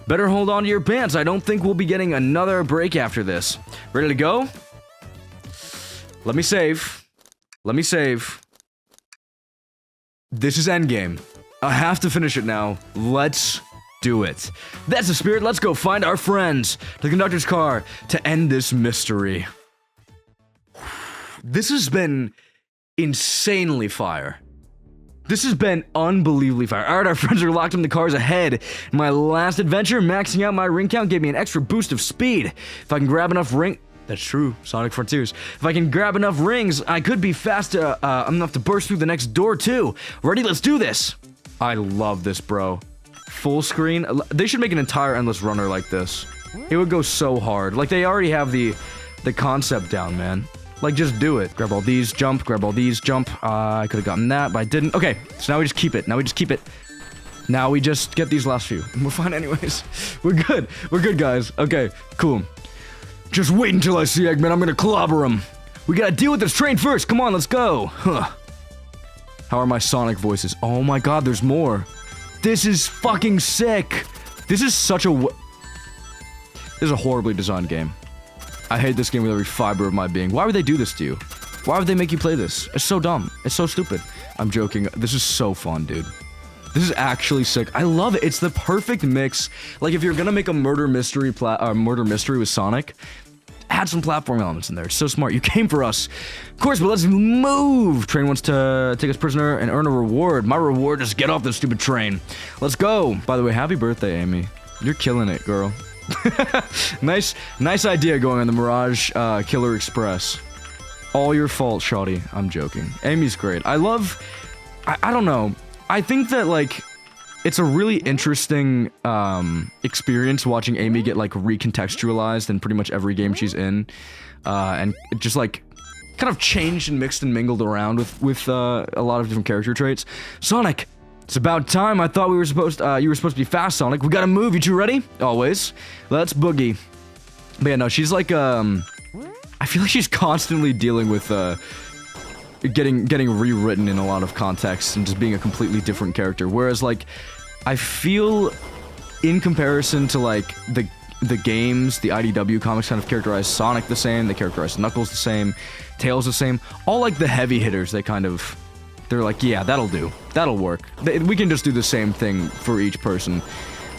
Better hold on to your pants. I don't think we'll be getting another break after this. Ready to go? Let me save. This is endgame. I have to finish it now. Let's do it. That's the spirit. Let's go find our friends. The conductor's car to end this mystery. This has been insanely fire. This has been unbelievably fire. Alright, our friends are locked in the cars ahead. In my last adventure, maxing out my ring count gave me an extra boost of speed. If I can grab enough That's true, Sonic Frontiers. If I can grab enough rings, I could be fast enough to burst through the next door too. Ready? Let's do this. I love this, bro. Full screen. They should make an entire Endless Runner like this. It would go so hard. Like, they already have the concept down, man. Like, just do it. Grab all these, jump. Grab all these, jump. I could have gotten that, but I didn't. Okay, so now we just keep it. Now we just get these last few. We're fine anyways. We're good. We're good, guys. Okay, cool. Just wait until I see Eggman. I'm gonna clobber him. We gotta deal with this train first. Come on, let's go. Huh. How are my Sonic voices? Oh my god, there's more. This is fucking sick. This is such a... This is a horribly designed game. I hate this game with every fiber of my being. Why would they do this to you? Why would they make you play this? It's so dumb. It's so stupid. I'm joking. This is so fun, dude. This is actually sick. I love it. It's the perfect mix. Like, if you're gonna make a murder mystery with Sonic, add some platform elements in there. It's so smart. You came for us. Of course, but let's move. Train wants to take us prisoner and earn a reward. My reward is get off this stupid train. Let's go. By the way, happy birthday, Amy. You're killing it, girl. Nice idea going on the Mirage Killer Express. All your fault, Shawty. I'm joking. Amy's great. I don't know. I think that, like, it's a really interesting experience watching Amy get, like, recontextualized in pretty much every game she's in. And just, like, kind of changed and mixed and mingled around with a lot of different character traits. Sonic! It's about time. I thought you were supposed to be fast, Sonic. We gotta move. You two ready? Always. Let's boogie. But yeah, no, she's like, I feel like she's constantly dealing with, getting rewritten in a lot of contexts and just being a completely different character. Whereas, like, I feel, in comparison to, like, the games, the IDW comics kind of characterize Sonic the same, they characterize Knuckles the same, Tails the same. All, like, the heavy hitters, they're like, yeah, that'll do. That'll work. We can just do the same thing for each person.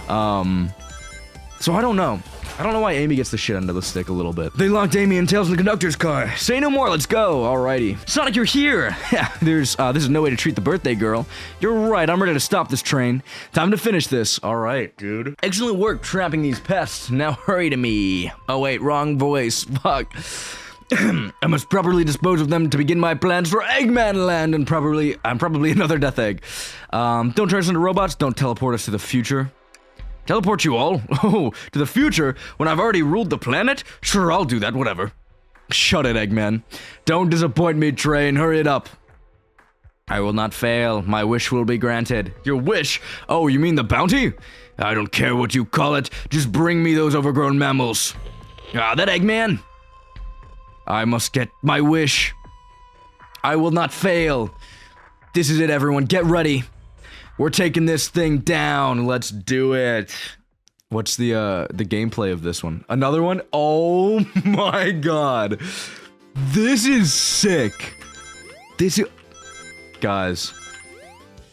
So I don't know. I don't know why Amy gets the shit under the stick a little bit. They locked Amy and Tails in the conductor's car. Say no more, let's go. Alrighty. Sonic, you're here. Yeah, this is no way to treat the birthday girl. You're right, I'm ready to stop this train. Time to finish this. Alright, dude. Excellent work trapping these pests. Now hurry to me. Oh wait, wrong voice. Fuck. I must properly dispose of them to begin my plans for Eggman Land and probably another Death Egg. Don't turn us into robots, don't teleport us to the future. Teleport you all? Oh, to the future? When I've already ruled the planet? Sure, I'll do that, whatever. Shut it, Eggman. Don't disappoint me, train, hurry it up. I will not fail, my wish will be granted. Your wish? Oh, you mean the bounty? I don't care what you call it, just bring me those overgrown mammals. Ah, that Eggman? I must get my wish. I will not fail. This is it, everyone. Get ready. We're taking this thing down. Let's do it. What's the gameplay of this one? Another one? Oh my god. This is sick. Guys,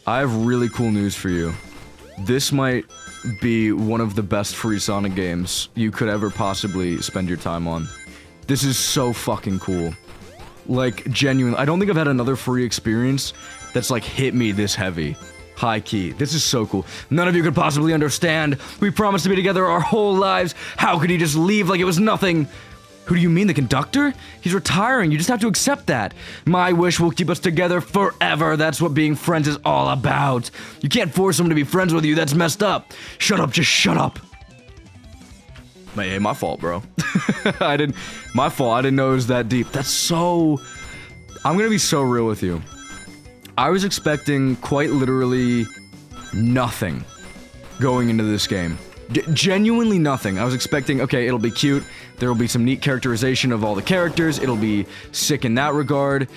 I have really cool news for you. This might be one of the best free Sonic games you could ever possibly spend your time on. This is so fucking cool. Like, genuinely, I don't think I've had another free experience that's, like, hit me this heavy. High key. This is so cool. None of you could possibly understand. We promised to be together our whole lives. How could he just leave like it was nothing? Who do you mean, the conductor? He's retiring. You just have to accept that. My wish will keep us together forever. That's what being friends is all about. You can't force someone to be friends with you. That's messed up. Shut up. Just shut up. Hey, my fault, bro. My fault. I didn't know it was that deep. That's so... I'm gonna be so real with you. I was expecting quite literally nothing going into this game. Genuinely nothing. I was expecting, okay, it'll be cute. There will be some neat characterization of all the characters. It'll be sick in that regard.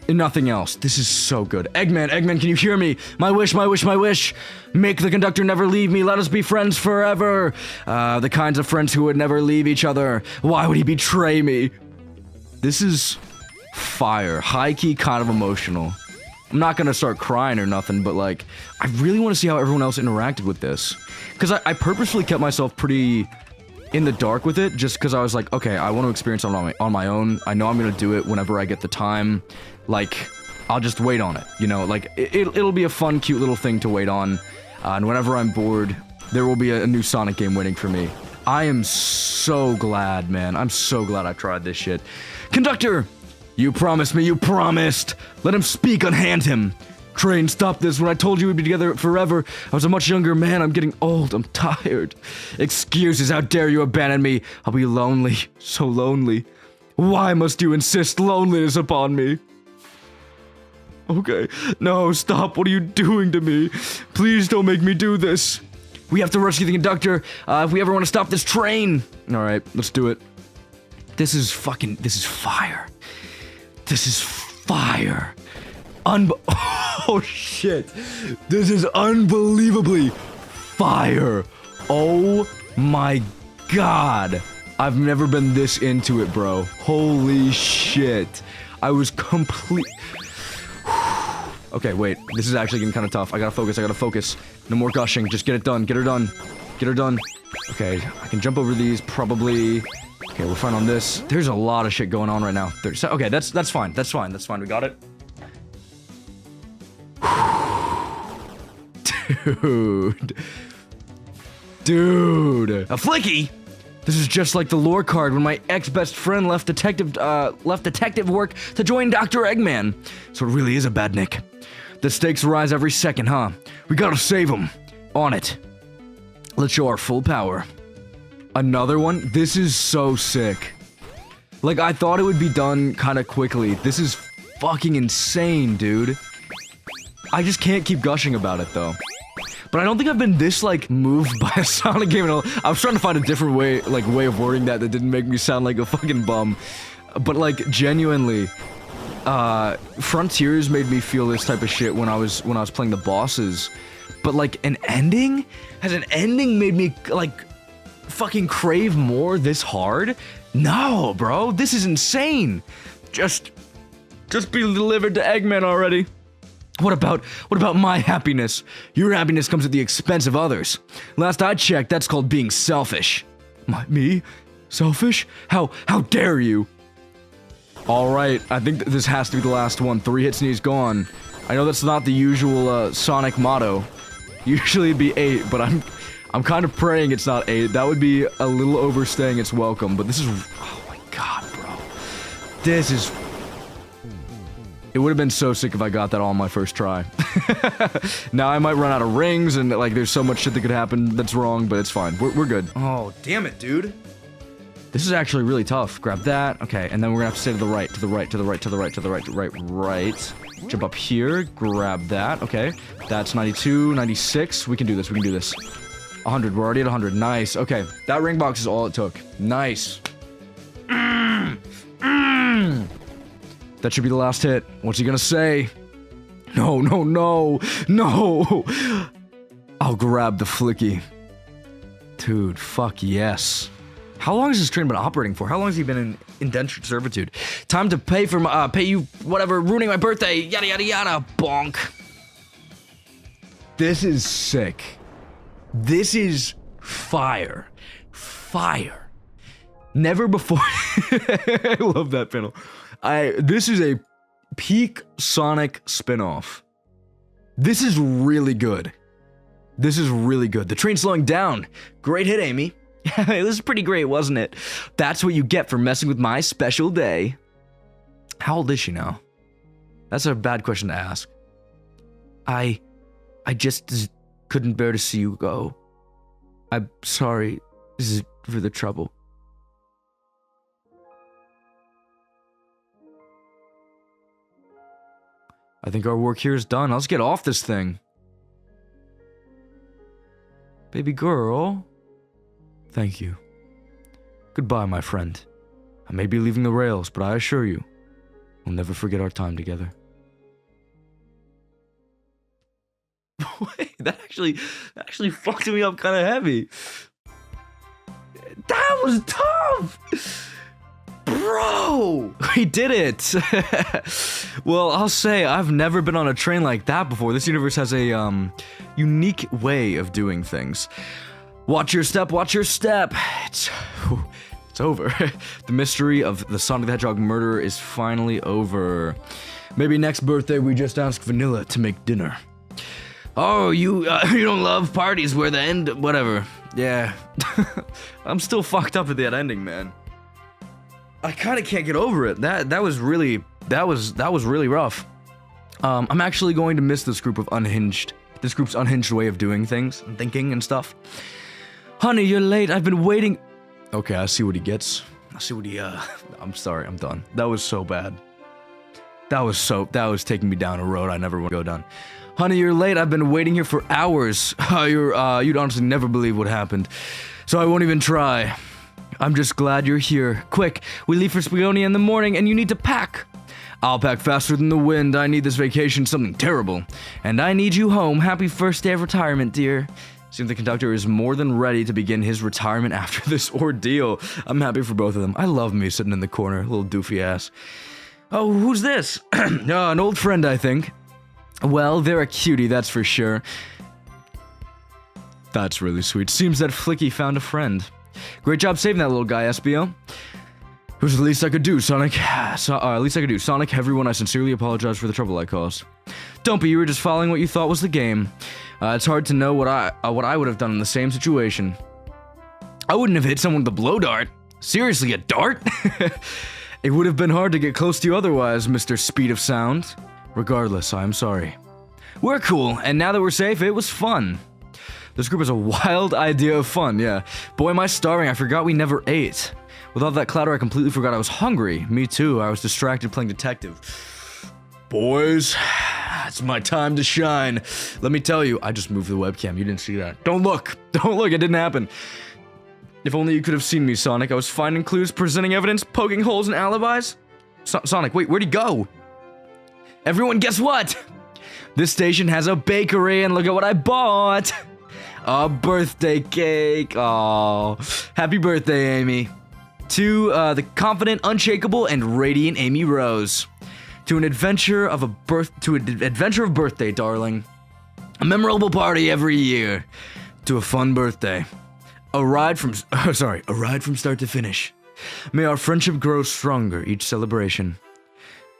And nothing else. This is so good. Eggman, can you hear me? My wish, my wish, my wish. Make the conductor never leave me. Let us be friends forever. The kinds of friends who would never leave each other. Why would he betray me? This is fire. High-key, kind of emotional. I'm not gonna start crying or nothing, but like, I really want to see how everyone else interacted with this. Because I purposefully kept myself pretty in the dark with it, just because I was like, okay, I want to experience it on my own. I know I'm gonna do it whenever I get the time. Like, I'll just wait on it, you know? Like, it'll be a fun, cute little thing to wait on. And whenever I'm bored, there will be a new Sonic game waiting for me. I am so glad, man. I'm so glad I tried this shit. Conductor! You promised me, you promised! Let him speak, unhand him! Train, stop this. When I told you we'd be together forever, I was a much younger man. I'm getting old. I'm tired. Excuses, how dare you abandon me? I'll be lonely. So lonely. Why must you insist loneliness upon me? Okay. No, stop. What are you doing to me? Please don't make me do this. We have to rescue the conductor if we ever want to stop this train. Alright, let's do it. This is fire. This is fire. Oh shit. This is unbelievably fire. Oh my god. I've never been this into it, bro. Holy shit. I was Okay, wait. This is actually getting kind of tough. I gotta focus. No more gushing. Just get it done. Get her done. Okay, I can jump over these, probably. Okay, we're fine on this. There's a lot of shit going on right now. Okay, that's fine. We got it. Dude. A flicky? This is just like the lore card when my ex-best friend left detective work to join Dr. Eggman. So it really is a bad nick. The stakes rise every second, huh? We gotta save him. On it. Let's show our full power. Another one? This is so sick. Like, I thought it would be done kind of quickly. This is fucking insane, dude. I just can't keep gushing about it, though. But I don't think I've been this, like, moved by a Sonic game at all. I was trying to find a different way of wording that didn't make me sound like a fucking bum. But, like, genuinely, Frontiers made me feel this type of shit when I was playing the bosses. But, like, has an ending made me, like, fucking crave more this hard? No, bro, this is insane. Just be delivered to Eggman already. What about my happiness? Your happiness comes at the expense of others. Last I checked, that's called being selfish. Me? Selfish? How dare you? Alright, I think this has to be the last one. 3 hits and he's gone. I know that's not the usual, Sonic motto. Usually it'd be 8, but I'm kind of praying it's not 8. That would be a little overstaying its welcome, but this is... Oh my god, bro. This is... It would have been so sick if I got that all on my first try. Now I might run out of rings and, like, there's so much shit that could happen that's wrong, but it's fine. We're good. Oh, damn it, dude. This is actually really tough. Grab that. Okay, and then we're gonna have to stay to the right, to the right, to the right, to the right, to the right, to the right. Jump up here. Grab that. Okay. That's 92, 96. We can do this. 100. We're already at 100. Nice. Okay. That ring box is all it took. Nice. That should be the last hit. What's he gonna say? No. I'll grab the flicky. Dude, fuck yes. How long has this train been operating for? How long has he been in indentured servitude? Time to pay you whatever, ruining my birthday, yada yada yada, bonk. This is sick. This is fire. Fire. Never before. I love that panel. This is a peak Sonic spinoff. This is really good. The train's slowing down. Great hit, Amy. This is pretty great, wasn't it? That's what you get for messing with my special day. How old is she now? That's a bad question to ask. I just couldn't bear to see you go. I'm sorry for the trouble. I think our work here is done. Let's get off this thing. Baby girl. Thank you. Goodbye, my friend. I may be leaving the rails, but I assure you, we'll never forget our time together. Wait, that actually fucked me up kind of heavy. That was tough! Bro, we did it. Well, I'll say I've never been on a train like that before. This universe has a unique way of doing things. Watch your step, watch your step. It's over. The mystery of the Sonic the Hedgehog murderer is finally over. Maybe next birthday we just ask Vanilla to make dinner. Oh, you don't love parties where the end, whatever. Yeah. I'm still fucked up at that ending, man. I kind of can't get over it. That was really rough. I'm actually going to miss this group's unhinged way of doing things and thinking and stuff. Honey, you're late. I've been waiting. Okay, I see what he gets. I see what he, I'm sorry, I'm done. That was so bad. That was taking me down a road I never want to go down. Honey, you're late. I've been waiting here for hours. You'd honestly never believe what happened. So I won't even try. I'm just glad you're here. Quick, we leave for Spigonia in the morning and you need to pack. I'll pack faster than the wind. I need this vacation something terrible. And I need you home. Happy first day of retirement, dear. Seems the conductor is more than ready to begin his retirement after this ordeal. I'm happy for both of them. I love me sitting in the corner, little doofy ass. Oh, who's this? An old friend, I think. Well, they're a cutie, that's for sure. That's really sweet. Seems that Flicky found a friend. Great job saving that little guy, SBO. It was the least I could do, Sonic. Sonic, everyone, I sincerely apologize for the trouble I caused. Don't be, you were just following what you thought was the game. It's hard to know what I would have done in the same situation. I wouldn't have hit someone with a blow dart. Seriously, a dart? It would have been hard to get close to you otherwise, Mr. Speed of Sound. Regardless, I'm sorry. We're cool, and now that we're safe, it was fun. This group has a wild idea of fun, yeah. Boy, am I starving, I forgot we never ate. With all that clatter, I completely forgot I was hungry. Me too, I was distracted playing detective. Boys, it's my time to shine. Let me tell you, I just moved the webcam, you didn't see that. Don't look, it didn't happen. If only you could have seen me, Sonic. I was finding clues, presenting evidence, poking holes in alibis. Sonic, wait, where'd he go? Everyone, guess what? This station has a bakery, and look at what I bought. A birthday cake. Oh, happy birthday, Amy. To the confident, unshakable, and radiant Amy Rose. To an adventure of birthday, darling. A memorable party every year. To a fun birthday. A ride from start to finish. May our friendship grow stronger each celebration.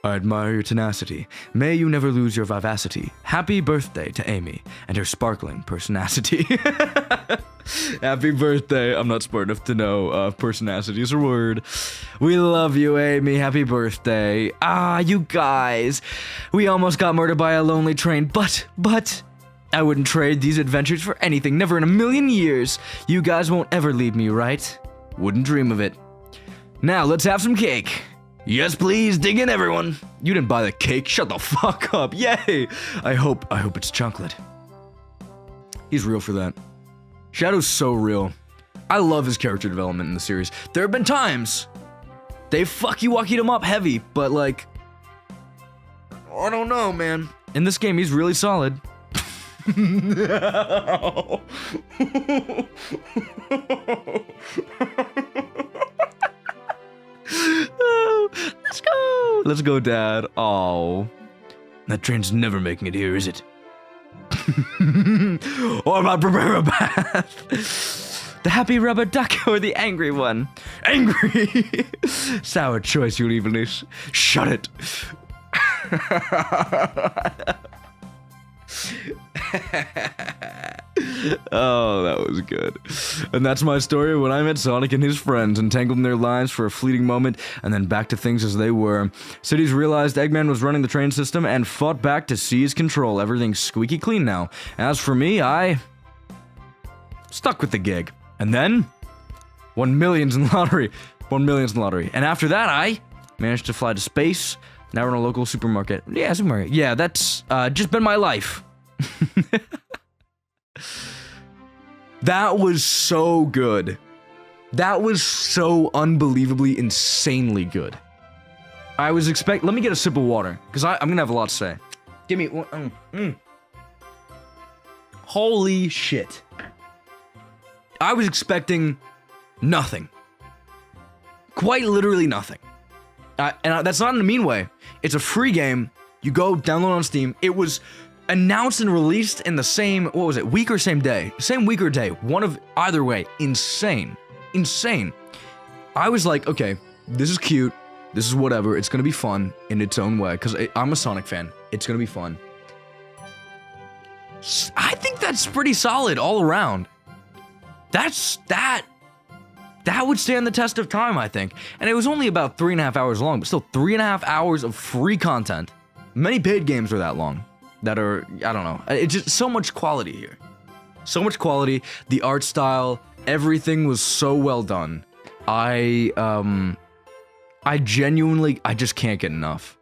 I admire your tenacity. May you never lose your vivacity. Happy birthday to Amy and her sparkling personacity. Happy birthday. I'm not smart enough to know personacity is a word. We love you, Amy. Happy birthday. Ah, you guys. We almost got murdered by a lonely train, but I wouldn't trade these adventures for anything, never in a million years. You guys won't ever leave me, right? Wouldn't dream of it. Now, let's have some cake. Yes, please, dig in, everyone. You didn't buy the cake, shut the fuck up, yay! I hope it's chocolate. He's real for that. Shadow's so real. I love his character development in the series. There have been times they fucky-walkied him up heavy, but like, I don't know, man. In this game, he's really solid. No. Oh, let's go, Dad. Oh, that train's never making it here, is it? Or am I prepare a bath? The happy rubber duck or the angry one? Angry. Sour choice, you evilness. Shut it. Oh, that was good. And that's my story when I met Sonic and his friends, entangled in their lives for a fleeting moment, and then back to things as they were. Cities realized Eggman was running the train system and fought back to seize control. Everything's squeaky clean now. As for me, I stuck with the gig. And then won millions in the lottery. And after that, I managed to fly to space. Now we're in a local supermarket. Yeah, supermarket. Yeah, that's just been my life. That was so good. That was so unbelievably, insanely good. I was let me get a sip of water, because I'm gonna have a lot to say. Give me one. Holy shit. I was expecting nothing. Quite literally nothing. That's not in a mean way. It's a free game. You go download on Steam. It was announced and released in the same, what was it, week or same day? Same week or day. One of either way. Insane. Insane. I was like, okay, this is cute. This is whatever. It's gonna be fun in its own way. Because I'm a Sonic fan. It's gonna be fun. I think that's pretty solid all around. That would stand the test of time, I think. And it was only about 3.5 hours long, but still 3.5 hours of free content. Many paid games are that long. That are, I don't know. It's just so much quality here. So much quality. The art style, everything was so well done. I genuinely, I just can't get enough.